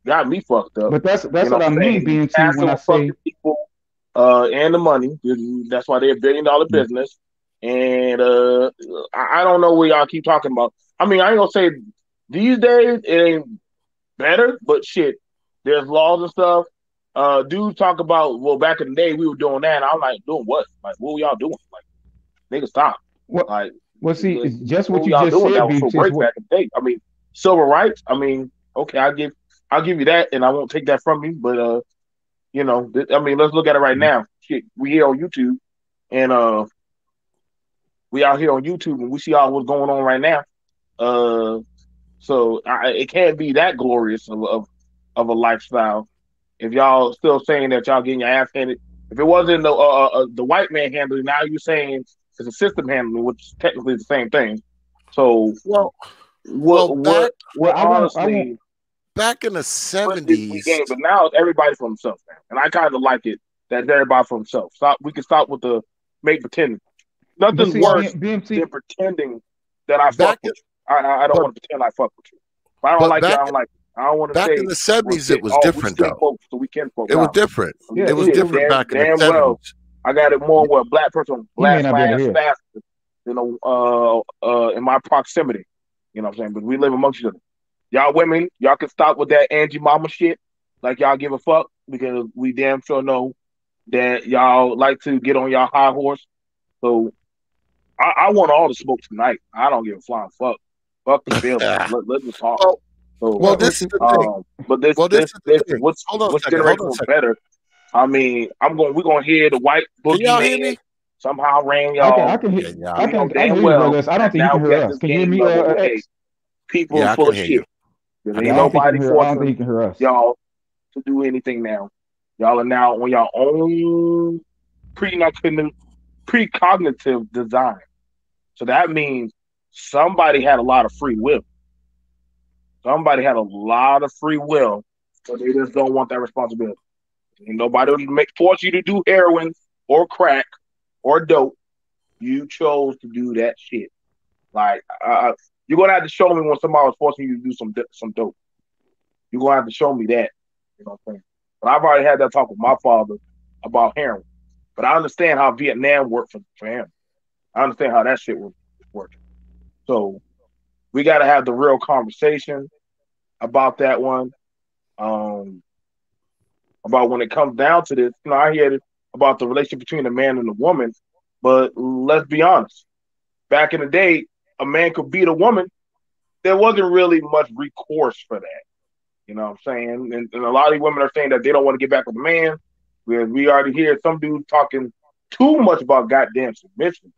got me fucked up. But that's what I mean, being to when I say people and the money. That's why they're $1 billion business. And I don't know what y'all keep talking about. I mean, I ain't gonna say these days it ain't better, but shit, there's laws and stuff. Dudes talk about, well, back in the day we were doing that. And I'm like, doing what? Like, what were y'all doing? Like, nigga, stop. Well, Like, well, see, it's just what what were you y'all just doing? said, That was beef. so Just great what. back in the day. I mean, civil rights. I mean, okay, I'll give you that, and I won't take that from you. But you know, I mean, let's look at it right now. Shit, we here on YouTube, and we out here on YouTube, and we see all what's going on right now. So it can't be that glorious of a lifestyle if y'all still saying that y'all getting your ass handed. If it wasn't the white man handling, now you're saying it's a system handling, which is technically the same thing. So Well, what what Well, what I won't. honestly back in the what did we 70s, gain? But now it's everybody for himself, man. And I kind of like it that it's everybody for himself. Stop. We can stop with the make pretending. But Nothing's see, well, worse BMT. than pretending that I fuck back with you. I don't but want to pretend I fuck with you. If I don't but like you, I don't like you. I don't want to back in say, the well, 70s it shit, was oh, we different straight though. folks, so we can fuck It was now. different. Yeah, It was it, different back in the Damn well, 70s. I got it more where a black person he may blast not my be able to ass hear. faster, you know, in my proximity. You know what I'm saying? But we live amongst each other. Y'all women, y'all can stop with that Angie Mama shit. Like y'all give a fuck because we damn sure know that y'all like to get on y'all high horse. So I want all the smoke tonight. I don't give a flying fuck. Fuck the feelings. Let's just talk. well, So well, this is the thing. but this Well, this is the this thing. what's Hold on a which second. Hold generation on a was second. better? I mean, we're gonna hear the white Can y'all hear boogeyman me? somehow ran I y'all. can hear. Yeah, yeah, We know I can damn hear you, well brothers. I don't that think you now can we hear at us. this Can you hear game me, level where hey, X? people yeah. are I full can of hear shit. you. Because I ain't Yeah, can hear you. nobody I don't think forcing you can hear us. y'all to do anything now. Y'all are now on your own precognitive design. So that means somebody had a lot of free will. Somebody had a lot of free will, but they just don't want that responsibility. And nobody would force you to do heroin or crack or dope. You chose to do that shit. Like you're gonna have to show me when somebody was forcing you to do some dope. You're gonna have to show me that. You know what I'm saying? But I've already had that talk with my father about heroin. But I understand how Vietnam worked for him. I understand how that shit was working. So we got to have the real conversation about that one. Um, about when it comes down to this, you know, I hear it about the relationship between a man and a woman, but let's be honest. Back in the day, a man could beat a woman. There wasn't really much recourse for that. You know what I'm saying? And a lot of these women are saying that they don't want to get back with a man. We already hear some dudes talking too much about goddamn submission.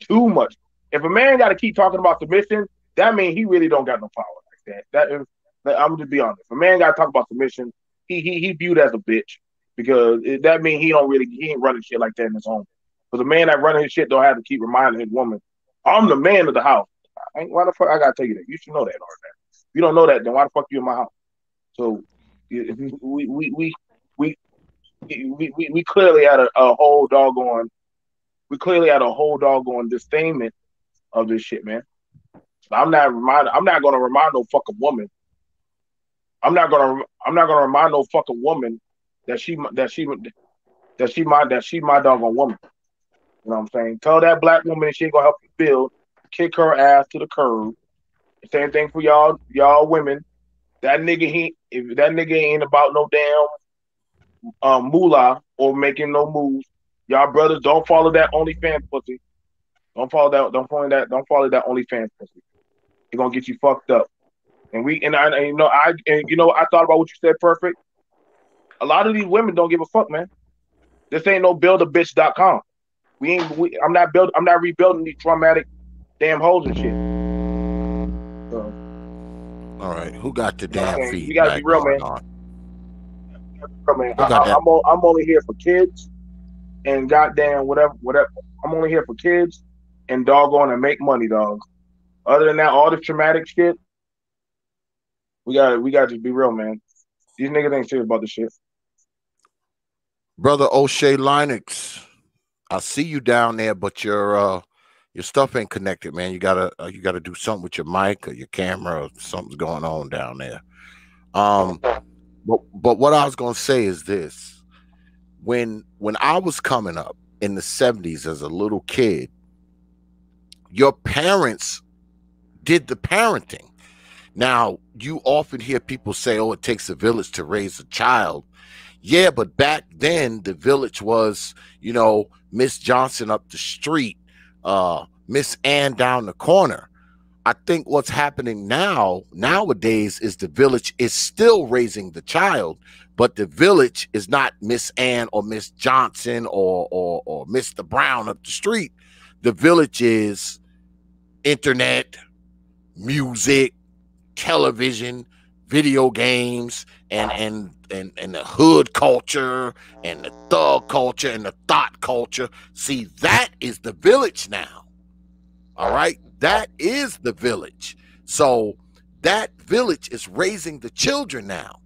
Too much. If a man got to keep talking about submission, that means he really don't got no power like that. That is, I'm gonna be honest. If a man got to talk about submission, he viewed as a bitch because that means he ain't running shit like that in his home. Because a man that running his shit don't have to keep reminding his woman, I'm the man of the house. Why the fuck I gotta tell you that? You should know that, already. If you don't know that, then why the fuck you in my house? So we we clearly had a whole doggone disdainment of this shit, man. I'm not gonna remind no fucking woman. I'm not gonna remind no fucking woman that she my doggone woman. You know what I'm saying? Tell that black woman she ain't gonna help you build, kick her ass to the curb. Same thing for y'all women. If that nigga ain't about no damn moolah or making no moves, y'all brothers don't follow that OnlyFans pussy. Don't follow that. Don't follow that OnlyFans pussy. It's gonna get you fucked up. I thought about what you said. Perfect. A lot of these women don't give a fuck, man. This ain't no buildabitch.com. I'm not rebuilding these traumatic damn hoes and shit. So, All right. Who got the you know what I'm damn saying? We gotta be feedback real, going man. on? Man, Who got that? I'm only here for kids and goddamn whatever. I'm only here for kids and doggone and make money, dog. Other than that, all the traumatic shit, we gotta just be real, man. These niggas ain't serious about this shit. Brother O'Shea Linux, I see you down there, but your stuff ain't connected, man. You gotta do something with your mic or your camera or something's going on down there. But what I was gonna say is this: when I was coming up in the 70s as a little kid, your parents did the parenting. Now, you often hear people say, oh, it takes a village to raise a child. Yeah, but back then the village was, you know, Miss Johnson up the street, Miss Ann down the corner. I think what's happening nowadays is the village is still raising the child, but the village is not Miss Ann or Miss Johnson or Mr. Brown up the street. The village is internet, music, television, video games, and the hood culture and the thug culture and the thought culture. See, that is the village now. All right, that is the village. So that village is raising the children now,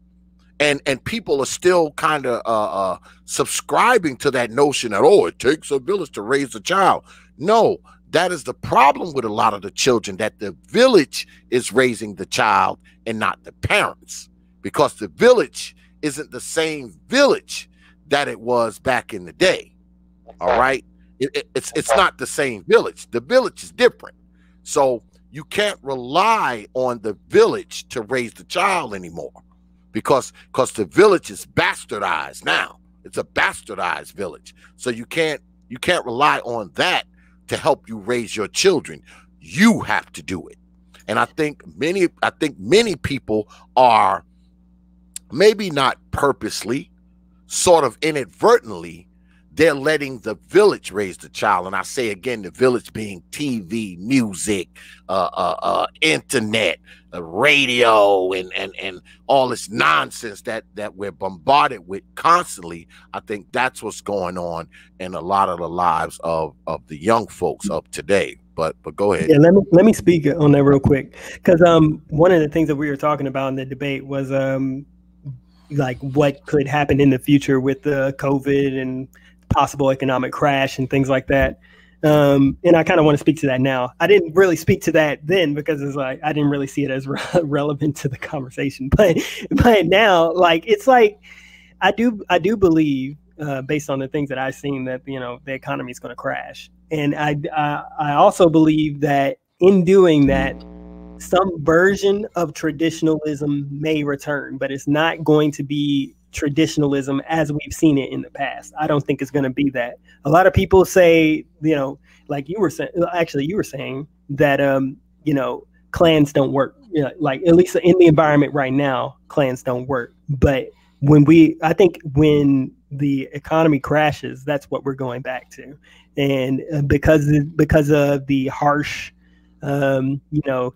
and people are still kind of subscribing to that notion that, oh, it takes a village to raise a child. No, that is the problem with a lot of the children, that the village is raising the child and not the parents, because the village isn't the same village that it was back in the day. All right, it's not the same village. The village is different. So you can't rely on the village to raise the child anymore, because the village is bastardized now. It's a bastardized village. So you can't rely on that to help you raise your children. You have to do it. And I think many people are, maybe not purposely, sort of inadvertently, they're letting the village raise the child. And I say again, the village being TV, music, internet, radio, and all this nonsense that we're bombarded with constantly. I think that's what's going on in a lot of the lives of the young folks of today. But go ahead. Yeah, let me speak on that real quick, because one of the things that we were talking about in the debate was like what could happen in the future with the COVID and possible economic crash and things like that. And I kind of want to speak to that now. I didn't really speak to that then because it's like I didn't really see it as relevant to the conversation. But now, like, it's like I do believe, based on the things that I've seen, that the economy is going to crash. And I also believe that in doing that, some version of traditionalism may return, but it's not going to be traditionalism as we've seen it in the past. I don't think it's going to be that. A lot of people say, like you were saying, actually you were saying that, clans don't work. Like at least in the environment right now, clans don't work. But I think when the economy crashes, that's what we're going back to. And because of the harsh,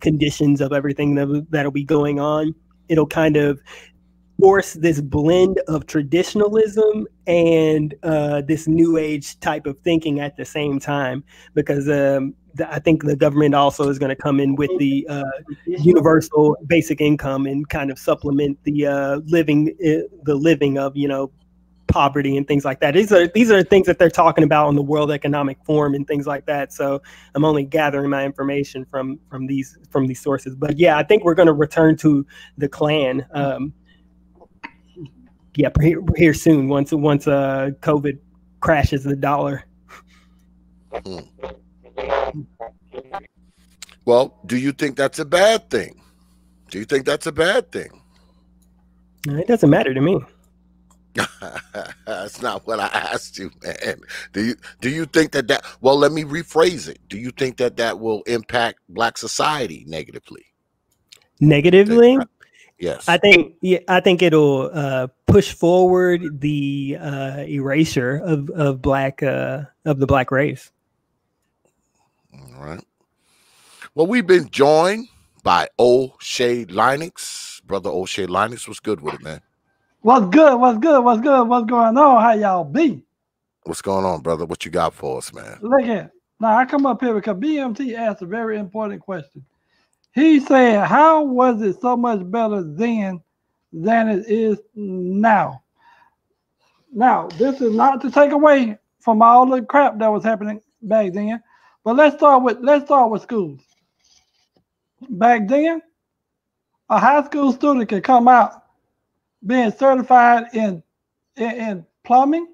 conditions of everything that'll be going on, it'll kind of force this blend of traditionalism and this new age type of thinking at the same time, because I think the government also is going to come in with the universal basic income and kind of supplement the living of poverty and things like that. These are things that they're talking about on the World Economic Forum and things like that. So I'm only gathering my information from these sources. But yeah, I think we're going to return to the clan. Here soon, once COVID crashes the dollar. Well, do you think that's a bad thing? Do you think that's a bad thing? It doesn't matter to me. That's not what I asked you, man. Do you think that well, let me rephrase it. Do you think that will impact Black society negatively? Negatively? Yes. I think it'll push forward the erasure of the Black race. All right. Well, we've been joined by O'Shea Linux. Brother O'Shea Linux, what's good with it, man? What's good? What's going on? How y'all be? What's going on, brother? What you got for us, man? Look at now. I come up here because BMT asked a very important question. He said, "How was it so much better then than it is now?" Now, this is not to take away from all the crap that was happening back then, but let's start with schools. Back then, a high school student could come out being certified in plumbing,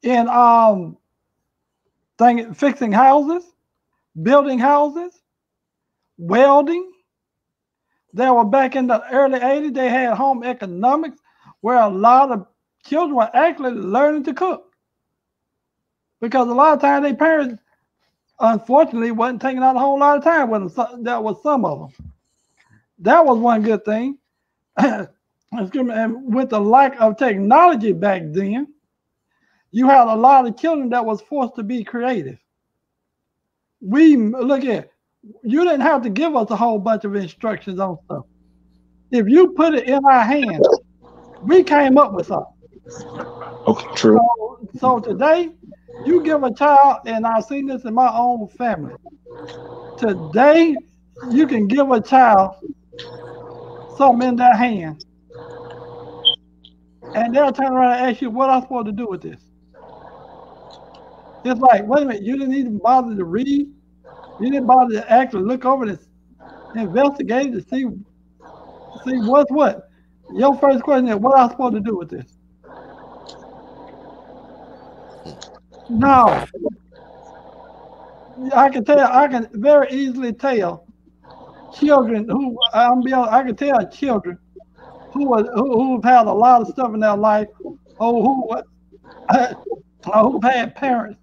in fixing houses, building houses, welding. They were back in the early 80s. They had home economics, where a lot of children were actually learning to cook. Because a lot of times their parents, unfortunately, wasn't taking out a whole lot of time with them. That was some of them. That was one good thing. Excuse me. And with the lack of technology back then, you had a lot of children that was forced to be creative. Look at, you didn't have to give us a whole bunch of instructions on stuff. If you put it in our hands, we came up with something. Okay, true. So today, you give a child, and I've seen this in my own family. Today, you can give a child something in their hand, and they'll turn around and ask you, what I'm supposed to do with this? It's like, wait a minute, you didn't even bother to read. You didn't bother to actually look over this, investigate to see what's what. Your first question is, what am I supposed to do with this? No. I can very easily tell children who, I can tell children who've had a lot of stuff in their life, who've had parents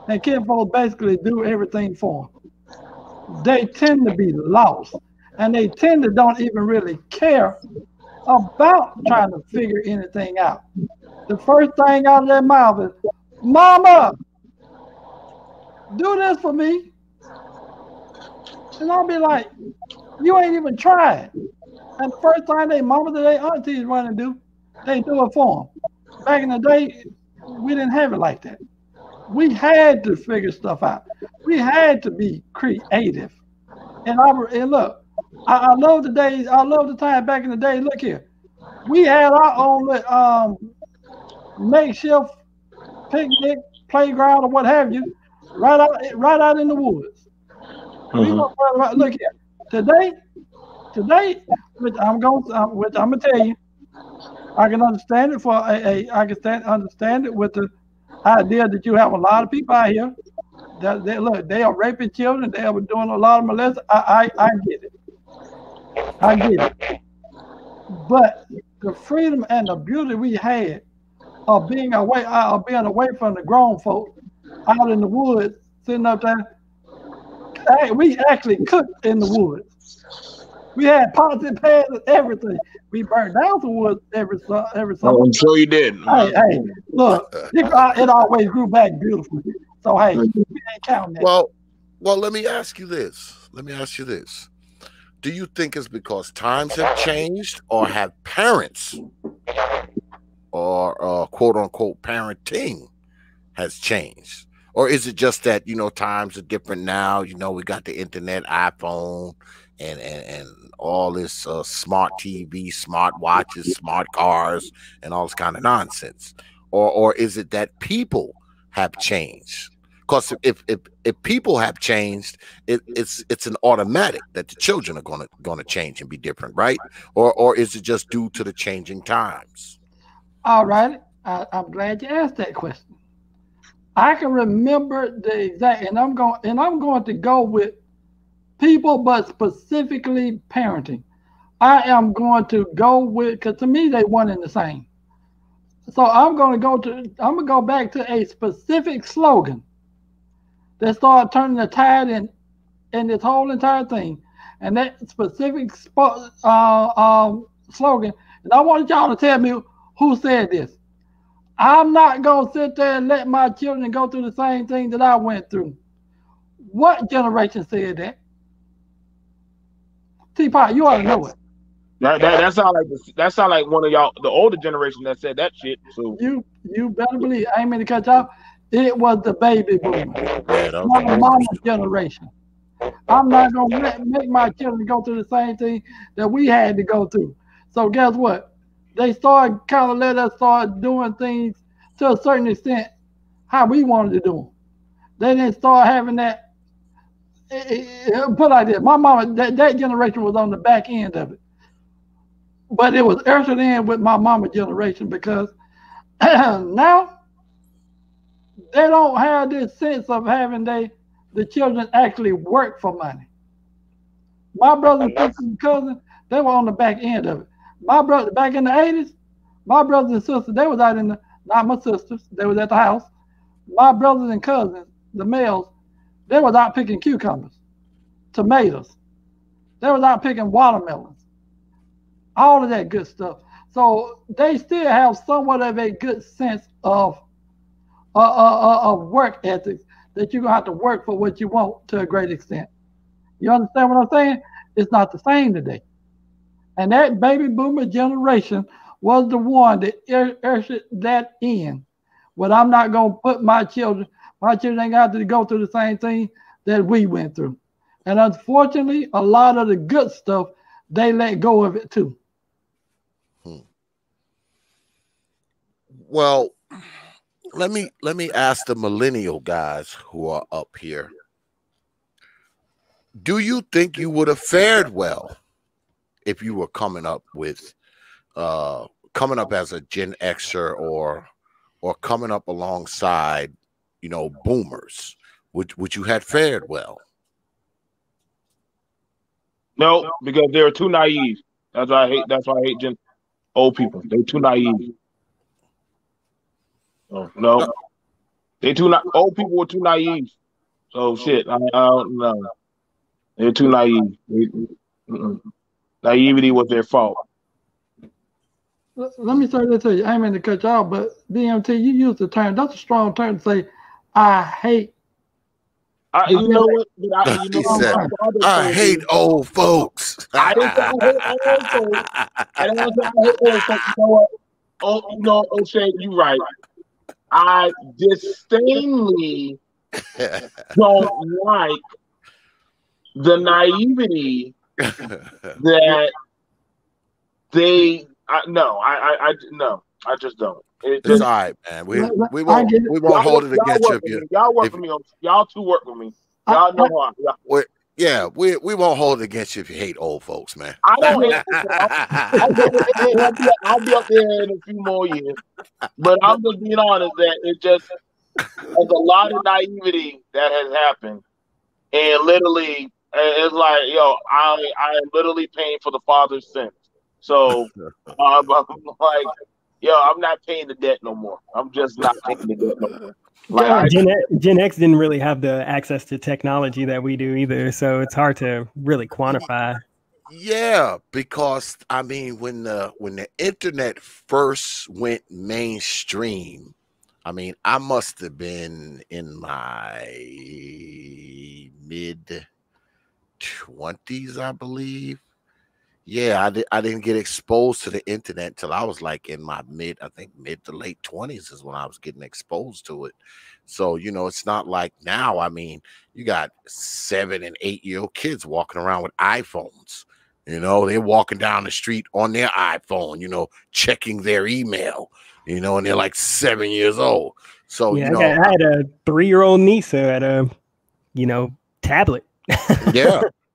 and kinfolk basically do everything for them. They tend to be lost, and they tend to don't even really care about trying to figure anything out. The first thing out of their mouth is, Mama, do this for me. And I'll be like, you ain't even tried. And the first time they mamas or their aunties run and do, they do it for them. Back in the day, we didn't have it like that. We had to figure stuff out. We had to be creative. And look, I love the days. I love the time back in the day. Look here, we had our own makeshift picnic playground or what have you, right out in the woods. Mm-hmm. Look here, today, which I'm gonna tell you, I can understand it understand it with the idea that you have a lot of people out here that they are raping children, they are doing a lot of molestation. I get it. I get it. But the freedom and the beauty we had of being away from the grown folk out in the woods, sitting up there. We actually cooked in the woods. We had pots and pans and everything. We burned down the woods every summer. Oh, I'm sure you did. Hey, look, it always grew back beautifully. So hey, we ain't counting that. Well, let me ask you this. Do you think it's because times have changed, or have parents or quote unquote parenting has changed? Or is it just that, times are different now? We got the internet, iPhone, and all this smart TV, smart watches, smart cars, and all this kind of nonsense. Or is it that people have changed? Because if people have changed, it's an automatic that the children are gonna change and be different, right? Or is it just due to the changing times? All right, I'm glad you asked that question. I can remember the exact, and I'm going to go with people, but specifically parenting. I am going to go with, because to me they one and the same. So I'm going to go back to a specific slogan that started turning the tide in this whole entire thing, and that specific slogan. And I want y'all to tell me who said this. I'm not going to sit there and let my children go through the same thing that I went through. What generation said that? T.P.O.T, you ought to know it. That sound like one of y'all, the older generation that said that shit. So you better believe. I ain't mean to cut y'all. It was the baby boomers. My mama's generation. I'm not going to make my children go through the same thing that we had to go through. So guess what? They started kind of let us start doing things to a certain extent how we wanted to do them. They didn't start having that. Put like this, my mama, that generation was on the back end of it. But it was ushered in with my mama generation, because now they don't have this sense of having the children actually work for money. My brothers and cousins, they were on the back end of it. My brother, back in the 80s, My brothers and sisters, they was out in the, not my sisters, they was at the house. My brothers and cousins, the males, they was out picking cucumbers, tomatoes. They was out picking watermelons, all of that good stuff. So they still have somewhat of a good sense of work ethics that you're gonna have to work for what you want to a great extent. You understand what I'm saying? It's not the same today. And that baby boomer generation was the one that ushered that in. But I'm not gonna put my children ain't gonna have to go through the same thing that we went through. And unfortunately, a lot of the good stuff, they let go of it too. Well, let me ask the millennial guys who are up here. Do you think you would have fared well if you were coming up as a Gen Xer or coming up alongside, boomers? Would you have fared well? No, because they're too naive. That's why I hate old people. They're too naive. Oh, no, old people were too naive. So shit, I don't know. They're too naive. Naivety was their fault. Let me say this to you. I ain't mean to cut you off, but BMT, you use the term. That's a strong term to say, I hate. You know what? He said, I hate old folks. I didn't say I hate old folks. I didn't say I hate old folks. You know what? O'Shea, you're right. I disdainly don't like the naivety that they. No, I just don't. It's all right, man. We won't hold it against you. Y'all work with me. Y'all two work with me. Y'all know how. Yeah, we won't hold it against you if you hate old folks, man. I don't hate I'll be up there in a few more years. But I'm just being honest that there's a lot of naivety that has happened. And literally, it's like, I am literally paying for the father's sins. So I'm like, I'm not paying the debt no more. I'm just not paying the debt no more. Like, Gen X didn't really have the access to technology that we do either, so it's hard to really quantify. Yeah, because I mean, when the internet first went mainstream, I mean, I must have been in my mid-20s, I believe. Yeah, I didn't get exposed to the internet until I was like in my mid to late 20s is when I was getting exposed to it. So, it's not like now. I mean, you got 7 and 8-year-old kids walking around with iPhones. They're walking down the street on their iPhone, checking their email, and they're like 7 years old. So, yeah, I had a 3-year-old niece at a, tablet.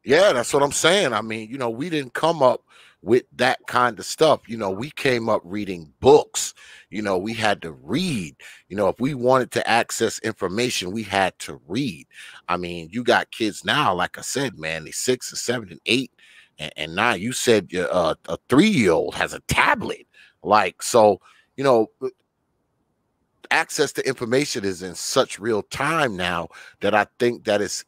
Yeah, that's what I'm saying. I mean, we didn't come up with that kind of stuff. We came up reading books. We had to read. If we wanted to access information, we had to read. I mean, you got kids now, like I said, man, they're 6 and 7 and 8 and 9. You said a 3-year-old has a tablet. Like, so, access to information is in such real time now that I think that it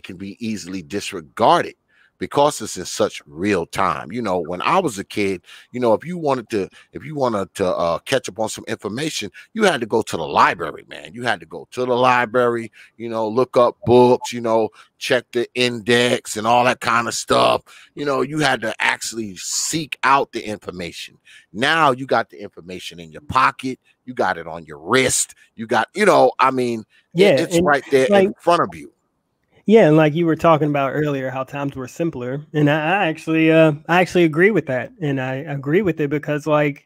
can be easily disregarded because it's in such real time. When I was a kid, if you wanted to catch up on some information, you had to go to the library, man. You had to go to the library, look up books, check the index and all that kind of stuff. You had to actually seek out the information. Now you got the information in your pocket. You got it on your wrist. You got, it's right there in front of you. Yeah, and like you were talking about earlier, how times were simpler, and I actually agree with that, and I agree with it because you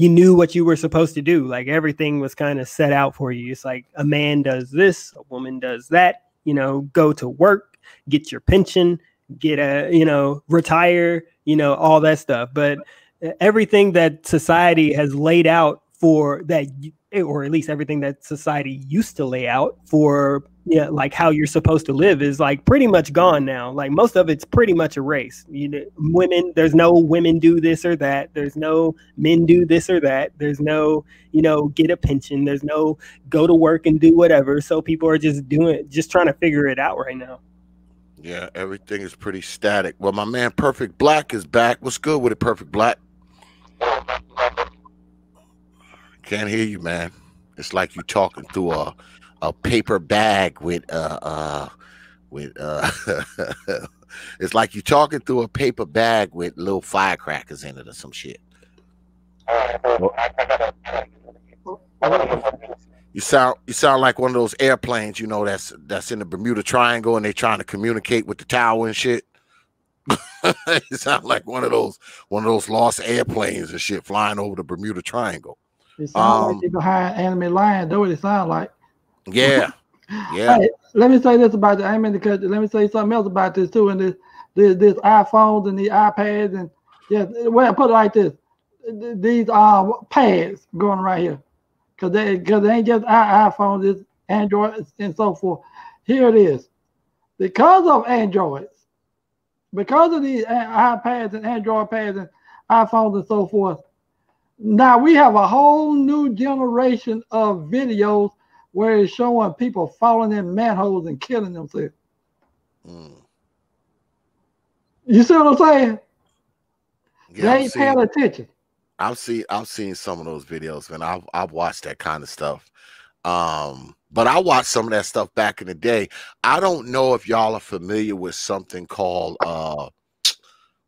knew what you were supposed to do. Like everything was kind of set out for you. It's like a man does this, a woman does that. Go to work, get your pension, retire. All that stuff. But everything that society has laid out for that, or at least everything that society used to lay out for, like how you're supposed to live is like pretty much gone now. Like most of it's pretty much erased. Women, there's no women do this or that. There's no men do this or that. There's no, get a pension. There's no go to work and do whatever. So people are just trying to figure it out right now. Yeah, everything is pretty static. Well, my man Perfect Black is back. What's good with it, Perfect Black? Can't hear you, man. It's like you talking through a paper bag with it's like you talking through a paper bag with little firecrackers in it or some shit. You sound like one of those airplanes, that's in the Bermuda Triangle and they trying to communicate with the tower and shit. You sound like one of those lost airplanes and shit flying over the Bermuda Triangle. It sounds like they're behind enemy lines. That's what it sounds like. Yeah, yeah. Hey, let me say this about the. I mean, let me say something else about this too. And this iPhones and the iPads and well, put it like this: these pads going right here, because it ain't just iPhones, it's Androids and so forth. Here it is, because of Androids, because of these iPads and Android pads and iPhones and so forth. Now we have a whole new generation of videos where it's showing people falling in manholes and killing themselves. You see what I'm saying? Yeah, they ain't paying attention. I've seen some of those videos, man. I've watched that kind of stuff. But I watched some of that stuff back in the day. I don't know if y'all are familiar with something called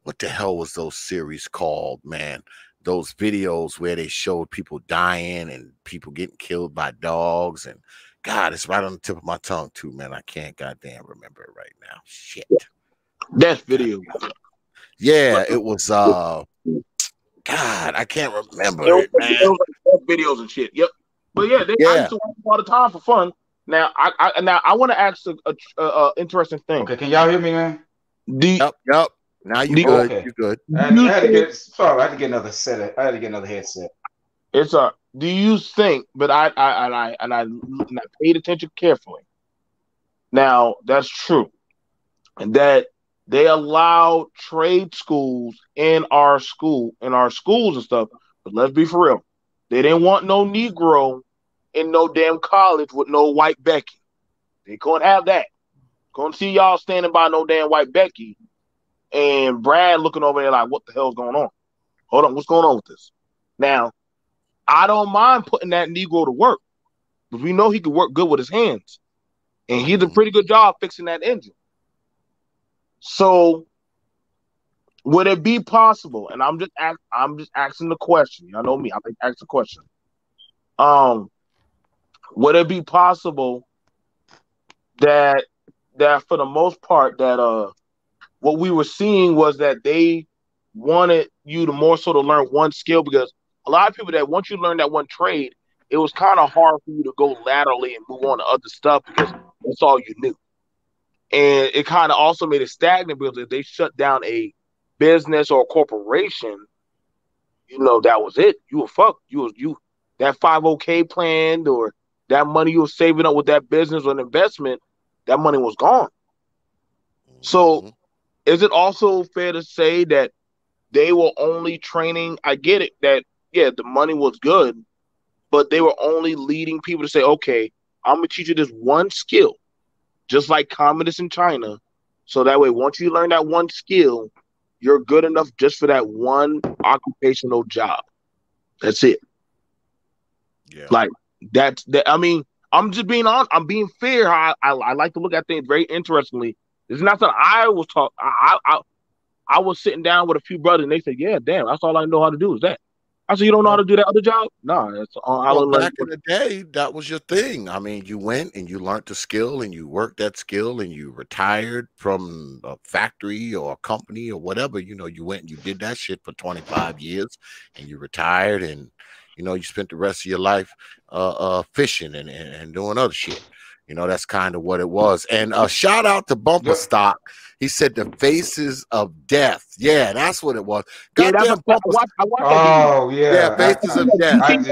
what the hell was those series called, man? Those videos where they showed people dying and people getting killed by dogs, and God, it's right on the tip of my tongue too, man. I can't goddamn remember it right now. Shit. That's video. Yeah, it was God, I can't remember it, man. It was like videos and shit. Yep. But yeah, I used to watch them all the time for fun. Now I want to ask a interesting thing. Okay, can y'all hear me, man? Yep. Now you good. Okay. You good. I had to get another set. I had to get another headset. It's do you think? But I paid attention carefully. Now that's true, and that they allow trade schools in our schools and stuff. But let's be for real, they didn't want no Negro in no damn college with no white Becky. They couldn't have that. Couldn't see y'all standing by no damn white Becky. And Brad looking over there like, what the hell's going on? Hold on, what's going on with this? Now, I don't mind putting that Negro to work, because we know he could work good with his hands. And he did a pretty good job fixing that engine. So, would it be possible, and I'm just asking the question. Y'all know me, I think ask the question. Would it be possible that for the most part that what we were seeing was that they wanted you to more so to learn one skill, because a lot of people that once you learn that one trade, it was kind of hard for you to go laterally and move on to other stuff because that's all you knew. And it kind of also made it stagnant, because if they shut down a business or a corporation, that was it. You were fucked. You that 501k plan or that money you were saving up with that business or an investment, that money was gone. So is it also fair to say that they were only training? I get it that, the money was good, but they were only leading people to say, okay, I'm going to teach you this one skill, just like communists in China. So that way, once you learn that one skill, you're good enough just for that one occupational job. That's it. Yeah. Like that. I mean, I'm just being on. I'm being fair. I like to look at things very interestingly. It's not that I was talking. I was sitting down with a few brothers, and they said, "Yeah, damn, that's all I know how to do is that." I said, "You don't know how to do that other job?" No, that's all. Back in the day, that was your thing. I mean, you went and you learned the skill, and you worked that skill, and you retired from a factory or a company or whatever. You went and you did that shit for 25 years, and you retired, and you spent the rest of your life fishing and doing other shit. You know, that's kind of what it was. And shout out to Bumper Stock. He said the faces of death. Yeah, that's what it was. Goddamn Bumper Stock. I watched Oh yeah, Yeah, faces of death.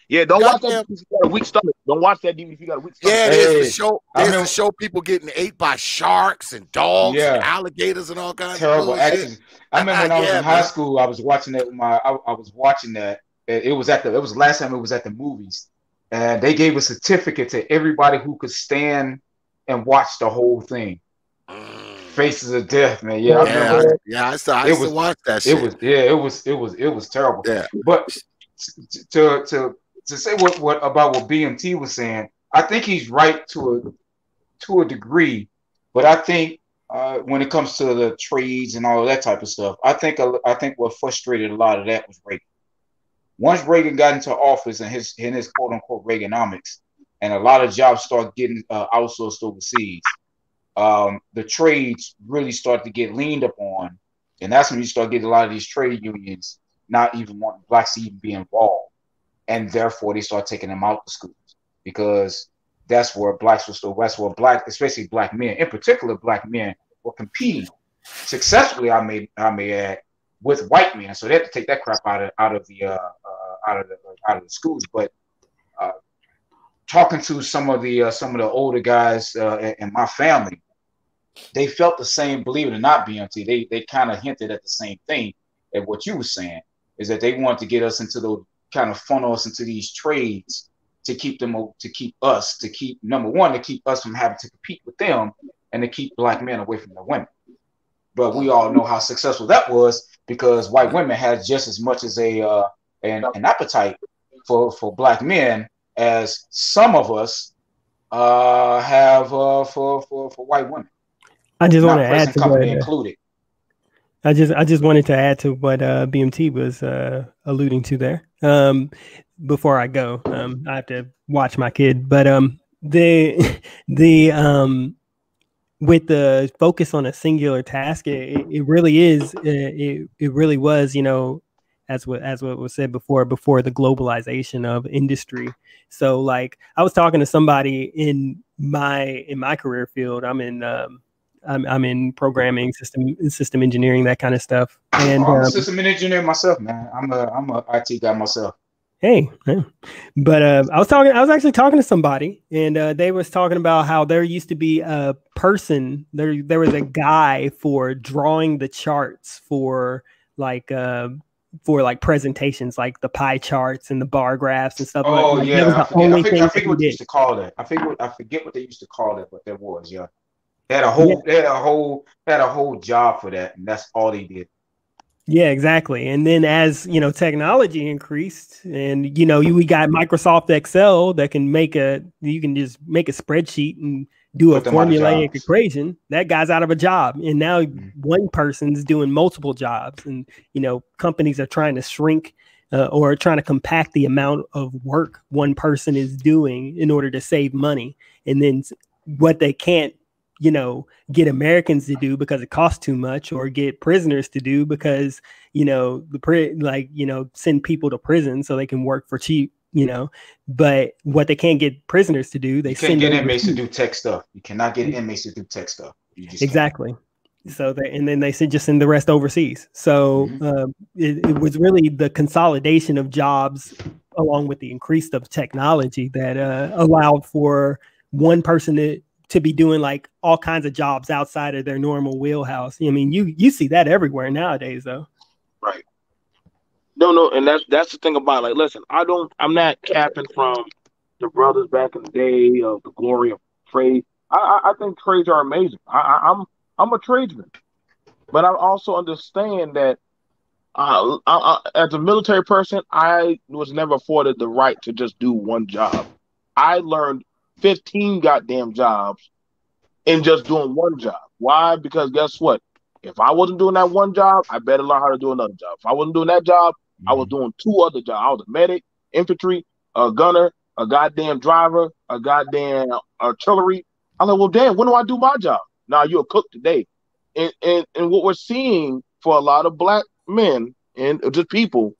Yeah, don't watch that Goddamn. if you got a weak stomach. Don't watch that DVD if you got a weak stomach. Yeah, there's the show. I There's remember- the show people getting ate by sharks and dogs and alligators and all kinds terrible of bullshit. accidents. I remember when I was in high school, I was watching that with I was watching that. It was the last time it was at the movies, and they gave a certificate to everybody who could stand and watch the whole thing. Faces of Death, man. Yeah, I used to watch that shit. It was terrible. Yeah. But to say what about what BMT was saying, I think he's right to a degree, but I think when it comes to the trades and all of that type of stuff, I think what frustrated a lot of that was Reagan. Once Reagan got into office and his quote unquote Reaganomics, and a lot of jobs start getting outsourced overseas, the trades really start to get leaned upon, and that's when you start getting a lot of these trade unions not even wanting blacks to even be involved, and therefore they start taking them out of schools, because that's where blacks were still, that's where especially black men, in particular black men, were competing successfully, I may add, with white men. So they had to take that crap out of the schools. But talking to some of the older guys in my family, they felt the same, believe it or not, BMT. They kind of hinted at the same thing at what you were saying, is that they wanted to get us into those, kind of funnel us into these trades to keep us from having to compete with them, and to keep black men away from the women. But we all know how successful that was, because white women had just as much as an appetite for black men as some of us have for white women. I just want to add to company included. I just wanted to add to what BMT was alluding to there. Before I go, I have to watch my kid, but with the focus on a singular task, it really is. It really was, you know, as what was said before the globalization of industry. So, like, I was talking to somebody in my career field. I'm in programming, system engineering, that kind of stuff. And I'm a system engineer myself, man. I'm a IT guy myself. Hey, but I was actually talking to somebody, and they was talking about how there used to be a person, there was a guy for drawing the charts for presentations, like the pie charts and the bar graphs and stuff. Oh, like yeah, that. I forget what they used to call that. I forget what they used to call it, but there was, yeah. They had a whole job for that, and that's all they did. Yeah, exactly. And then as, you know, technology increased, and, you know, we got Microsoft Excel that you can just make a spreadsheet and do a formulaic equation. That guy's out of a job. And now one person's doing multiple jobs, and, you know, companies are trying to shrink or trying to compact the amount of work one person is doing in order to save money. And then what they can't, you know, get Americans to do because it costs too much, or get prisoners to do because, you know, send people to prison so they can work for cheap, you know. But what they can't get prisoners to do, they can't get inmates to do tech stuff. You cannot get inmates to do tech stuff. Exactly. So then they just send the rest overseas. So it was really the consolidation of jobs, along with the increase of technology, that allowed for one person to be doing like all kinds of jobs outside of their normal wheelhouse. I mean, you see that everywhere nowadays, though. Right. No, and that's the thing about, like, listen, I'm not capping from the brothers back in the day of the glory of trade. I think trades are amazing. I'm a tradesman, but I also understand that as a military person, I was never afforded the right to just do one job. I learned 15 goddamn jobs in just doing one job. Why? Because guess what? If I wasn't doing that one job, I better learn how to do another job. If I wasn't doing that job, I was doing two other jobs. I was a medic, infantry, a gunner, a goddamn driver, a goddamn artillery. I'm like, well, damn, when do I do my job? Now you're a cook today. And what we're seeing for a lot of black men and just people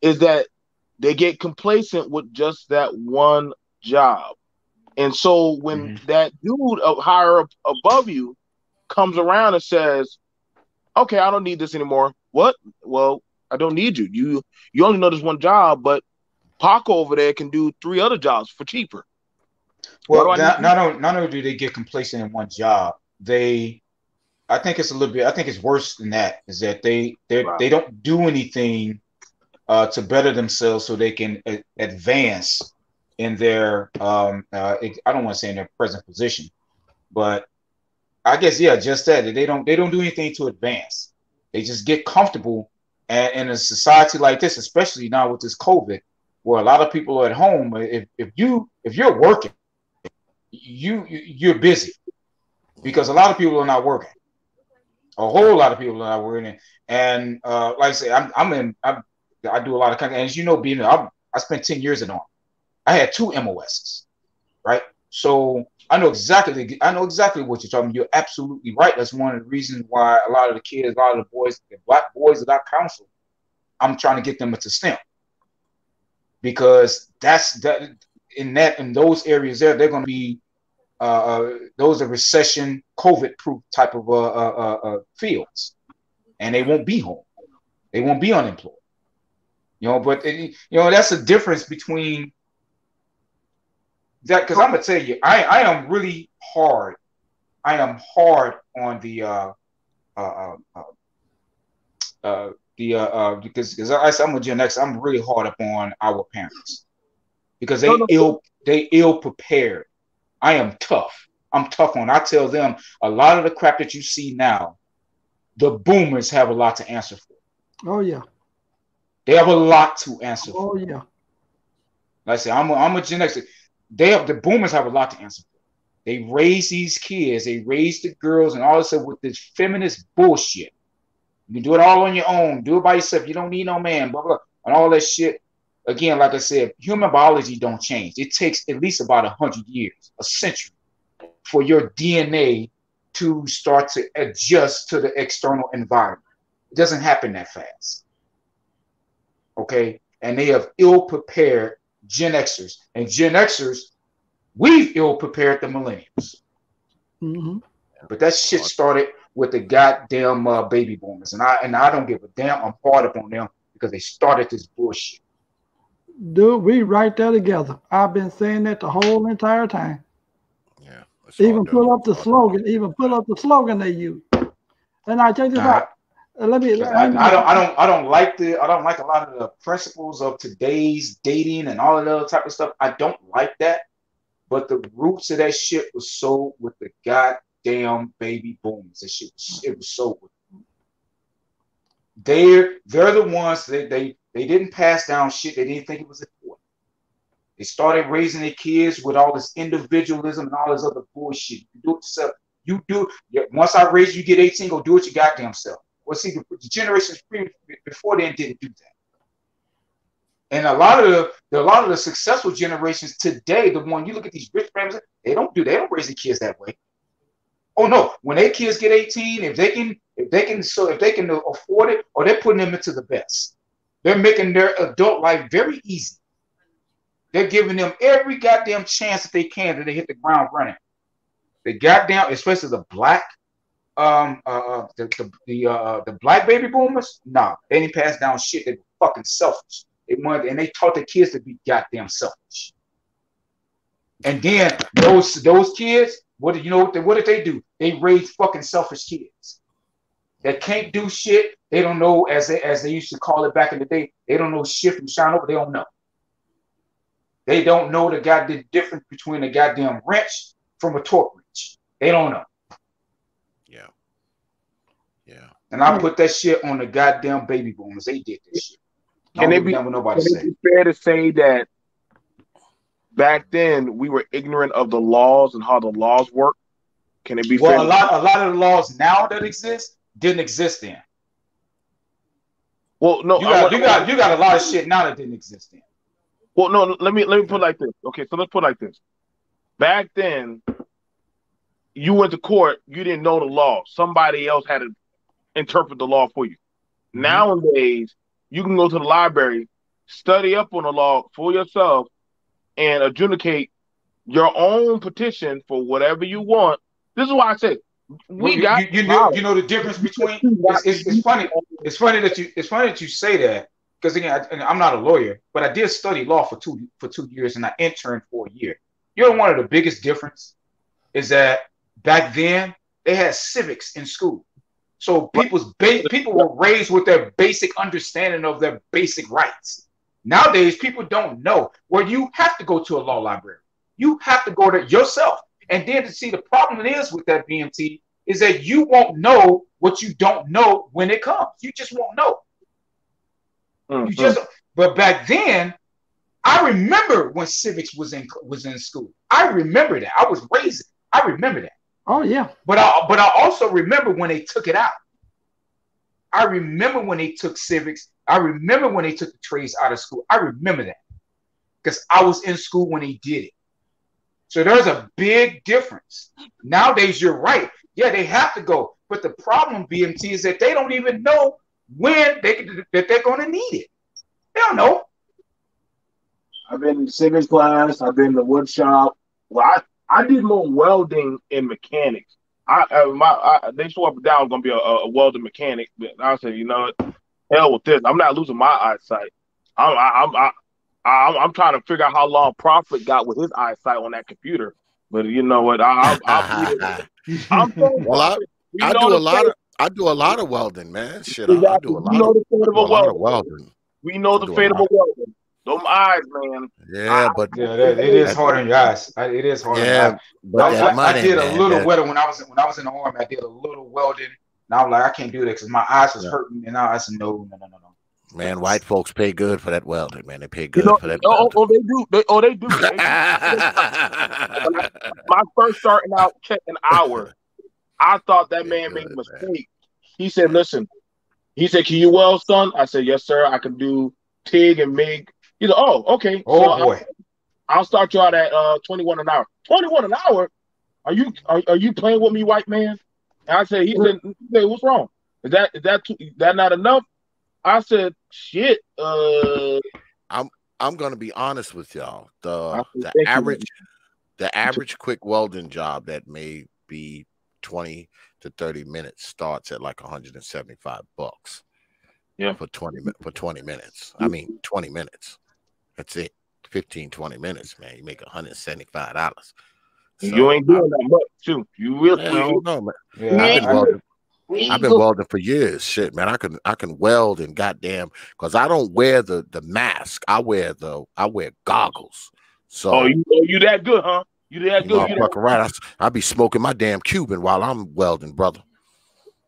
is that they get complacent with just that one job. And so when that dude up higher up above you comes around and says, "Okay, I don't need this anymore." What? Well, I don't need you. You only know this one job, but Paco over there can do 3 other jobs for cheaper. Why do Well, I need you? not only do they get complacent in one job, I think it's a little bit. I think it's worse than that. Is that they don't do anything to better themselves so they can advance in their I don't want to say in their present position, but I guess just that they don't do anything to advance. They just get comfortable, and in a society like this, especially now with this COVID, where a lot of people are at home. If you're working, you're busy because a lot of people are not working. A whole lot of people are not working, and like I say, I do a lot of content, and as you know, I spent 10 years in Army. I had 2 MOSs, right? So I know exactly what you're talking about. You're absolutely right. That's one of the reasons why a lot of the kids, a lot of the boys, the black boys that I counsel, I'm trying to get them into STEM because in those areas they're going to be those are recession COVID proof type of fields, and they won't be home. They won't be unemployed. But that's the difference between that, because I'm gonna tell you, I am really hard. I am hard on because I'm a Gen X. I'm really hard upon our parents because they ill prepared. I am tough. I'm tough on. I tell them a lot of the crap that you see now, the boomers have a lot to answer for. Oh yeah. They have a lot to answer for. Oh yeah. Like I say, I'm a Gen X. The boomers have a lot to answer for. They raise these kids, they raise the girls, and all this stuff with this feminist bullshit. You can do it all on your own. Do it by yourself. You don't need no man, blah, blah, and all that shit. Again, like I said, human biology don't change. It takes at least about 100 years, a century, for your DNA to start to adjust to the external environment. It doesn't happen that fast. Okay? And they have ill-prepared Gen Xers. And Gen Xers, we've ill-prepared the millennials. Mm-hmm. But that shit started with the goddamn baby boomers. And I don't give a damn. I'm hard up on them because they started this bullshit. Dude, we right there together. I've been saying that the whole entire time. Yeah. Even put up the slogan. Even put up the slogan they use. And I check this out. I don't like a lot of the principles of today's dating and all of that other type of stuff. I don't like that. But the roots of that shit was so with the goddamn baby boomers. That shit it was so with them. They're the ones they didn't pass down shit. They didn't think it was important. They started raising their kids with all this individualism and all this other bullshit. You do it yourself. You do. Once I raise you, get 18, go do it your goddamn self. Well, see, the generations before then didn't do that. And a lot of the successful generations today, the one you look at these rich families, they don't raise the kids that way. Oh no, when their kids get 18, if they can afford it, or they're putting them into the best. They're making their adult life very easy. They're giving them every goddamn chance that they can that they hit the ground running. The goddamn, especially the black, the black baby boomers, nah, they didn't pass down shit. They were fucking selfish. They taught the kids to be goddamn selfish. And then those kids, what did they do? They raised fucking selfish kids that can't do shit. They don't know, as they used to call it back in the day. They don't know shit from shine over. They don't know. They don't know the difference between a goddamn wrench from a torque wrench. They don't know. Yeah. Yeah. And I put that shit on the goddamn baby boomers. They did this shit. Can it be fair to say that back then we were ignorant of the laws and how the laws work? Can it be fair? Well, a lot of the laws now that exist didn't exist then. Well, no, you got a lot of shit now that didn't exist then. Well, no, let me put it like this. Okay, so let's put it like this. Back then, you went to court, you didn't know the law. Somebody else had to interpret the law for you. Mm-hmm. Nowadays, you can go to the library, study up on the law for yourself, and adjudicate your own petition for whatever you want. This is why I say Well, we got you know the difference between it's funny it's funny that you say that because again I'm not a lawyer, but I did study law for 2 years and I interned for a year. You know, one of the biggest difference is that back then they had civics in school, so people were raised with their basic understanding of their basic rights. Nowadays, people don't know. Well, you have to go to a law library. You have to go there yourself. And then to see the problem is with that BMT is that you won't know what you don't know when it comes. You just won't know. You just. But back then, I remember when civics was in school. I remember that. I was raised. I remember that. Oh yeah. But I also remember when they took it out. I remember when they took civics. I remember when they took the trades out of school. I remember that because I was in school when they did it. So there's a big difference. Nowadays, you're right. Yeah, they have to go. But the problem, BMT, is that they don't even know when that they're going to need it. They don't know. I've been in civics class. I've been in the wood shop. Well, I did more welding and mechanics. They swore up and down I was gonna be a welding mechanic, but I said, you know what, hell with this. I'm not losing my eyesight. I'm trying to figure out how long Prophet got with his eyesight on that computer. But you know what, I'm well, I do a lot of welding, man. Shit, I do a lot of welding. We know the fate of a welder. Them eyes, man. Yeah, but it is hard on your eyes. It is hard. Yeah, but I did a little welding when I was in the army. I did a little welding, and I was like, I can't do that because my eyes was hurting, and I said, no. Man, white folks pay good for that welding, man. They pay good for that. They do. They do. My first starting out checking hours, I thought that man made a mistake. He said, listen. He said, can you weld, son? I said, yes, sir. I can do TIG and MIG. He said, oh, okay. Oh, so boy. I'll start you out at 21 an hour. 21 an hour? Are you playing with me, white man? And I said, he said, what's wrong? Is that not enough? I said, shit. I'm gonna be honest with y'all. The average quick welding job that may be 20 to 30 minutes starts at like $175. Yeah, for 20 minutes. I mean 20 minutes. That's it. 15, 20 minutes, man. You make $175. So, you ain't doing that much, too. You really don't know, man. Yeah, I've been welding for years. Shit, man. I can weld and goddamn, because I don't wear the mask. I wear goggles. So you that good, huh? You that good? Right. I be smoking my damn Cuban while I'm welding, brother.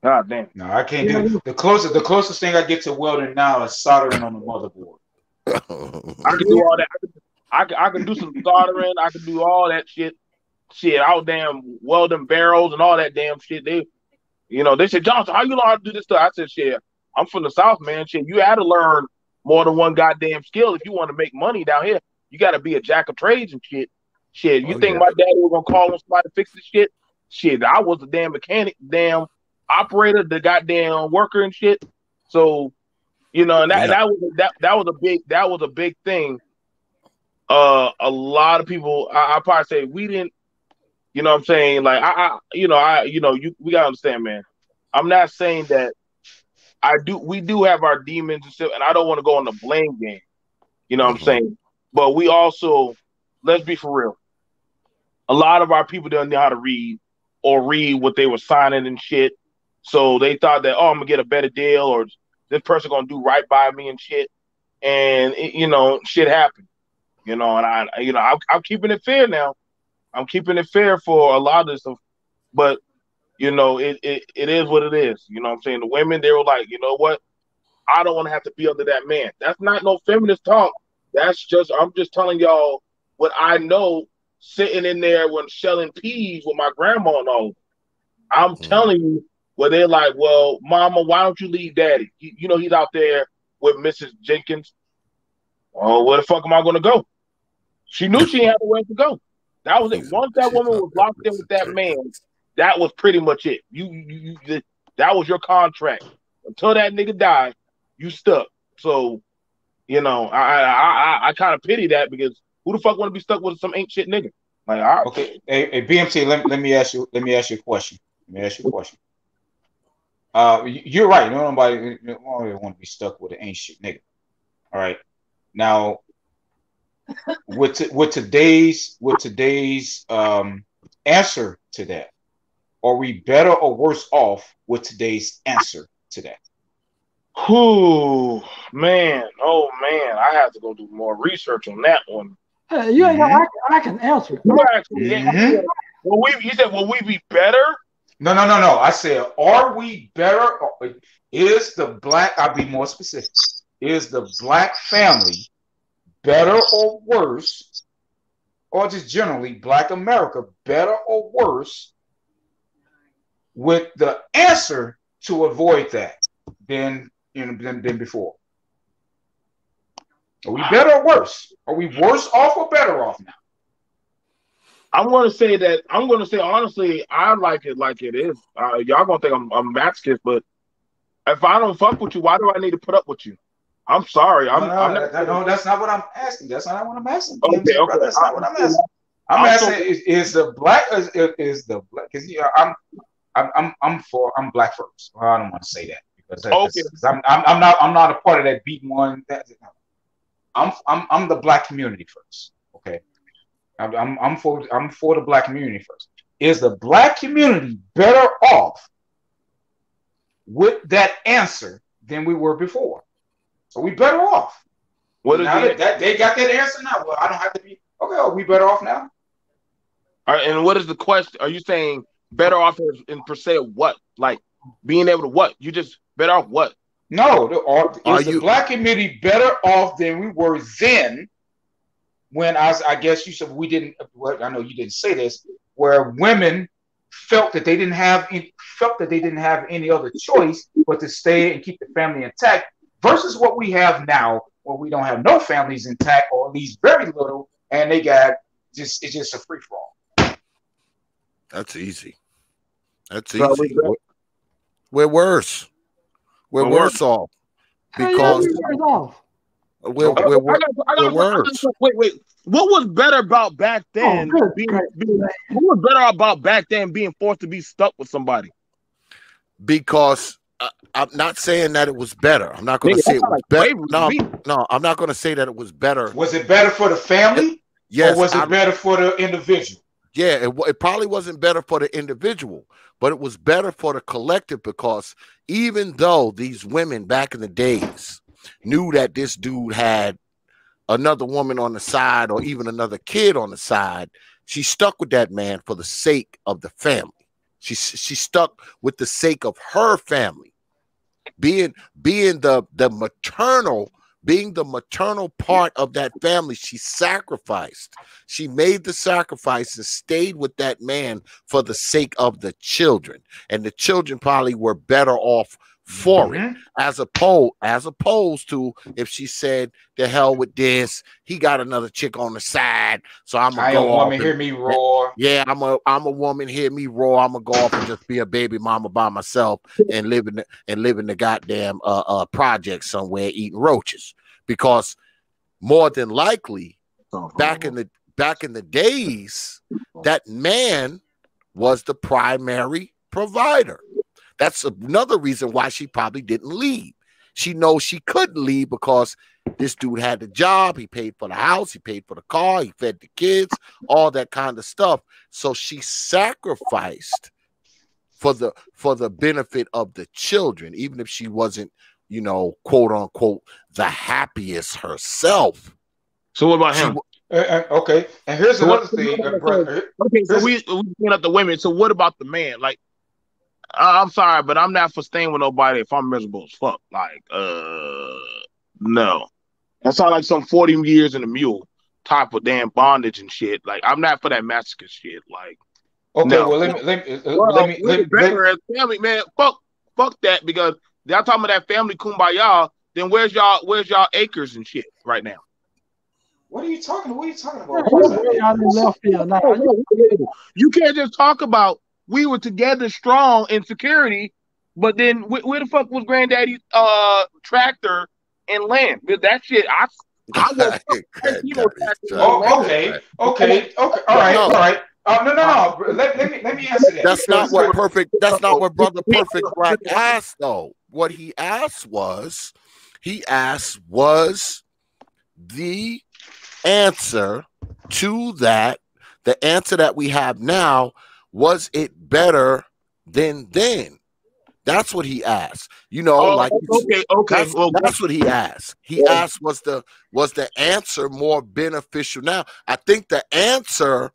God damn. No, I can't do the closest thing I get to welding now is soldering on the motherboard. I can do all that. I can do some soldering. I can do all that shit. Shit, out damn welding barrels and all that damn shit. They said, Johnson, how you know how to do this stuff? I said, shit, I'm from the South, man. Shit, you had to learn more than one goddamn skill if you want to make money down here. You got to be a jack of trades and shit. Shit, you think my daddy was gonna call on somebody to fix this shit? Shit, I was the damn mechanic, damn operator, the goddamn worker and shit. So, and that was a big thing. A lot of people, I probably say we didn't. You know what I'm saying? Like we gotta understand, man. I'm not saying that we do have our demons and stuff, and I don't want to go on the blame game. You know what I'm saying? But we also, let's be for real. A lot of our people don't know how to read or read what they were signing and shit. So they thought that, I'm gonna get a better deal or this person gonna do right by me and shit. And shit happened. And I'm keeping it fair now. I'm keeping it fair for a lot of this stuff. But it is what it is. You know what I'm saying? The women, they were like, you know what? I don't want to have to be under that man. That's not no feminist talk. I'm just telling y'all what I know sitting in there when shelling peas with my grandma and all. I'm telling you, where they're like, well, mama, why don't you leave daddy? He's out there with Mrs. Jenkins. Oh, where the fuck am I going to go? She knew she had nowhere to go. That was it. Once that woman was locked in with that man, that was pretty much it. That was your contract. Until that nigga died, you stuck. So, I kind of pity that because who the fuck want to be stuck with some ain't shit nigga? Like, Okay, hey, BMT, let me ask you a question. You're right. Nobody want to be stuck with an ain't shit nigga. All right. Now, with today's answer to that, are we better or worse off with today's answer to that? oh man, I have to go do more research on that one. You ain't gonna, I can answer it. You said, will we be better? No. I said, are we better? Is the black? I'll be more specific. Is the black family better or worse, or just generally black America better or worse with the answer to avoid that than before? Are we better or worse? Are we worse off or better off now? I'm going to say honestly, I like it like it is. Y'all going to think I'm masochist, but if I don't fuck with you, why do I need to put up with you? I'm sorry. No, that's not what I'm asking. That's not what I'm asking. Okay. That's not what I'm asking. I'm asking is the black is the black, because I'm black first. Well, I don't want to say that because I'm not a part of that beat one. I'm the black community first. Okay. I'm for the black community first. Is the black community better off with that answer than we were before? Are we better off? Now that they got that answer now, well, I don't have to be okay. Are we better off now? All right, and what is the question? Are you saying better off in per se of what? Like being able to what? You just better off what? No, is the black community better off than we were then? When I guess you said we didn't. Well, I know you didn't say this. Where women felt that they didn't have any other choice but to stay and keep the family intact, versus what we have now, where we don't have no families intact, or at least very little, and they got it's just a free for all. That's easy. We're worse. We're worse off because we're worse. Wait. What was better about back then? What was better about back then being forced to be stuck with somebody? Because I'm not saying that it was better. I'm not going to say it was better. No, I'm not going to say that it was better. Was it better for the family? Yes. Or was it better for the individual? Yeah, it probably wasn't better for the individual, but it was better for the collective, because even though these women back in the days knew that this dude had another woman on the side or even another kid on the side, she stuck with that man for the sake of the family. She stuck with the sake of her family, being the maternal part of that family. She sacrificed. She made the sacrifice and stayed with that man for the sake of the children, and the children probably were better off for it, as opposed to if she said, "The hell with this, he got another chick on the side, so I'm gonna go off and hear me roar." Yeah, I'm a woman, hear me roar. I'm gonna go off and just be a baby mama by myself and live in the goddamn project somewhere eating roaches. Because more than likely, back in the days, that man was the primary provider. That's another reason why she probably didn't leave. She knows she couldn't leave because this dude had the job. He paid for the house. He paid for the car. He fed the kids, all that kind of stuff. So she sacrificed for the benefit of the children, even if she wasn't, quote unquote, the happiest herself. So what about him? Okay. And here's another thing. So we bring up the women. So what about the man? Like, I'm sorry, but I'm not for staying with nobody if I'm miserable as fuck. Like, no. That sounds like some 40 years in a mule type of damn bondage and shit. Like, I'm not for that masochist shit. Like, okay, no. well, let me better as family, man. Fuck that, because y'all talking about that family kumbaya. Then where's y'all acres and shit right now? What are you talking about? You can't just talk about we were together strong in security, but then where the fuck was granddaddy's tractor and land? That shit, I was okay. All right. No. Let me answer that. That's not what perfect. That's not what Brother Perfect Black asked, though. What he asked was, was the answer to that, the answer that we have now, was it better than then? That's what he asked. You know, okay. That's what he asked. He asked, was the answer more beneficial now? I think the answer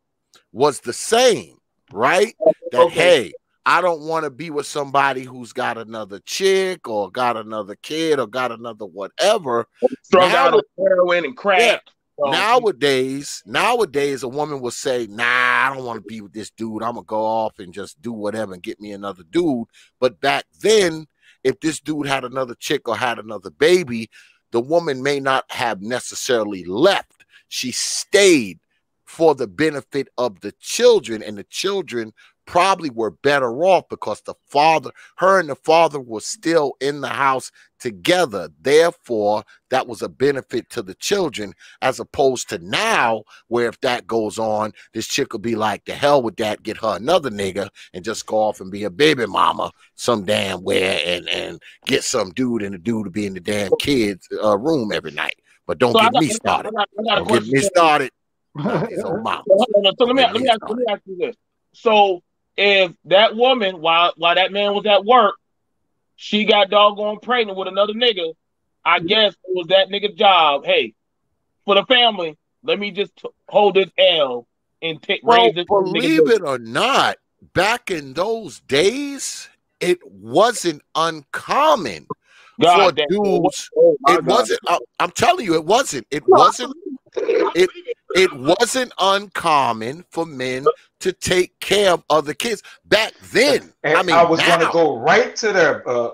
was the same, right? That hey, I don't want to be with somebody who's got another chick or got another kid or got another whatever. Strung out on heroin and crack. Yeah. Nowadays, a woman will say, nah, I don't want to be with this dude. I'm going to go off and just do whatever and get me another dude. But back then, if this dude had another chick or had another baby, the woman may not have necessarily left. She stayed for the benefit of the children, and the children probably were better off because her and the father were still in the house together. Therefore, that was a benefit to the children, as opposed to now, where if that goes on, this chick will be like, the hell with that, get her another nigga and just go off and be a baby mama some damn where and get some dude, and the dude to be in the damn kids' room every night. But don't get me started. Don't get me started. So let me ask you this. So if that woman, while that man was at work, she got doggone pregnant with another nigga, I guess it was that nigga's job. Hey, for the family, let me just hold this L and raise this. Believe it or not, back in those days, it wasn't uncommon for dudes. It wasn't. I'm telling you, it wasn't. It wasn't. It wasn't uncommon for men to take care of other kids back then. And I mean, I was going to go right to there. Now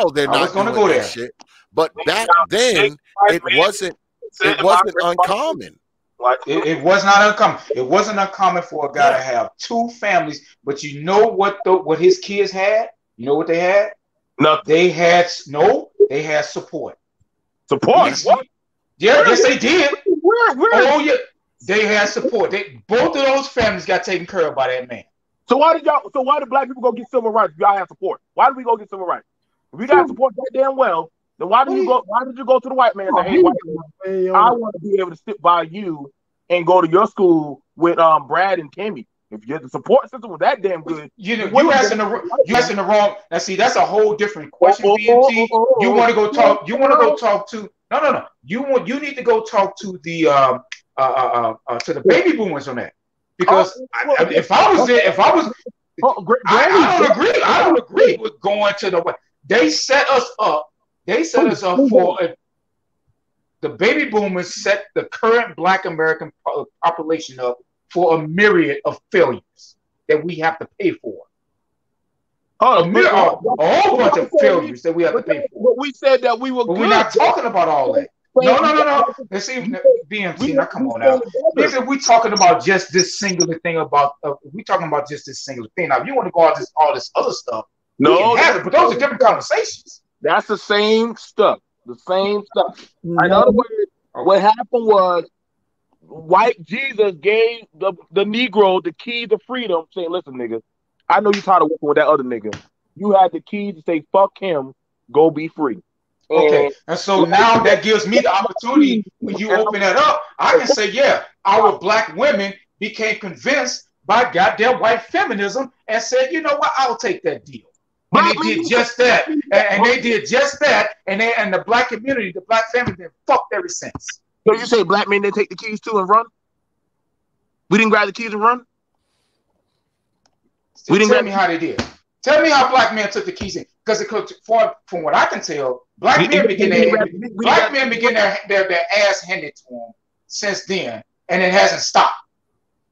they're not going to go there. Shit. But back then, it wasn't uncommon. It was not uncommon. It wasn't uncommon for a guy to have two families. But you know what his kids had? You know what they had? Nothing. They had support. Support? Yes. What? Yeah, yes, they did. Where? Oh, yeah. They had support. Both of those families got taken care of by that man. So why did black people go get civil rights if y'all have support? Why did we go get civil rights? If we got support that damn well, then why did you go to the white man and say, hey, white man, I want to be able to sit by you and go to your school with Brad and Timmy? If the support system was that damn good, you asking the wrong. Now, see, that's a whole different question. BMT. You want to go talk? You want to go talk to? No. You need to go talk to the baby boomers on that, because if I don't agree with going to the. They set us up. For the baby boomers set the current Black American population up for a myriad of failures that we have to pay for. A whole bunch of failures that we have to pay for. But we said that we were good. We're not talking about all that. No. Let's see, BMT. Now, come on now. Listen, we're talking about just this singular thing about. We're talking about just this singular thing. Now, if you want to go on all this other stuff, no, but those are different conversations. That's the same stuff. The same stuff. In other words, what happened was, white Jesus gave the Negro the key to freedom, saying, listen, nigga, I know you tired of working with that other nigga. You had the key to say, fuck him, go be free. Okay, and so now that gives me the opportunity, when you open that up, I can say, yeah, our black women became convinced by goddamn white feminism and said, you know what, I'll take that deal. And they did just that. And they did just that. And the black community, the black family, been fucked ever since. So you say black men didn't take the keys too and run? We didn't grab the keys and run? Tell me how they did. Tell me how black men took the keys in. Because from what I can tell, black men begin their ass handed to them since then, and it hasn't stopped.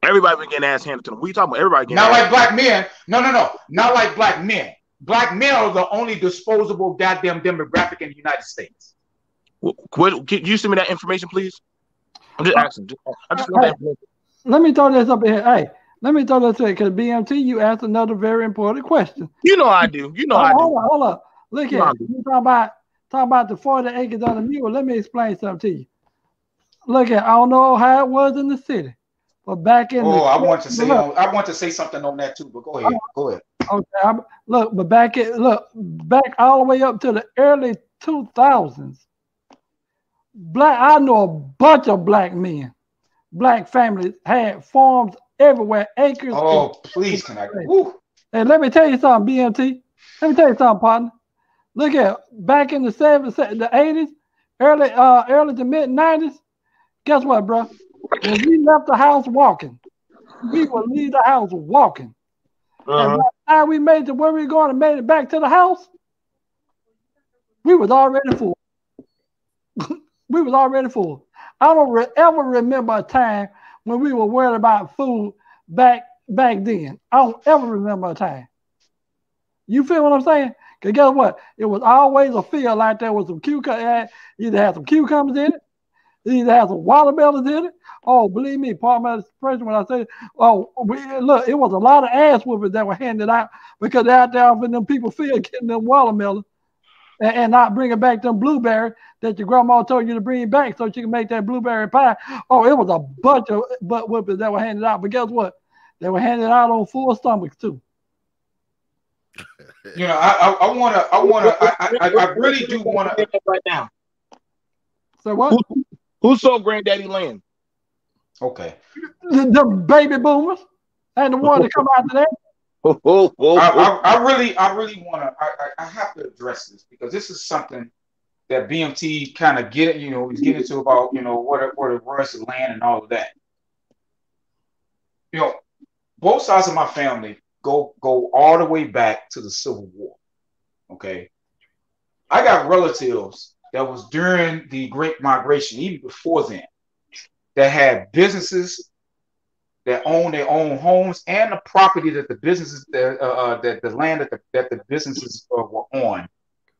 Everybody been getting ass handed to them. What are you talking about? Everybody getting not like black men. No. Not like black men. Black men are the only disposable goddamn demographic in the United States. Can you send me that information, please? I'm just asking. Let me throw this up here. Hey, let me throw this in, because BMT, you asked another very important question. You know I do. Hold up. Look here. You talking about Talk about the 40 acres of the mule. Let me explain something to you. Look at, I don't know how it was in the city, but back in I want to say something on that too, but go ahead. Okay, but back all the way up to the early 2000s. I know a bunch of black men, black families had farms everywhere, acres. Oh, please, can I? And let me tell you something, BMT. Let me tell you something, partner. Look at back in the 70s, the 80s, early to mid 90s. Guess what, bro? When we left the house walking, we would leave the house walking. And by the time we made to where we were going and made it back to the house, we was already full. We was already full. I don't ever remember a time when we were worried about food back then. I don't ever remember a time. You feel what I'm saying? Because guess what? It was always a field like there was some cucumbers. Either had some cucumbers in it, either had some watermelons in it. Oh, believe me, part of my expression when I say, look, it was a lot of ass whoopers that were handed out because they're out there off in them people field getting them watermelons and not bringing back them blueberries that your grandma told you to bring back so she can make that blueberry pie. Oh, it was a bunch of butt whoopers that were handed out. But guess what? They were handed out on full stomachs too. You know, I really do want to right now. So what? Who sold Granddaddy land? Okay. The baby boomers and the one that come after that. I really want to. I have to address this because this is something that BMT kind of he's getting into about what it was, the land and all of that. Both sides of my family go all the way back to the Civil War. Okay, I got relatives that was during the Great Migration, even before then, that had businesses that own their own homes and the property that the businesses that the land that the businesses were on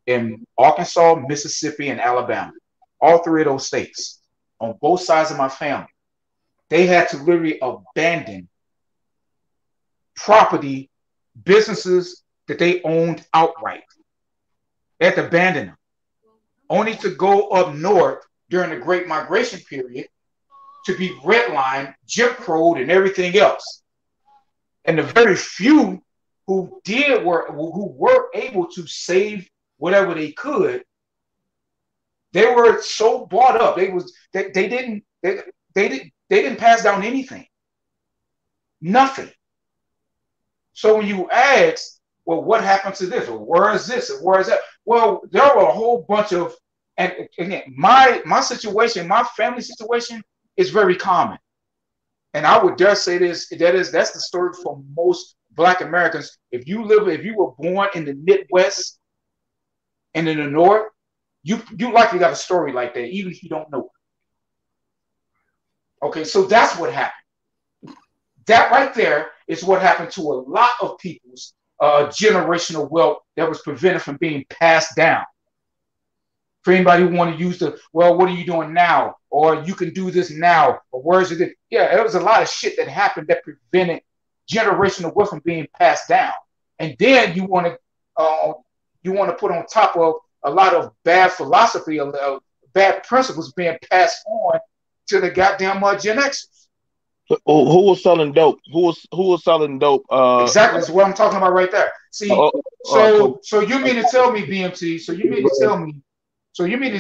in Arkansas, Mississippi, and Alabama, all three of those states. On both sides of my family, they had to literally abandon property, businesses that they owned outright. They had to abandon them, only to go up north during the Great Migration period to be redlined, Jim Crow'd, and everything else. And the very few who were able to save whatever they could, they were so bought up. They didn't pass down anything, nothing. So when you ask, well, what happened to this, or where is this, or where is that? Well, there were a whole bunch of, and again, my situation, my family situation is very common. And I would dare say that's the story for most Black Americans. If you were born in the Midwest and in the North, you likely got a story like that, even if you don't know it. Okay, so that's what happened. That right there is what happened to a lot of people's generational wealth that was prevented from being passed down. For anybody who want to use what are you doing now? Or you can do this now, or where is it? Yeah, there was a lot of shit that happened that prevented generational wealth from being passed down. And then you want to put on top of a lot of bad philosophy, bad principles being passed on to the goddamn Gen Xers. Who was selling dope? Who was selling dope? Exactly, that's what I'm talking about right there. See, so you mean to tell me, BMT? So you mean to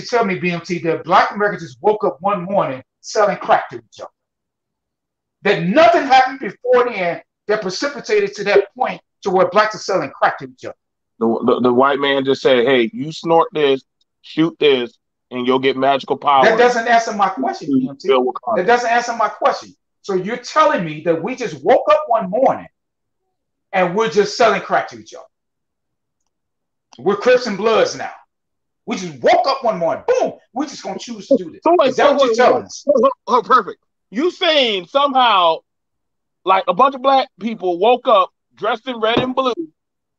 tell me, BMT, that Black Americans just woke up one morning selling crack to each other? That nothing happened before then that precipitated to that point to where blacks are selling crack to each other? The white man just said, "Hey, you snort this, shoot this, and you'll get magical power." That doesn't answer my question, BMT. That doesn't answer my question. So you're telling me that we just woke up one morning and we're just selling crack to each other? We're Crips and Bloods now. We just woke up one morning, boom, we're just going to choose to do this. Is that what you're telling us? Oh, perfect. You saying somehow like a bunch of black people woke up dressed in red and blue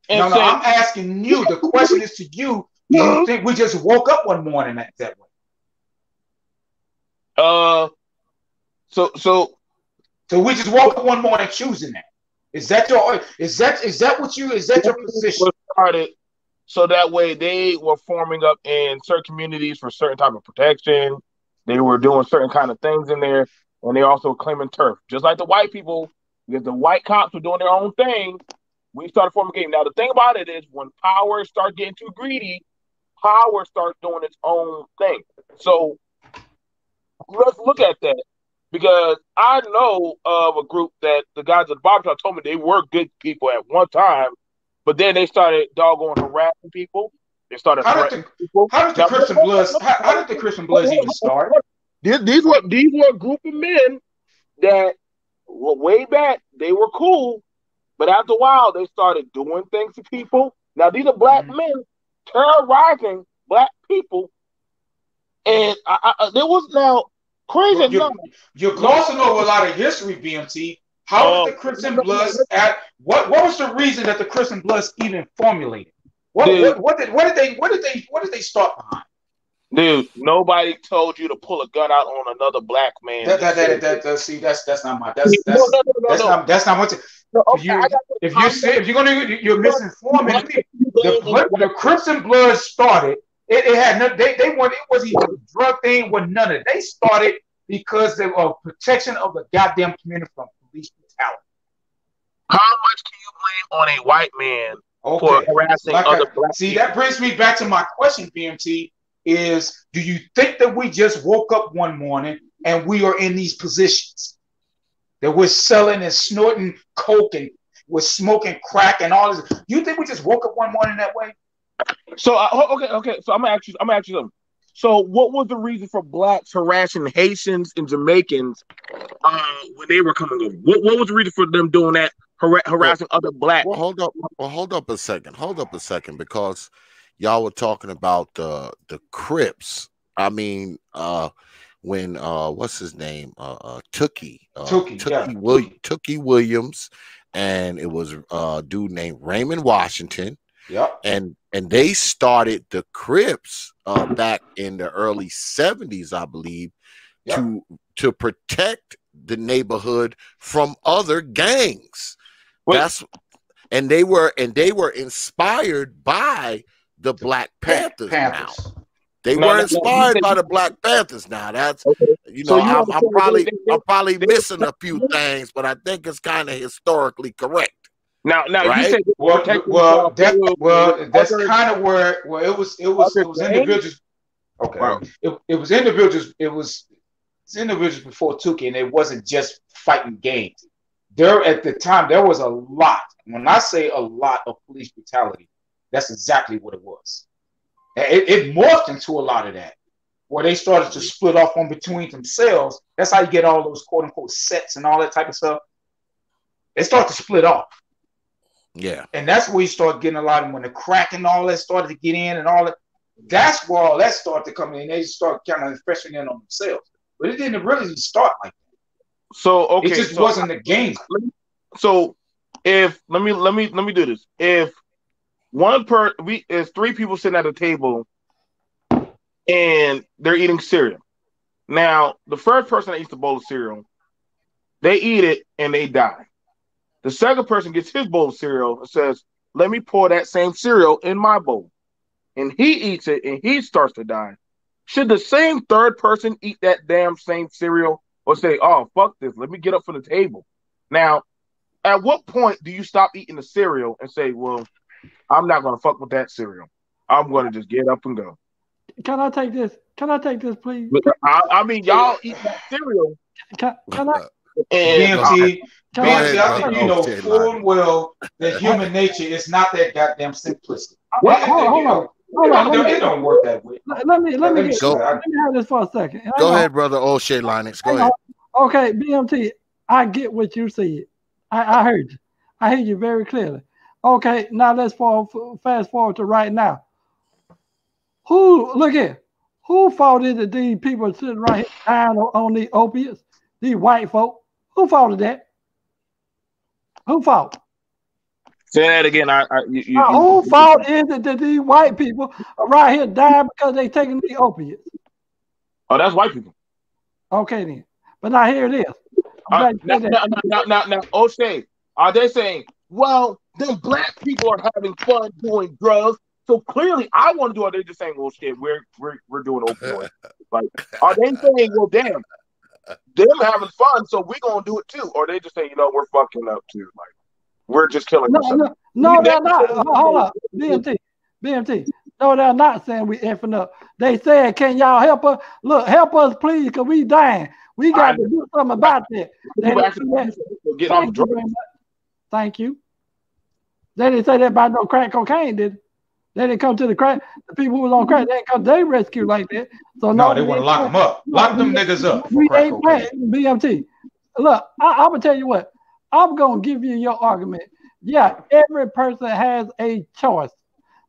and No, said, I'm asking you. The question is to you. Do you think we just woke up one morning that way? So we just woke up one morning choosing that. Is that your position? So that way they were forming up in certain communities for certain type of protection. They were doing certain kind of things in there, and they also claiming turf. Just like the white people, because the white cops were doing their own thing, we started forming a game. Now the thing about it is when power starts getting too greedy, power starts doing its own thing. So let's look at that. Because I know of a group that the guys at the barbershop told me they were good people at one time, but then they started doggone harassing people. They started threatening people. How did the Christian Bloods? How did the Christian Bloods even start? These were a group of men that way back they were cool, but after a while they started doing things to people. Now these are black men terrorizing black people, and there was now. Crazy. You're glossing over a lot of history, BMT. How did the Christian Bloods what was the reason that the Christian Bloods even formulated? What did they start behind? Dude, nobody told you to pull a gun out on another black man. That's not my that's not what you're misinforming people. The Christian Bloods started. It had no, they weren't. It wasn't even a drug thing. Was none of it. They started because they were protection of the goddamn community from police brutality. How much can you blame on a white man for harassing other black people? That brings me back to my question, BMT. Is do you think that we just woke up one morning and we are in these positions that we're selling and snorting coke and we're smoking crack and all this? You think we just woke up one morning that way? So okay. So I'm gonna ask you something. So what was the reason for blacks harassing Haitians and Jamaicans when they were coming over? What was the reason for them doing that, harassing other blacks? Well, hold up a second, because y'all were talking about the Crips. I mean, when what's his name? Tookie Williams, and it was a dude named Raymond Washington. Yep. And they started the Crips back in the early 70s, I believe, to protect the neighborhood from other gangs. And they were inspired by the Black Panthers. Now they were inspired by the Black Panthers. Now that's I'm probably missing a few things, but I think it's kind of historically correct. Now right? you said that's kind of where it was individuals. Okay, it was individuals. It was individuals before Tookie, and it wasn't just fighting gangs. There at the time there was a lot. When I say a lot of police brutality, that's exactly what it was. It morphed into a lot of that, where they started to split off on between themselves. That's how you get all those quote unquote sets and all that type of stuff. They start to split off. Yeah. And that's where you start getting a lot of when the crack and all that started to get in and all that. That's where all that started to come in. They start kind of impressing in on themselves. But it didn't really start like that. So okay. It just wasn't the game. So if let me do this. If there's three people sitting at a table and they're eating cereal. Now, the first person that eats the bowl of cereal, they eat it and they die. The second person gets his bowl of cereal and says, let me pour that same cereal in my bowl. And he eats it and he starts to die. Should the same third person eat that damn same cereal or say, oh, fuck this, let me get up from the table? Now, at what point do you stop eating the cereal and say, well, I'm not going to fuck with that cereal. I'm going to just get up and go. Can I take this? Please? I mean, y'all eat that cereal. Can I? BMT, I think you know full well that human nature is not that goddamn simplistic. Hold on. It don't work that way. Let me have this for a second. Go ahead, brother O'Shea Linux. Go ahead. Okay, BMT, I get what you said. I heard you. I hear you very clearly. Okay, now let's fast forward to right now. Who faulted that these people sitting right here dying on these opiates? These white folk. Who faulted that? Who fault? Say that again. Who fault is it that these white people are right here dying because they taking these opiates? Oh, that's white people. Okay then. But now here it is. Now, O'Shea, are they saying, well, them black people are having fun doing drugs So clearly, I want to do it. They're just saying, "Well, shit, we're doing opioids." Like, are they saying, "Well, damn, them having fun, so we're gonna do it too"? Or they just saying, "You know, we're fucking up too. Like, we're just killing ourselves." No, they're not. Hold up, BMT. No, they're not saying we effing up. They said, "Can y'all help us? Look, help us, please, because we dying. We got to do something about that." Get off the drugs. Thank you. They didn't say that about no crack cocaine, did they? Didn't come to the crack. The people who was on crack, they didn't come. They rescue like that. So no, they want to lock them up. Lock them niggas up for we crack ain't cocaine. BMT. Look, I'm gonna tell you what. I'm gonna give you your argument. Yeah, every person has a choice.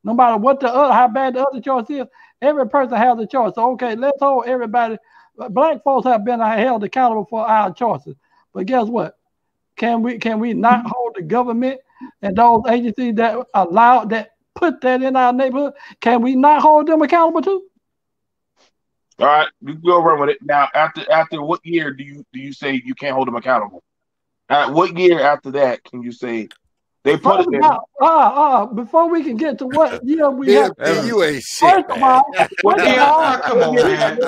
No matter what how bad the other choice is, every person has a choice. So okay, let's hold everybody. Black folks have been held accountable for our choices. But guess what? Can we not hold the government and those agencies that put that in our neighborhood? Can we not hold them accountable too? All right, you can go run with it. Now, after what year do you say you can't hold them accountable? At what year after that can you say they put it there? Before we can get to what year we have. You ain't shit, man. Come on, man.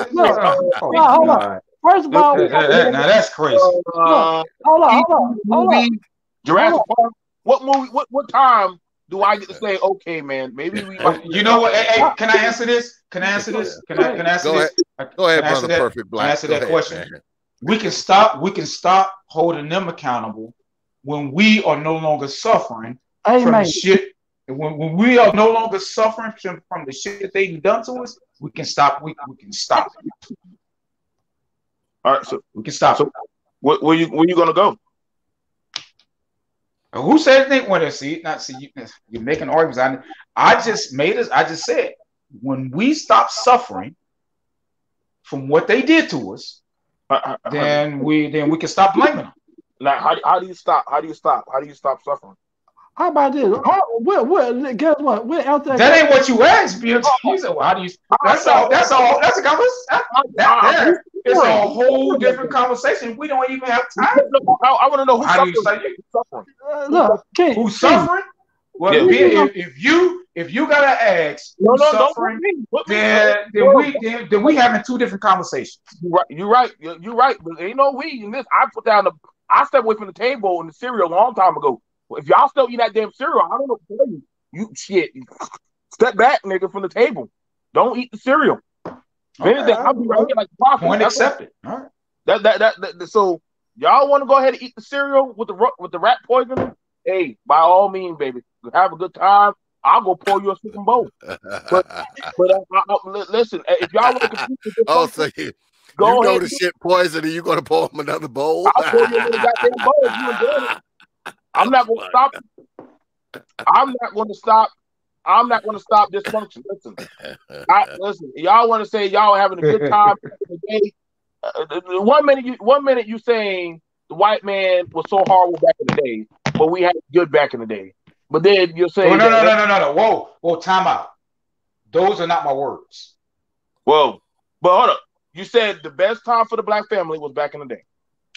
Hold on. First of all, now that's crazy. Hold on. Jurassic Park. What movie? What time do I get to say, okay, man? Maybe we. You know what? Hey, can I answer this? Can I answer this? Can I answer this? Go ahead, brother. Perfect Black. Answer that question. Man. We can stop holding them accountable when we are no longer suffering from the shit. When we are no longer suffering from the shit that they've done to us, we can stop. We can stop it. All right, so we can stop. So, where you gonna go? Who said they want to see? You're making arguments. I just said when we stop suffering from what they did to us, then we can stop blaming them. Now, how do you stop? How do you stop suffering? How about this? Guess what? We're out there. That ain't what you asked, BLT. You said, well, how do you? That's all. That's a conversation. It's a whole different conversation. We don't even have time. I want to know who's suffering. Look, who's suffering? Well, if you gotta ask who's suffering, then we having two different conversations. You're right. But ain't no we in this. I stepped away from the table in the cereal a long time ago. If y'all still eat that damn cereal, I don't know what to tell you. You shit. Step back, nigga, from the table. Don't eat the cereal. Anything, I'll be right here like the prophet. Point accepted. All right. So y'all want to go ahead and eat the cereal with the rat poisoning? Hey, by all means, baby, have a good time. I'll go pour you a second bowl. But listen, if y'all want to compete with this, so you know the shit poison, and you gonna pour him another bowl? I'll pour you another goddamn bowl if you enjoy it. I'm not going to stop. I'm not going to stop dysfunction. Listen. Y'all want to say y'all having a good time today. 1 minute you saying the white man was so horrible back in the day, but we had it good back in the day. But then you're saying no. Whoa, time out. Those are not my words. Whoa, but hold up. You said the best time for the black family was back in the day.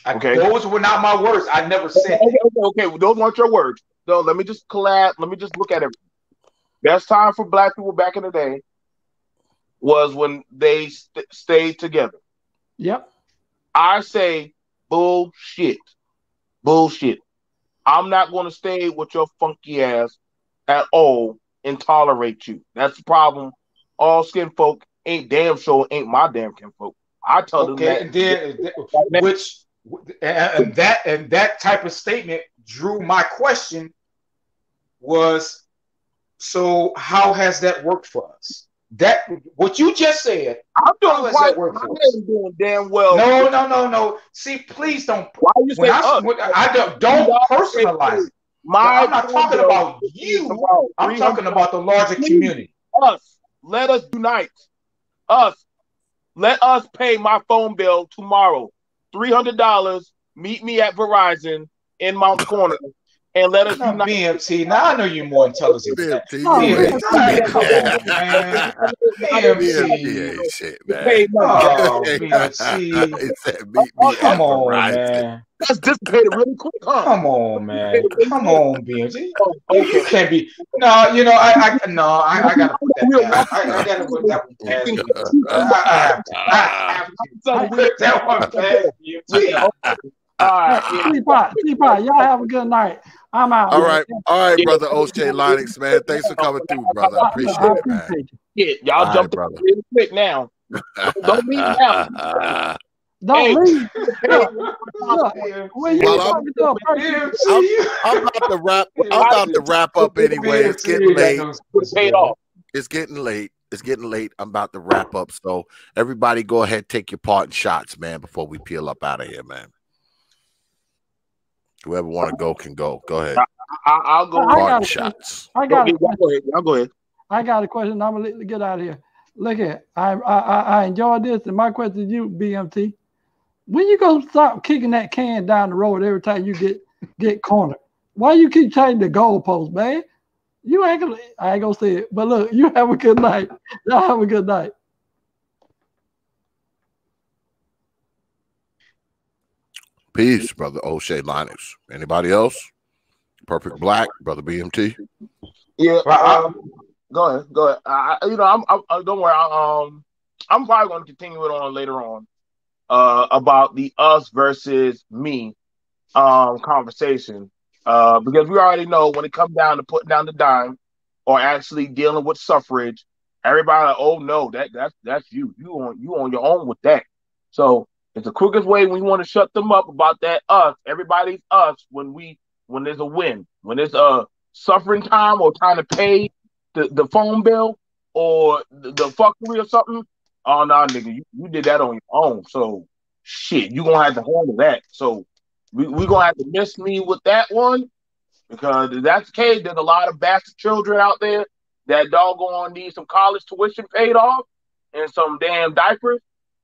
Okay. Those were not my words. I never said okay. Well, those weren't your words. So let me just let me just look at it. Best time for black people back in the day was when they stayed together. Yep. I say bullshit. I'm not going to stay with your funky ass at all and tolerate you. That's the problem. All skin folk ain't my damn kin folk. I tell them that. And that type of statement drew my question was, so how has that worked for us? That what you just said. I'm doing doing damn well. No. See, please don't. Why you say don't personalize it. I'm not talking about you. I'm talking about the larger community. Let us unite. Let us pay my phone bill tomorrow. $300. Meet me at Verizon in Mount Corner, and let us Now, unite. BMT, now I know you're more intelligent than that. BMT, BMT, come on, man. BMT. ain't shit, man. Paid money. Oh, BMT. He said, meet me Come at on, Verizon. man. That's dissipated really quick, huh? Come on, man. Come on, BMT. Oh, You okay. can't be. No, you know, I gotta put that past. I gotta put that one past BMT. I have to. I have to put that one past BMT. All right. T-Pot, y'all have a good night. I'm out. All man. right, brother O'Shea Linux, man. Thanks for coming through, brother. I appreciate it, man. Yeah, y'all All jumped right, in really quick now. Don't leave now. Don't leave. Look, when you Well, talking to a person, I'm about to wrap up anyway. It's getting late. Paid off. It's getting late. It's getting late. I'm about to wrap up. So everybody go ahead, take your part in shots, man, before we peel up out of here, man. Whoever want to go can go. Go ahead. I'll go. Part shots. I got Y'all go ahead. I got a question. I'm gonna get out of here. Look at I enjoyed this, and my question to you, BMT, when you gonna stop kicking that can down the road every time you get cornered? Why you keep changing the goalpost, man? You ain't gonna, I ain't gonna say it, but look, you have a good night. Y'all have a good night. Peace, brother O'Shea Linux. Anybody else? Perfect Black, brother BMT. Yeah. Go ahead. Go ahead. I'm don't worry. I'm probably going to continue it on later on. About the us versus me conversation. Because we already know when it comes down to putting down the dime or actually dealing with suffrage, everybody like, oh no, that's you. You on your own with that. So it's the quickest way when you want to shut them up about that us. Everybody's us when there's a win. When there's a suffering time or trying to pay the phone bill or the fuckery or something. Oh no, nigga, you did that on your own. So shit, you gonna have to handle that. So we gonna have to miss me with that one, because if that's the case, there's a lot of bastard children out there that doggone need some college tuition paid off and some damn diapers.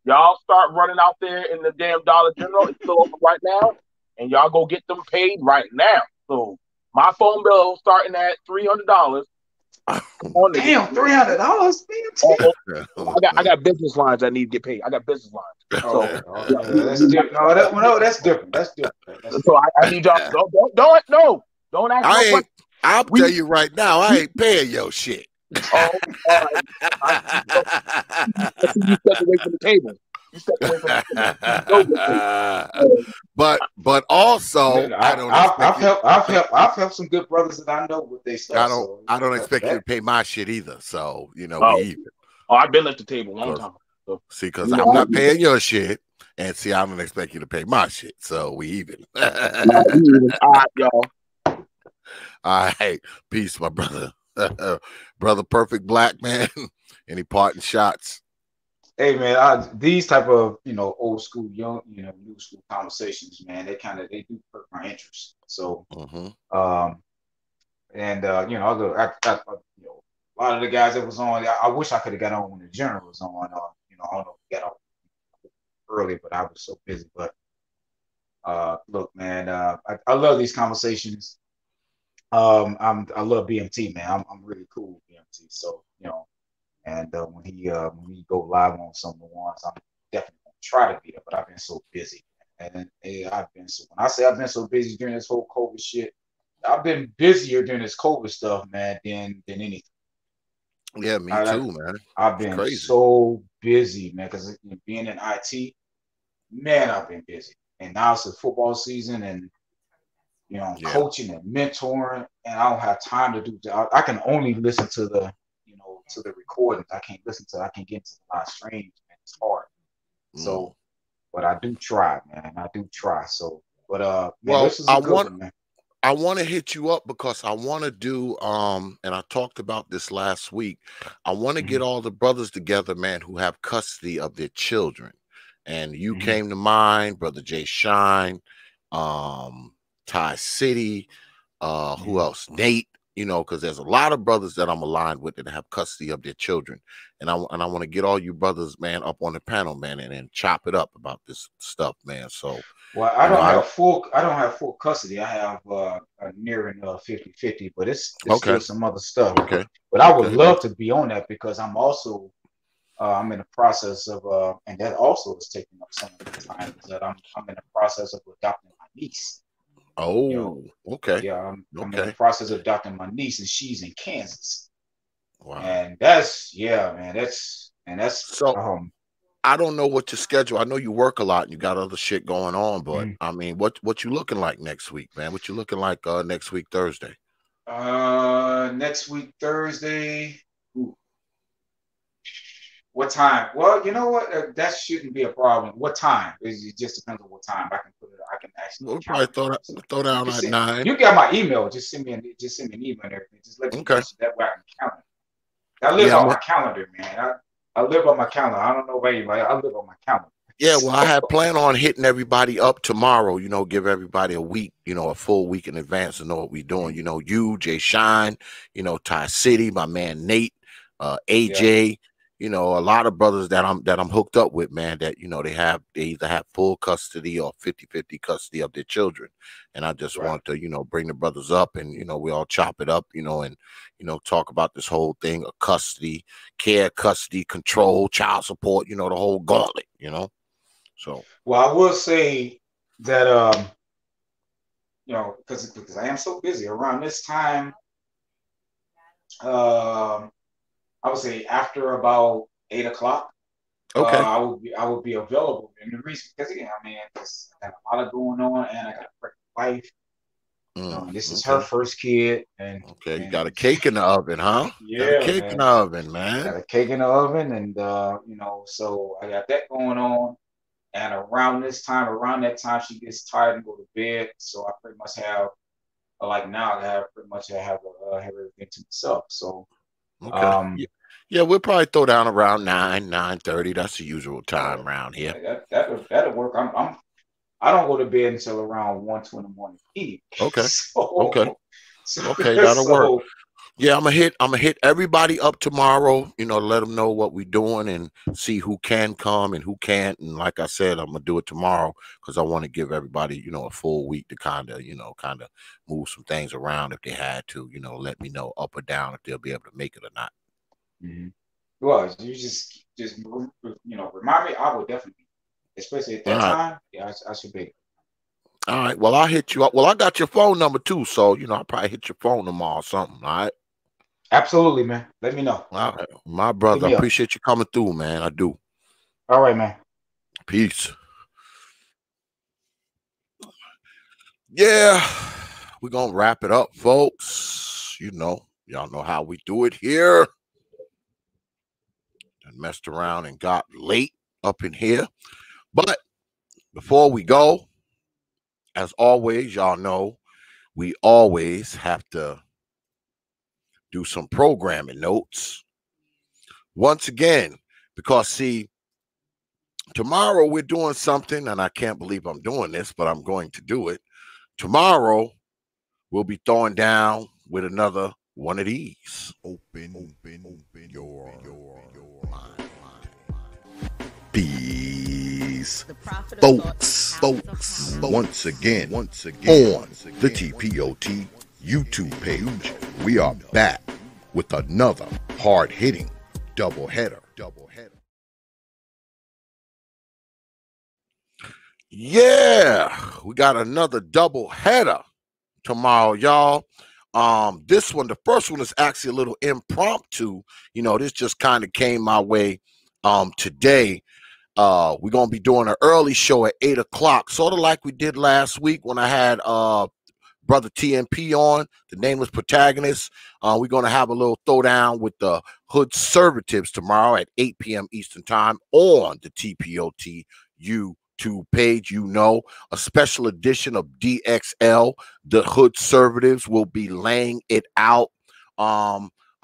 Y'all start running out there in the damn Dollar General. It's still open right now, and y'all go get them paid right now. So my phone bill starting at $300. Damn, $300. I got business lines that need to get paid. I got business lines. So that's different. No, that's different. That's different. So I need y'all. Don't ask no questions. I'll tell you right now, I ain't paying your shit. Oh, all right. You step away from the table. You step away from the table. But also, I've helped some good brothers that I know with their stuff. I don't expect you to pay my shit either. So we even. Oh, I've been at the table a long time. So, see, because I'm not paying your shit, and see, I don't expect you to pay my shit. So we even. All right, y'all. All right, peace, my brother. Brother Perfect Black, man. Any parting shots? Hey man, these type of old school, young, new school conversations, man, they do perk my interest. So, a lot of the guys that was on, I wish I could have got on when the general was on. I don't know if we got on early, but I was so busy. But look, man, I love these conversations. I love BMT, man. I'm really cool with BMT. So and when he go live on some of the ones, I'm definitely gonna try to be there. But I've been so busy, and when I say I've been so busy during this whole COVID shit, I've been busier during this COVID stuff, man, than anything. Yeah, me too, man. I've been so busy, man, because being in IT, man, I've been busy. And now it's the football season, and coaching and mentoring, and I don't have time to do that. I can only listen to the recordings. I can't get into the live streams, man. It's hard. So, but I do try, man. I do try. So, but man, this is a good one, man. I want to hit you up because I want to do and I talked about this last week. I want to get all the brothers together, man, who have custody of their children. And you came to mind, Brother Jay Shine, Ty City, who else? Nate, you know, because there's a lot of brothers that I'm aligned with that have custody of their children, and I want to get all you brothers, man, up on the panel, man, and chop it up about this stuff, man. So, well, I you know, don't have full custody. I have nearing 50-50, but it's okay, still some other stuff. okay, But I would okay, love to be on that because I'm also I'm in the process of and that also is taking up some of the time, is that I'm in the process of adopting my niece. You know, oh, okay, yeah, I'm in the okay, process of adopting my niece, and she's in Kansas. wow. And that's man, that's So I don't know what your schedule. I know you work a lot and you got other shit going on, but I mean, what you looking like next week, man? What you looking like next week Thursday? Next week Thursday. Ooh. What time? Well, you know what? That shouldn't be a problem. What time? It just depends on what time. I can put it. I can actually. We'll probably throw down at 9. You got my email. Just send me an email and everything. Just let me know so that way I can count it. I live on my calendar, man. I live on my calendar. I don't know about anybody. I live on my calendar. Yeah, well, I had planned on hitting everybody up tomorrow, you know, give everybody a week, you know, a full week in advance to know what we're doing. You know, you, Jay Shine, you know, Ty City, my man Nate, AJ, you know, a lot of brothers that I'm hooked up with, man, that, you know, they either have full custody or 50-50 custody of their children. And I just want to, you know, bring the brothers up and, you know, we all chop it up, you know, and, you know, talk about this whole thing of custody, care, custody, control, child support, you know, the whole gauntlet, you know. So, well, I will say that you know, because I am so busy around this time, I would say after about 8 o'clock, I would be available. And the reason, because again, I mean, I got a lot of going on, and I got a pregnant wife. This is her first kid, and you got a cake in the oven, huh? Yeah, got a cake in the oven, man. Got a cake in the oven, and you know, so I got that going on. And around that time, she gets tired and go to bed. So I pretty much have, like now, I have everything to myself. So, yeah, we'll probably throw down around 9:30. That's the usual time around here. That'll work. I don't go to bed until around 1, 2 in the morning. Okay. Okay, that'll work. Yeah, I'm gonna hit everybody up tomorrow, you know, let them know what we're doing and see who can come and who can't. And like I said, I'm gonna do it tomorrow because I want to give everybody, you know, a full week to kind of move some things around if they had to, you know, let me know up or down if they'll be able to make it or not. Well, you just you know, remind me. I would definitely, especially at that time. Yeah, I should be. All right. Well, I'll hit you up. Well, I got your phone number too, so you know I'll probably hit your phone tomorrow or something. All right. Absolutely, man. Let me know. All right. My brother, I appreciate you coming through, man. I do. All right, man. Peace. Yeah, we're gonna wrap it up, folks. You know, y'all know how we do it here. And messed around and got late up in here. But before we go, as always, y'all know we always have to do some programming notes. Once again, because see, tomorrow we're doing something, and I can't believe I'm doing this, but I'm going to do it. Tomorrow, we'll be throwing down with another one of these. Open your mind. These folks, once again, on the T.P.O.T. YouTube page, we are back with another hard-hitting doubleheader. Yeah, we got another doubleheader tomorrow, y'all. This one, the first one is actually a little impromptu. You know, this just kind of came my way today. We're gonna be doing an early show at 8 o'clock, sort of like we did last week when I had brother TNP on, the nameless protagonist. We're gonna have a little throwdown with the Hood Conservatives tomorrow at 8 p.m. Eastern time on the TPOT YouTube page. You know, a special edition of DXL. The Hood Conservatives will be laying it out.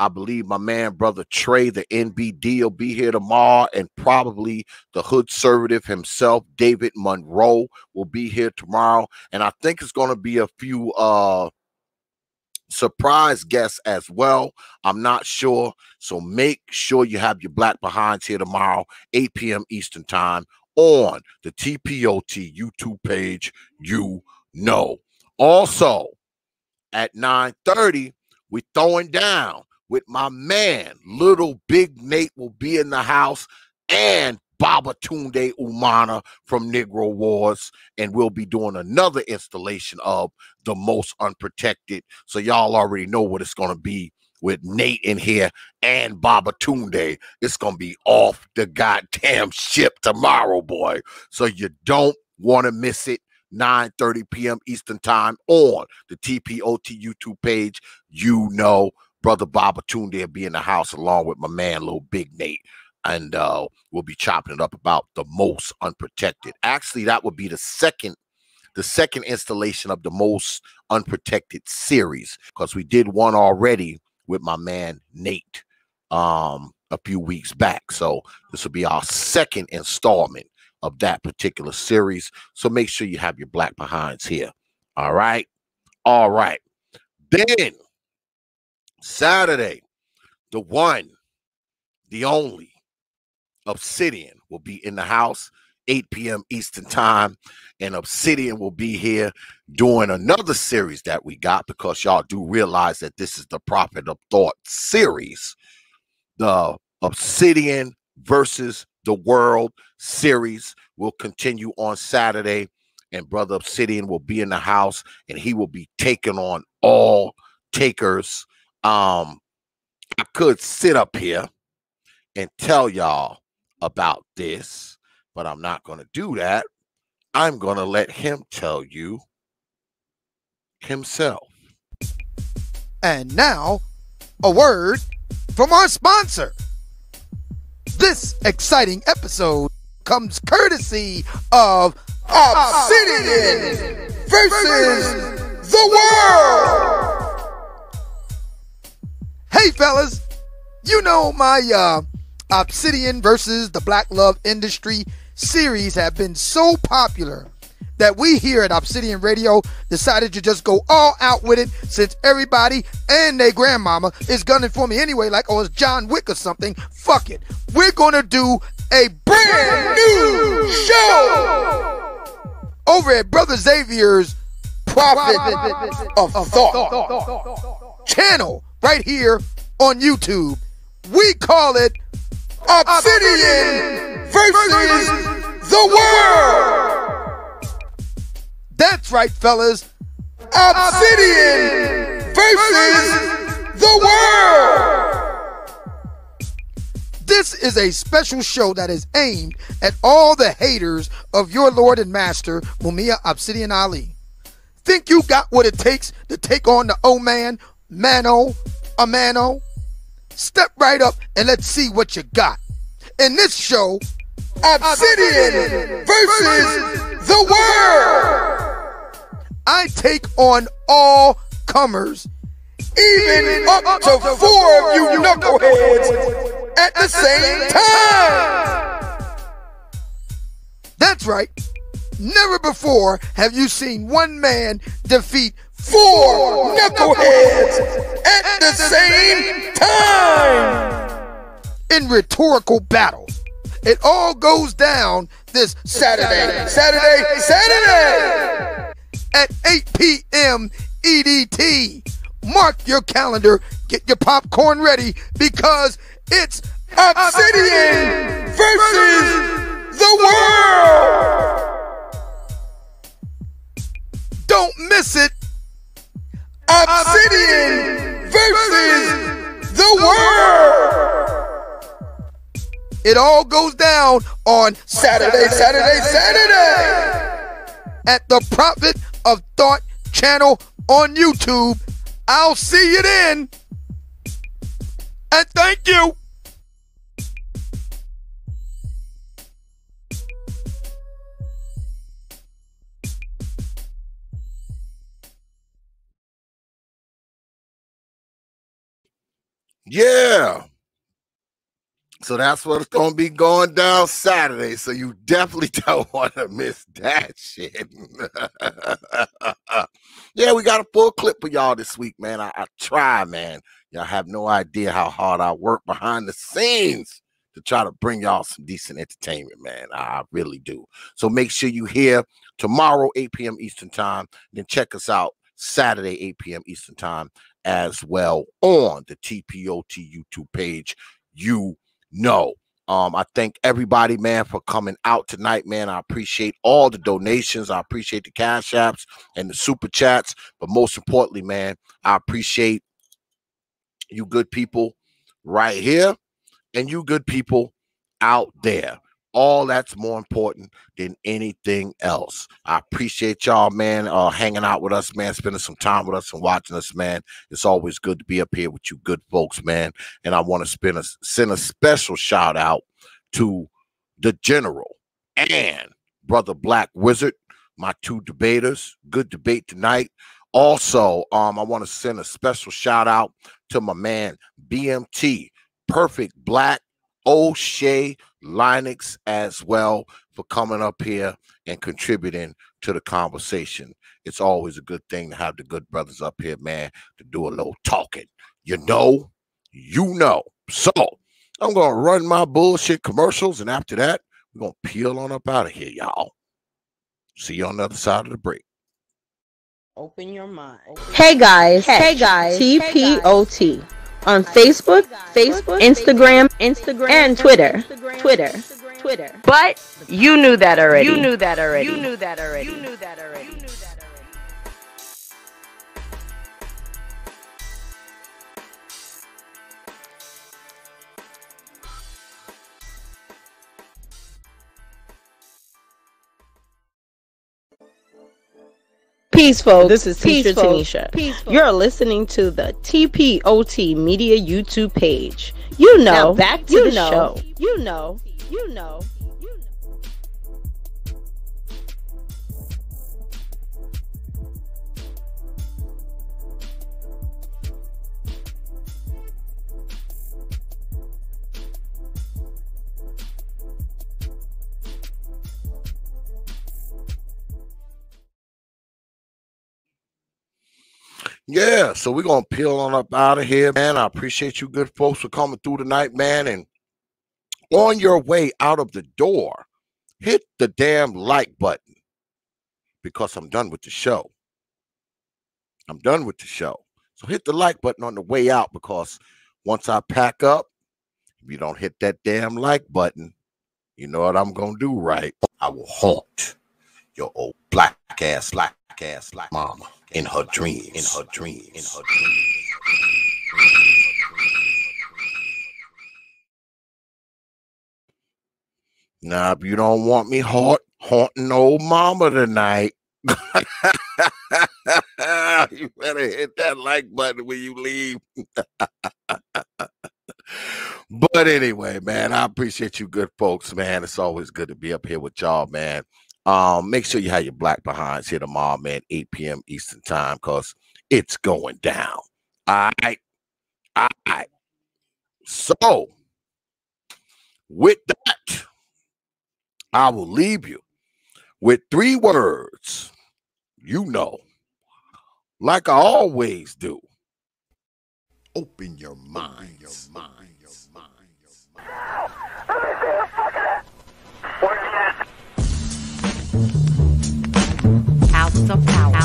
I believe my man, brother Trey, the NBD, will be here tomorrow, and probably the Hood Conservative himself, David Monroe, will be here tomorrow. And I think it's going to be a few surprise guests as well. I'm not sure. So make sure you have your Black Behinds here tomorrow, 8 p.m. Eastern Time on the T.P.O.T YouTube page. You know. Also, at 9:30, we're throwing down with my man. Little Big Nate will be in the house, and Babatunde Umana from Negro Wars, and we'll be doing another installation of The Most Unprotected. So y'all already know what it's going to be with Nate in here and Babatunde. It's going to be off the goddamn ship tomorrow, boy. So you don't want to miss it. 9:30 p.m. Eastern Time on the T.P.O.T YouTube page. You know, Brother Babatunde will be in the house along with my man, Little Big Nate. And we'll be chopping it up about The Most Unprotected. Actually, that would be the second installation of The Most Unprotected series, because we did one already with my man Nate a few weeks back. So this will be our second installment of that particular series. So make sure you have your Black Behinds here. All right. All right. Then Saturday, the one, the only Obsidian will be in the house, 8 p.m. Eastern Time. And Obsidian will be here doing another series that we got, because y'all do realize that this is the Prophet of Thought series. The Obsidian versus the World series will continue on Saturday, and Brother Obsidian will be in the house, and he will be taking on all takers. I could sit up here and tell y'all about this, but I'm not going to do that. I'm going to let him tell you himself. And now, a word from our sponsor. This exciting episode comes courtesy of Obsidian versus the World. Hey, fellas, you know my Obsidian versus the Black Love Industry series have been so popular that we here at Obsidian Radio decided to just go all out with it, since everybody and their grandmama is gunning for me anyway, like it's John Wick or something. Fuck it. We're going to do a brand new show over at Brother Xavier's Prophet of Thought channel right here on YouTube. We call it Obsidian versus the World. That's right, fellas. Obsidian versus the World. This is a special show that is aimed at all the haters of your Lord and Master, Mumia Obsidian Ali. Think you got what it takes to take on the O-Man, Mano, Amano? Step right up and let's see what you got. In this show, Obsidian versus the World. I take on all comers, even up to 4 of you knuckleheads at the same time. That's right. Never before have you seen one man defeat 4 knuckleheads at the same time in rhetorical battle. It all goes down this Saturday at 8 p.m. EDT. Mark your calendar, get your popcorn ready, because it's Obsidian versus the World. Don't miss it. Obsidian versus the World. It all goes down on Saturday at the Prophet of Thought channel on YouTube. I'll see you then. And thank you. Yeah. So that's what's going to be going down Saturday. So you definitely don't want to miss that shit. Yeah, we got a full clip for y'all this week, man. I try, man. Y'all have no idea how hard I work behind the scenes to try to bring y'all some decent entertainment, man. I really do. So make sure you hear tomorrow, 8 p.m. Eastern time. Then check us out Saturday, 8 p.m. Eastern time as well on the T.P.O.T. YouTube page. You know. I thank everybody, man, for coming out tonight, man. I appreciate all the donations. I appreciate the cash apps and the super chats. But most importantly, man, I appreciate you good people right here and you good people out there. All that's more important than anything else. I appreciate y'all, man, hanging out with us, man, spending some time with us and watching us, man. It's always good to be up here with you good folks, man. And I want to send a special shout out to the General and Brother Black Wizard, my two debaters. Good debate tonight. Also, I want to send a special shout out to my man BMT, Perfect Black, O'Shea, Linux as well, for coming up here and contributing to the conversation. It's always a good thing to have the good brothers up here, man, to do a little talking. You know. So I'm going to run my bullshit commercials, and after that, we're going to peel on up out of here, y'all. See you on the other side of the break. Open your mind. Hey guys, T.P.O.T. on Facebook, Instagram, and Twitter. But you knew that already. Peace, folks. This is Teacher Tanisha. You're listening to the T.P.O.T. Media YouTube page. You know, now back to the show. You know. Yeah, so we're going to peel on up out of here, man. I appreciate you good folks for coming through tonight, man. And on your way out of the door, hit the damn like button because I'm done with the show. So hit the like button on the way out because once I pack up, if you don't hit that damn like button, you know what I'm going to do, right? I will haunt your old black ass mama. In her dreams. Now, if you don't want me haunting old mama tonight, you better hit that like button when you leave. But anyway, man, I appreciate you good folks, man. It's always good to be up here with y'all, man. Make sure you have your black behinds here tomorrow, man, 8 p.m. Eastern time, because it's going down. All right. So, with that, I will leave you with 3 words, you know, like I always do. Open your mind. Hours of power.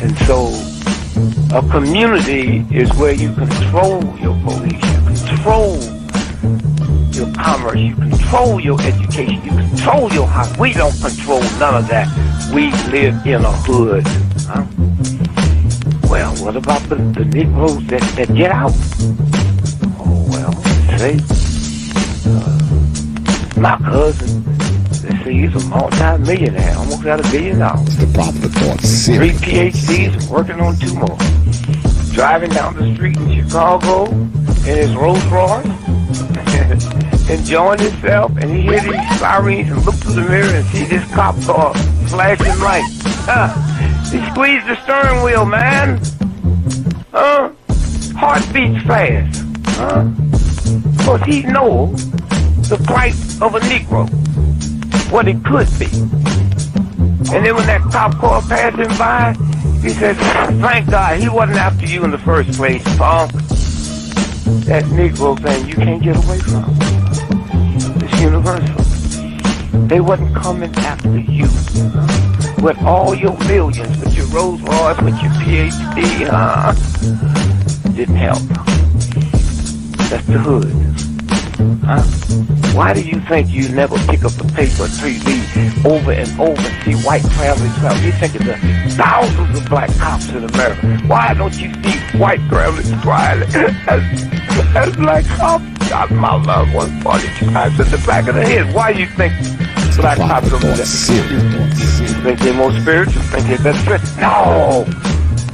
And so a community is where you control your police, you control your commerce, you control your education, you control your house. We don't control none of that. We live in a hood. Huh? Well, what about the Negroes that get out? Oh, well, say, my cousin, they say he's a multi-millionaire, almost got $1 billion. The problem with going 3 PhDs and working on 2 more. Driving down the street in Chicago in his Rolls Royce, enjoying himself, and he hear these sirens and look through the mirror and see this cop car flashing lights. He squeezed the steering wheel, man. Heart beats fast. Because he knows the plight of a Negro. what it could be. And then when that cop car passed him by, he said, thank God he wasn't after you in the first place, punk. That Negro thing you can't get away from. It's universal. They wasn't coming after you. With all your millions, with your Rolls Royce, with your PhD, didn't help. That's the hood. Huh? Why do you think you never pick up the paper 3D over and over and see white family travel? You think there's thousands of black cops in America. Why don't you see white families crying as black cops shot my loved one 42 times in the back of the head? Why do you think black cops don't do that? You think they're more spiritual? Think they're better? No!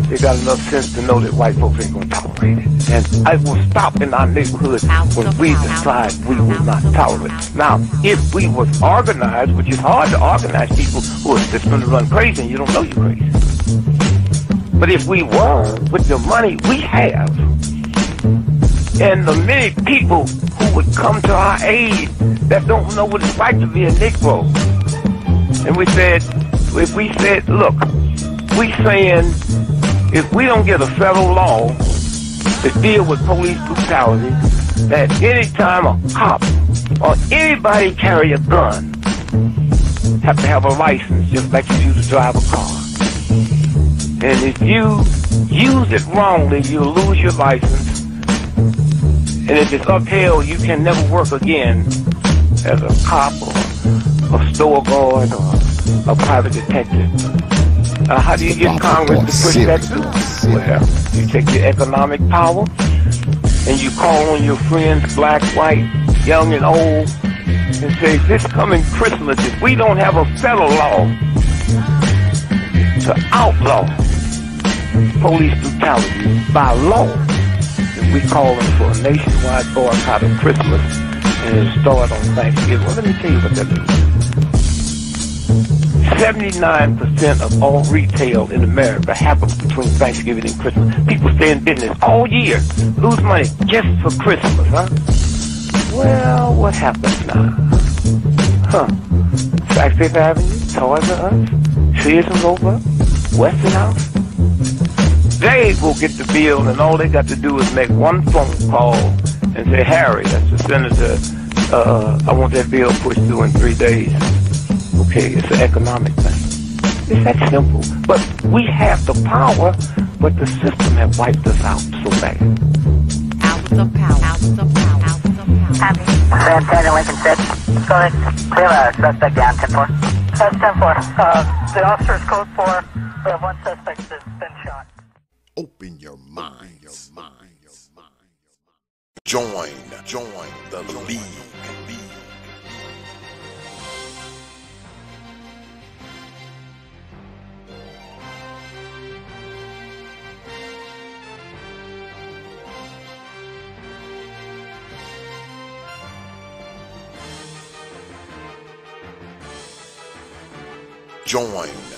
They got enough sense to know that white folks ain't gonna tolerate it. And I will stop in our neighborhood when we decide we will not tolerate it. Now, if we was organized, which is hard to organize people who are just gonna run crazy and you don't know you're crazy. But if we were, with the money we have, and the many people who would come to our aid that don't know what it's like to be a Negro, and we said, if we said, look, we saying, if we don't get a federal law to deal with police brutality, that anytime a cop or anybody carry a gun, have to have a license just like you do to drive a car. And if you use it wrongly, you'll lose your license. And if it's upheld, you can never work again as a cop or a store guard or a private detective. How do you get Congress to push that through? Well, you take your economic power and you call on your friends, black, white, young and old, and say, this coming Christmas, if we don't have a federal law to outlaw police brutality by law, then we calling for a nationwide boycott of Christmas and it'll start on Thanksgiving. Well, let me tell you what that means. 79% of all retail in America happens between Thanksgiving and Christmas. People stay in business all year, lose money just for Christmas, huh? Well, what happens now? Sac Fifth Avenue, Toys R Us, Sears and Roebuck, Weston House. They will get the bill, and all they got to do is make one phone call and say, Harry, that's the senator, I want that bill pushed through in 3 days. Okay, it's an economic thing. It's that simple. But we have the power, but the system has wiped us out so bad. Hours of power. Hours of power. Hours of power. Happy. San Lincoln 6. Go ahead. Clear a suspect down, 10-4. That's 10-4. The officer's code 4. We have one suspect that's been shot. Open your mind. Join the league.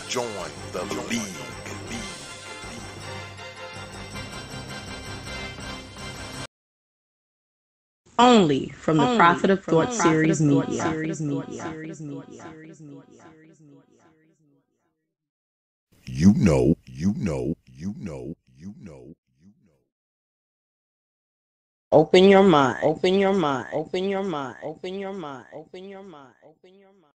Join the league. Only from the Prophet of Thought series media. You know. Open your mind. Open your mind. Open your mind. Open your mind. Open your mind. Open your mind.